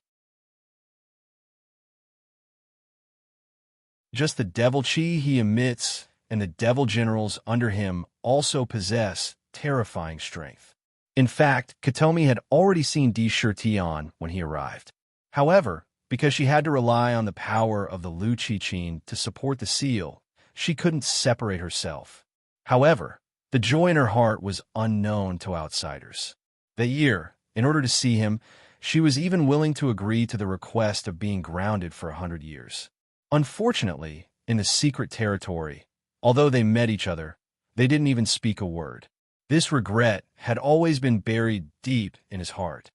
[SPEAKER 1] Just the devil chi he emits and the devil generals under him also possess terrifying strength. In fact, Katomi had already seen Di Shirtian when he arrived. However, because she had to rely on the power of the Lu Qi to support the seal, she couldn't separate herself. However, the joy in her heart was unknown to outsiders. That year, in order to see him, she was even willing to agree to the request of being grounded for 100 years. Unfortunately, in the secret territory, although they met each other, they didn't even speak a word. This regret had always been buried deep in his heart.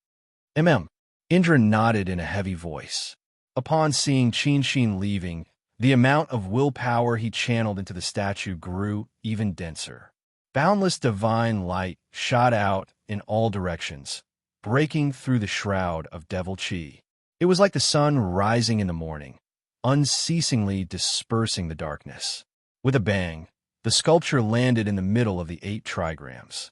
[SPEAKER 1] Indra nodded in a heavy voice. Upon seeing Qin leaving, the amount of willpower he channeled into the statue grew even denser. Boundless divine light shot out in all directions, breaking through the shroud of devil chi. It was like the sun rising in the morning, unceasingly dispersing the darkness. With a bang, the sculpture landed in the middle of the 8 trigrams.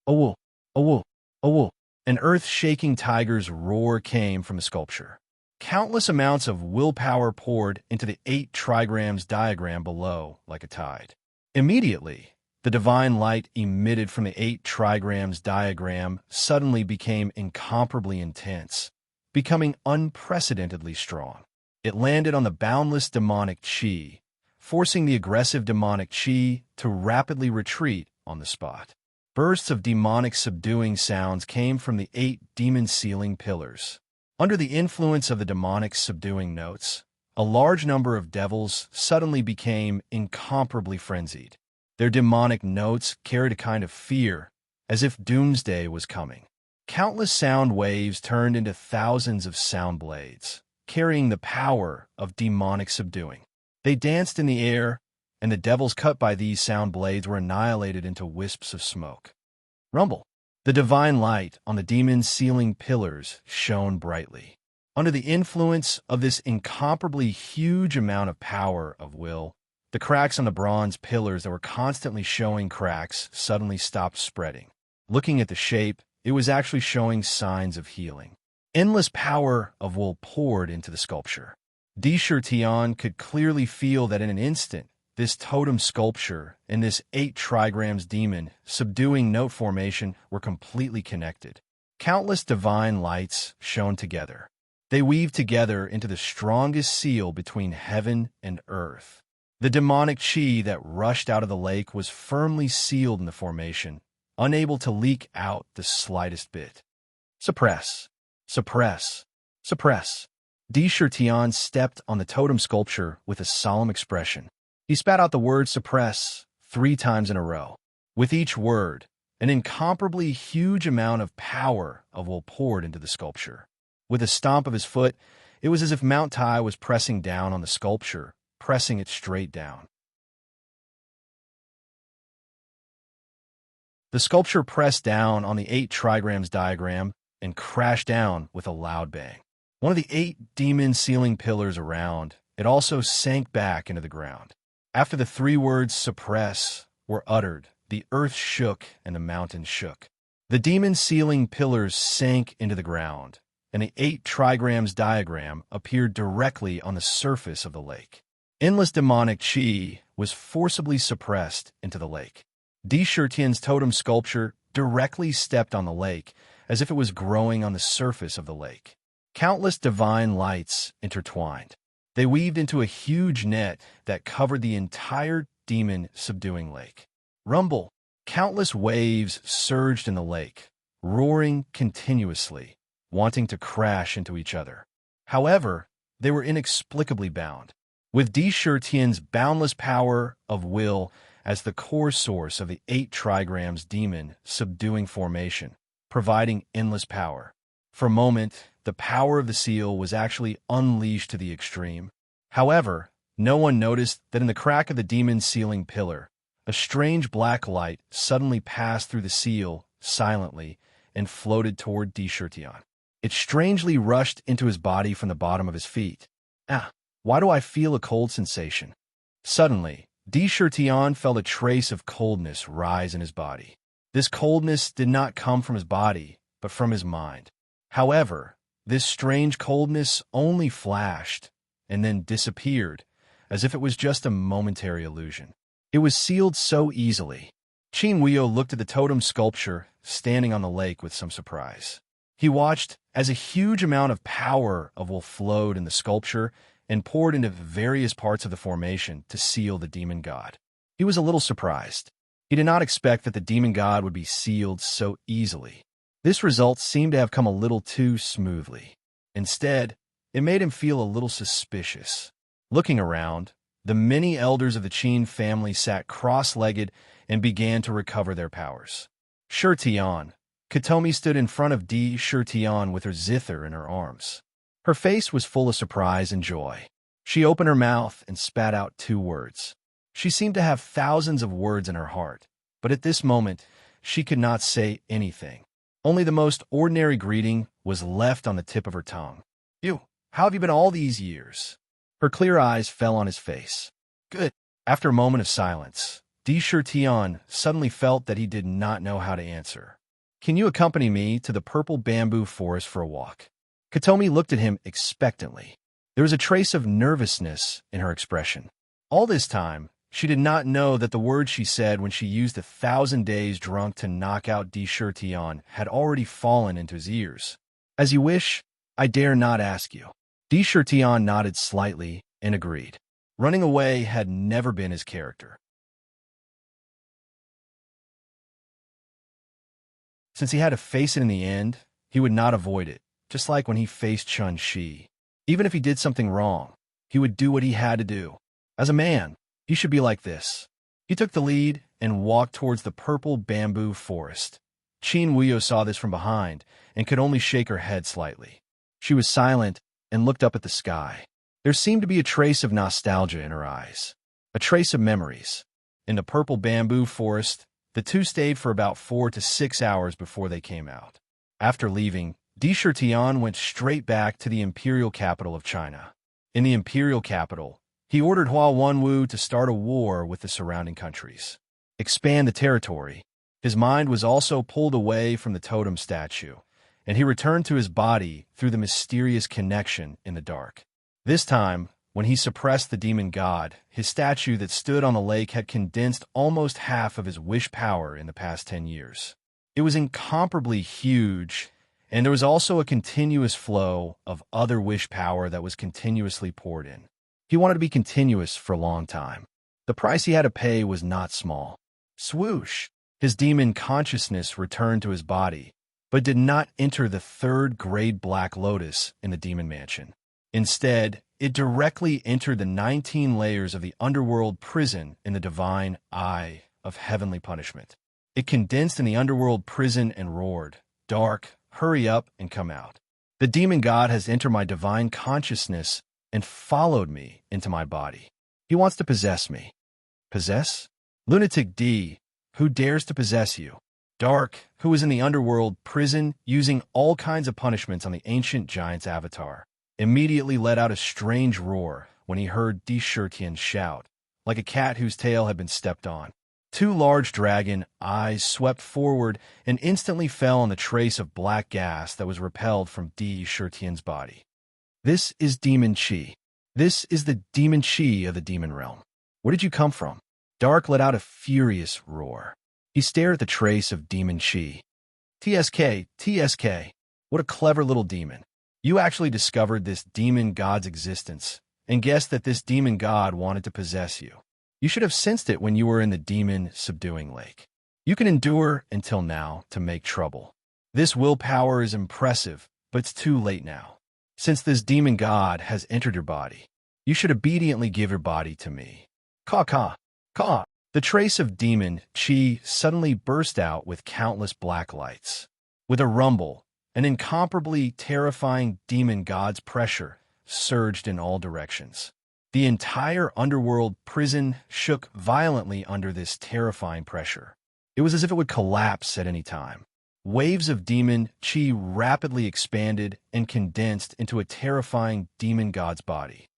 [SPEAKER 1] "Awoo! Awoo! Awoo!" An earth-shaking tiger's roar came from the sculpture. Countless amounts of willpower poured into the 8 trigrams diagram below like a tide. Immediately, the divine light emitted from the 8 trigrams diagram suddenly became incomparably intense, becoming unprecedentedly strong. It landed on the boundless demonic chi, forcing the aggressive demonic chi to rapidly retreat on the spot. Bursts of demonic subduing sounds came from the 8 demon-sealing pillars. Under the influence of the demonic subduing notes, a large number of devils suddenly became incomparably frenzied. Their demonic notes carried a kind of fear, as if doomsday was coming. Countless sound waves turned into thousands of sound blades, carrying the power of demonic subduing. They danced in the air, and the devils cut by these sound blades were annihilated into wisps of smoke. Rumble! The divine light on the demon-sealing pillars shone brightly. Under the influence of this incomparably huge amount of power of will, the cracks on the bronze pillars that were constantly showing cracks suddenly stopped spreading. Looking at the shape, it was actually showing signs of healing. Endless power of will poured into the sculpture. Di Shirtian could clearly feel that in an instant, this totem sculpture and this 8 trigrams demon subduing note formation were completely connected. Countless divine lights shone together. They weaved together into the strongest seal between heaven and earth. The demonic chi that rushed out of the lake was firmly sealed in the formation, unable to leak out the slightest bit. Suppress, suppress, suppress. Di Shirtian stepped on the totem sculpture with a solemn expression. He spat out the word suppress 3 times in a row. With each word, an incomparably huge amount of power of will poured into the sculpture. With a stomp of his foot, it was as if Mount Tai was pressing down on the sculpture, pressing it straight down. The sculpture pressed down on the 8 trigrams diagram and crashed down with a loud bang. One of the 8 demon ceiling pillars around, it also sank back into the ground. After the 3 words suppress were uttered, the earth shook and the mountains shook. The demon ceiling pillars sank into the ground, and the 8 trigrams diagram appeared directly on the surface of the lake. Endless demonic chi was forcibly suppressed into the lake. Di Shirtian's totem sculpture directly stepped on the lake as if it was growing on the surface of the lake. Countless divine lights intertwined. They weaved into a huge net that covered the entire demon-subduing lake. Rumble. Countless waves surged in the lake, roaring continuously, wanting to crash into each other. However, they were inexplicably bound. With Di Shirtian's boundless power of will as the core source of the 8 trigrams demon-subduing formation, providing endless power. For a moment, the power of the seal was actually unleashed to the extreme. However, no one noticed that in the crack of the demon's ceiling pillar, a strange black light suddenly passed through the seal silently and floated toward Di Shirtian. It strangely rushed into his body from the bottom of his feet. Why do I feel a cold sensation? Suddenly, Di Shirtian felt a trace of coldness rise in his body. This coldness did not come from his body, but from his mind. However, this strange coldness only flashed and then disappeared, as if it was just a momentary illusion. It was sealed so easily. Qin Huiyo looked at the totem sculpture standing on the lake with some surprise. He watched as a huge amount of power of will flowed in the sculpture and poured into various parts of the formation to seal the demon god. He was a little surprised. He did not expect that the demon god would be sealed so easily. This result seemed to have come a little too smoothly. Instead, it made him feel a little suspicious. Looking around, the many elders of the Qin family sat cross-legged and began to recover their powers. Shirtian. Katomi stood in front of Di Shirtian with her zither in her arms. Her face was full of surprise and joy. She opened her mouth and spat out 2 words. She seemed to have thousands of words in her heart, but at this moment, she could not say anything. Only the most ordinary greeting was left on the tip of her tongue. How have you been all these years? Her clear eyes fell on his face. Good. After a moment of silence, Di Shirtian suddenly felt that he did not know how to answer. Can you accompany me to the purple bamboo forest for a walk? Katomi looked at him expectantly. There was a trace of nervousness in her expression. All this time, she did not know that the words she said when she used 1,000 days drunk to knock out Di Shirtian had already fallen into his ears. As you wish, I dare not ask you. Di Shirtian nodded slightly and agreed. Running away had never been his character. Since he had to face it in the end, he would not avoid it, just like when he faced Chun-Shi. Even if he did something wrong, he would do what he had to do. As a man, he should be like this. He took the lead and walked towards the purple bamboo forest. Qin Huiyo saw this from behind and could only shake her head slightly. She was silent and looked up at the sky. There seemed to be a trace of nostalgia in her eyes, a trace of memories. In the purple bamboo forest, the 2 stayed for about 4 to 6 hours before they came out. After leaving, Di Shirtian went straight back to the imperial capital of China. In the imperial capital, he ordered Hua Wanwu to start a war with the surrounding countries, expand the territory. His mind was also pulled away from the totem statue, and he returned to his body through the mysterious connection in the dark. This time, when he suppressed the demon god, his statue that stood on the lake had condensed almost half of his wish power in the past 10 years. It was incomparably huge, and there was also a continuous flow of other wish power that was continuously poured in. He wanted to be continuous for a long time. The price he had to pay was not small. Swoosh! His demon consciousness returned to his body, but did not enter the third-grade Black Lotus in the demon mansion. Instead, it directly entered the 19 layers of the underworld prison in the divine eye of heavenly punishment. It condensed in the underworld prison and roared, "Dark, hurry up and come out. The demon god has entered my divine consciousness and followed me into my body. He wants to possess me." Possess? Lunatic D, who dares to possess you? Dark, who was in the underworld prison using all kinds of punishments on the ancient giant's avatar, immediately let out a strange roar when he heard D. Shirtian shout, like a cat whose tail had been stepped on. Two large dragon eyes swept forward and instantly fell on the trace of black gas that was repelled from D. Shirtian's body. This is Demon Chi. This is the Demon Chi of the demon realm. Where did you come from? Dark let out a furious roar. He stared at the trace of Demon Chi. TSK, TSK, what a clever little demon. You actually discovered this demon god's existence and guessed that this demon god wanted to possess you. You should have sensed it when you were in the demon-subduing lake. You can endure until now to make trouble. This willpower is impressive, but it's too late now. Since this demon god has entered your body, you should obediently give your body to me. Caw, caw, caw. The trace of demon Chi suddenly burst out with countless black lights. With a rumble, an incomparably terrifying demon god's pressure surged in all directions. The entire underworld prison shook violently under this terrifying pressure. It was as if it would collapse at any time. Waves of demon Chi rapidly expanded and condensed into a terrifying demon god's body.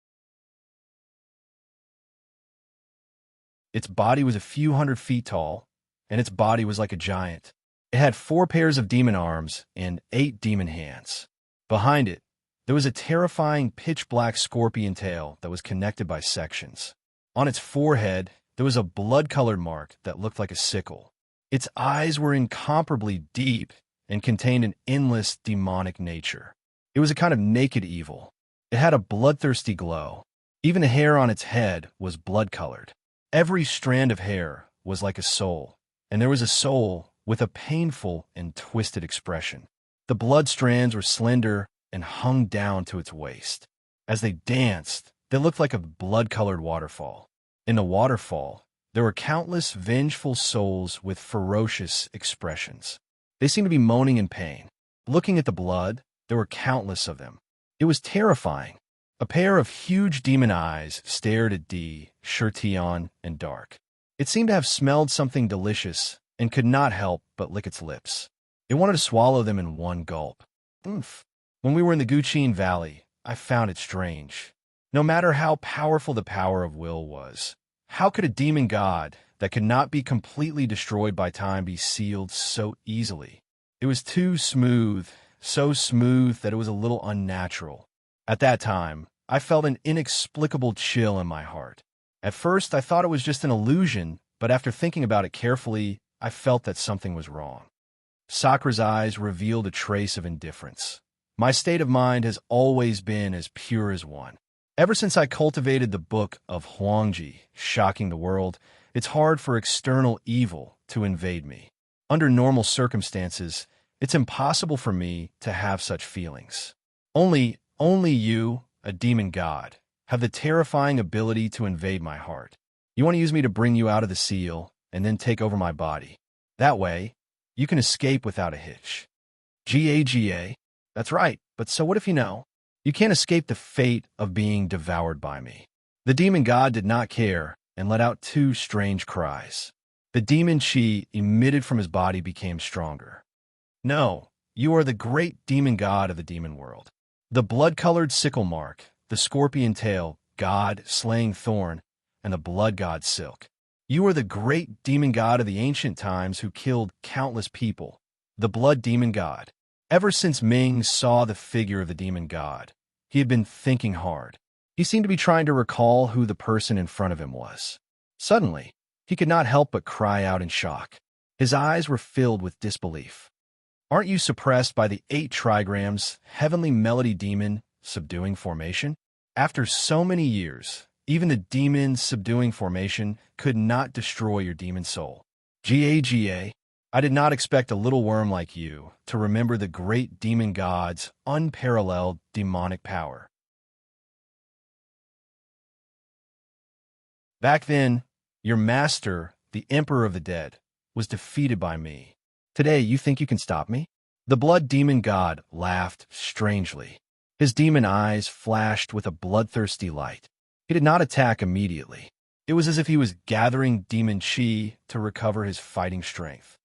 [SPEAKER 1] Its body was a few hundred feet tall, and its body was like a giant. It had 4 pairs of demon arms and 8 demon hands. Behind it, there was a terrifying pitch-black scorpion tail that was connected by sections. On its forehead, there was a blood-colored mark that looked like a sickle. Its eyes were incomparably deep and contained an endless demonic nature. It was a kind of naked evil. It had a bloodthirsty glow. Even the hair on its head was blood-colored. Every strand of hair was like a soul, and there was a soul with a painful and twisted expression. The blood strands were slender and hung down to its waist. As they danced, they looked like a blood-colored waterfall. In the waterfall, there were countless vengeful souls with ferocious expressions. They seemed to be moaning in pain. Looking at the blood, there were countless of them. It was terrifying. A pair of huge demon eyes stared at D, Shirtian, and Dark. It seemed to have smelled something delicious and could not help but lick its lips. It wanted to swallow them in one gulp. Oomph. When we were in the Guqin Valley, I found it strange. No matter how powerful the power of will was, how could a demon god that could not be completely destroyed by time be sealed so easily? It was too smooth, so smooth that it was a little unnatural. At that time, I felt an inexplicable chill in my heart. At first, I thought it was just an illusion, but after thinking about it carefully, I felt that something was wrong. Sakura's eyes revealed a trace of indifference. My state of mind has always been as pure as one. Ever since I cultivated the book of Huangji, Shocking the World, it's hard for external evil to invade me. Under normal circumstances, it's impossible for me to have such feelings. Only you, a demon god, have the terrifying ability to invade my heart. You want to use me to bring you out of the seal and then take over my body. That way, you can escape without a hitch. GAGA. That's right, but so what if you know? You can't escape the fate of being devoured by me. The demon god did not care and let out 2 strange cries. The demon Chi emitted from his body became stronger. No, you are the great demon god of the demon world. The blood-colored sickle mark, the scorpion tail, god slaying thorn, and the blood god Silk. You are the great demon god of the ancient times who killed countless people, the blood demon god. Ever since Ming saw the figure of the demon god, he had been thinking hard. He seemed to be trying to recall who the person in front of him was. Suddenly, he could not help but cry out in shock. His eyes were filled with disbelief. Aren't you suppressed by the 8 trigrams, heavenly melody demon, subduing formation? After so many years, even the demon subduing formation could not destroy your demon soul. Gaga. I did not expect a little worm like you to remember the great demon god's unparalleled demonic power. Back then, your master, the Emperor of the Dead, was defeated by me. Today, you think you can stop me? The blood demon god laughed strangely. His demon eyes flashed with a bloodthirsty light. He did not attack immediately. It was as if he was gathering demon chi to recover his fighting strength.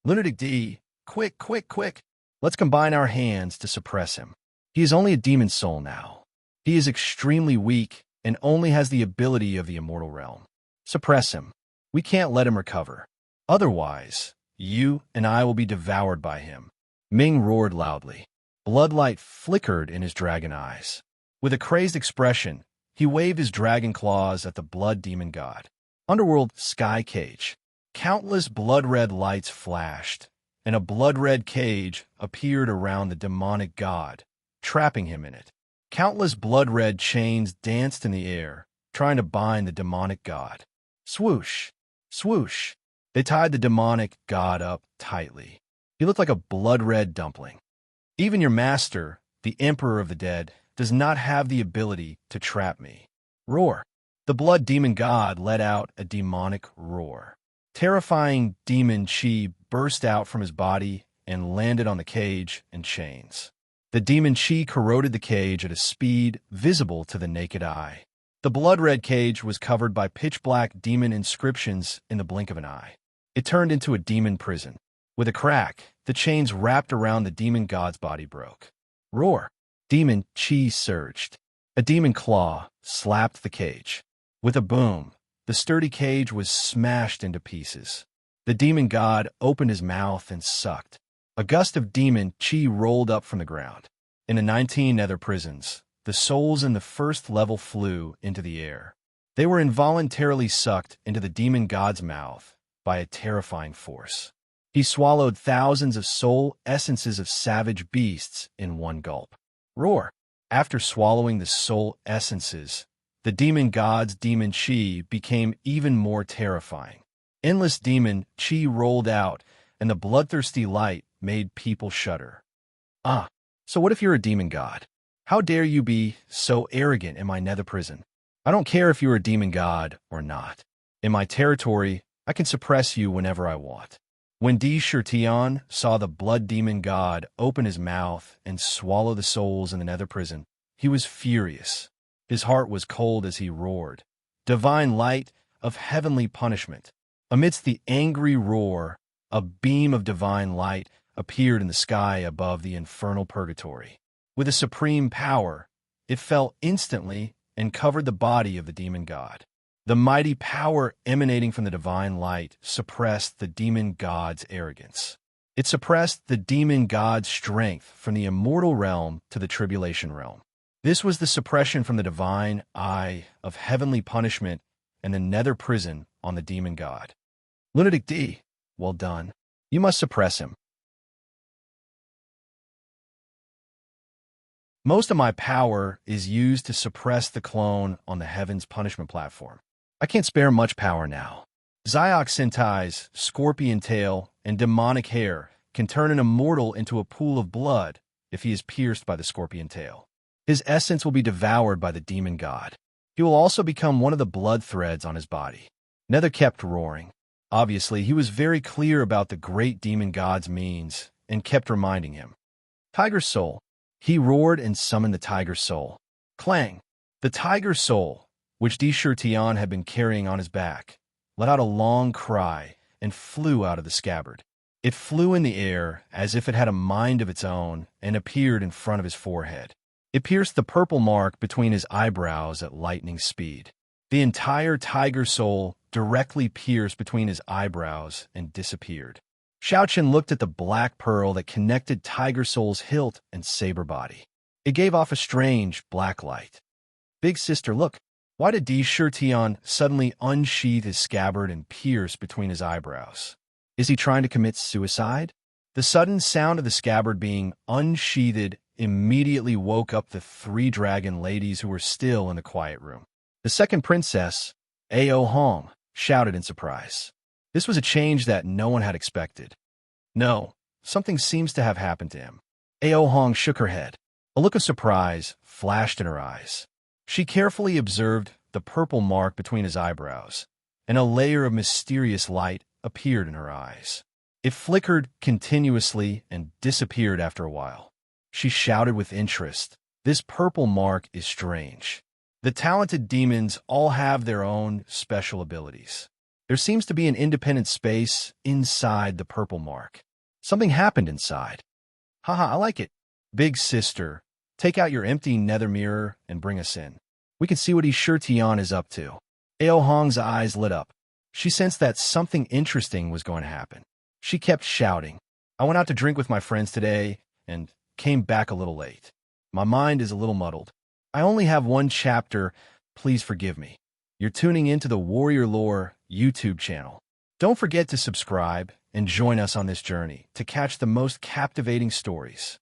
[SPEAKER 1] Lunatic D, quick, quick, quick. Let's combine our hands to suppress him. He is only a demon soul now. He is extremely weak and only has the ability of the immortal realm. Suppress him. We can't let him recover. Otherwise, you and I will be devoured by him. Ming roared loudly. Bloodlight flickered in his dragon eyes. With a crazed expression, he waved his dragon claws at the blood demon god. Underworld sky cage. Countless blood-red lights flashed, and a blood-red cage appeared around the demonic god, trapping him in it. Countless blood-red chains danced in the air, trying to bind the demonic god. Swoosh, swoosh. They tied the demonic god up tightly. He looked like a blood-red dumpling. Even your master, the Emperor of the Dead, does not have the ability to trap me. Roar. The blood demon god let out a demonic roar. Terrifying demon chi burst out from his body and landed on the cage and chains. The demon chi corroded the cage at a speed visible to the naked eye. The blood-red cage was covered by pitch-black demon inscriptions in the blink of an eye. It turned into a demon prison. With a crack, the chains wrapped around the demon god's body broke. Roar! Demon chi surged. A demon claw slapped the cage. With a boom, the sturdy cage was smashed into pieces. The demon god opened his mouth and sucked. A gust of demon chi rolled up from the ground. In the 19 nether prisons, the souls in the first level flew into the air. They were involuntarily sucked into the demon god's mouth by a terrifying force. He swallowed thousands of soul essences of savage beasts in one gulp. Roar! After swallowing the soul essences, the demon god's demon chi became even more terrifying. Endless demon chi rolled out, and the bloodthirsty light made people shudder. So what if you're a demon god? How dare you be so arrogant in my nether prison? I don't care if you're a demon god or not. In my territory, I can suppress you whenever I want. When Di Shirtion saw the blood demon god open his mouth and swallow the souls in the nether prison, he was furious. His heart was cold as he roared. Divine light of heavenly punishment. Amidst the angry roar, a beam of divine light appeared in the sky above the infernal purgatory. With a supreme power, it fell instantly and covered the body of the demon god. The mighty power emanating from the divine light suppressed the demon god's arrogance. It suppressed the demon god's strength from the immortal realm to the tribulation realm. This was the suppression from the divine eye of heavenly punishment and the nether prison on the demon god. Lunatic D, well done. You must suppress him. Most of my power is used to suppress the clone on the Heaven's punishment platform. I can't spare much power now. Zyok Sentai's scorpion tail and demonic hair can turn an immortal into a pool of blood if he is pierced by the scorpion tail. His essence will be devoured by the demon god. He will also become one of the blood threads on his body. Nether kept roaring. Obviously, he was very clear about the great demon god's means and kept reminding him. Tiger Soul. He roared and summoned the Tiger Soul. Clang! The Tiger Soul, which Di Shirtion had been carrying on his back, let out a long cry and flew out of the scabbard. It flew in the air as if it had a mind of its own and appeared in front of his forehead. It pierced the purple mark between his eyebrows at lightning speed. The entire Tiger Soul directly pierced between his eyebrows and disappeared. Xiaochen looked at the black pearl that connected Tiger Soul's hilt and saber body. It gave off a strange black light. Big sister, look. Why did Di Shirtion suddenly unsheath his scabbard and pierce between his eyebrows? Is he trying to commit suicide? The sudden sound of the scabbard being unsheathed immediately woke up the 3 dragon ladies who were still in the quiet room. The second princess, Ao Hong, shouted in surprise. This was a change that no one had expected. No, something seems to have happened to him. Ao Hong shook her head. A look of surprise flashed in her eyes. She carefully observed the purple mark between his eyebrows, and a layer of mysterious light appeared in her eyes. It flickered continuously and disappeared after a while. She shouted with interest, "This purple mark is strange. The talented demons all have their own special abilities. There seems to be an independent space inside the purple mark. Something happened inside. Haha, I like it. Big sister, take out your empty nether mirror and bring us in. We can see what Yi Shitian is up to." Ao Hong's eyes lit up. She sensed that something interesting was going to happen. She kept shouting, "I went out to drink with my friends today and came back a little late. My mind is a little muddled. I only have one chapter. Please forgive me." You're tuning into the Warrior Lore YouTube channel. Don't forget to subscribe and join us on this journey to catch the most captivating stories.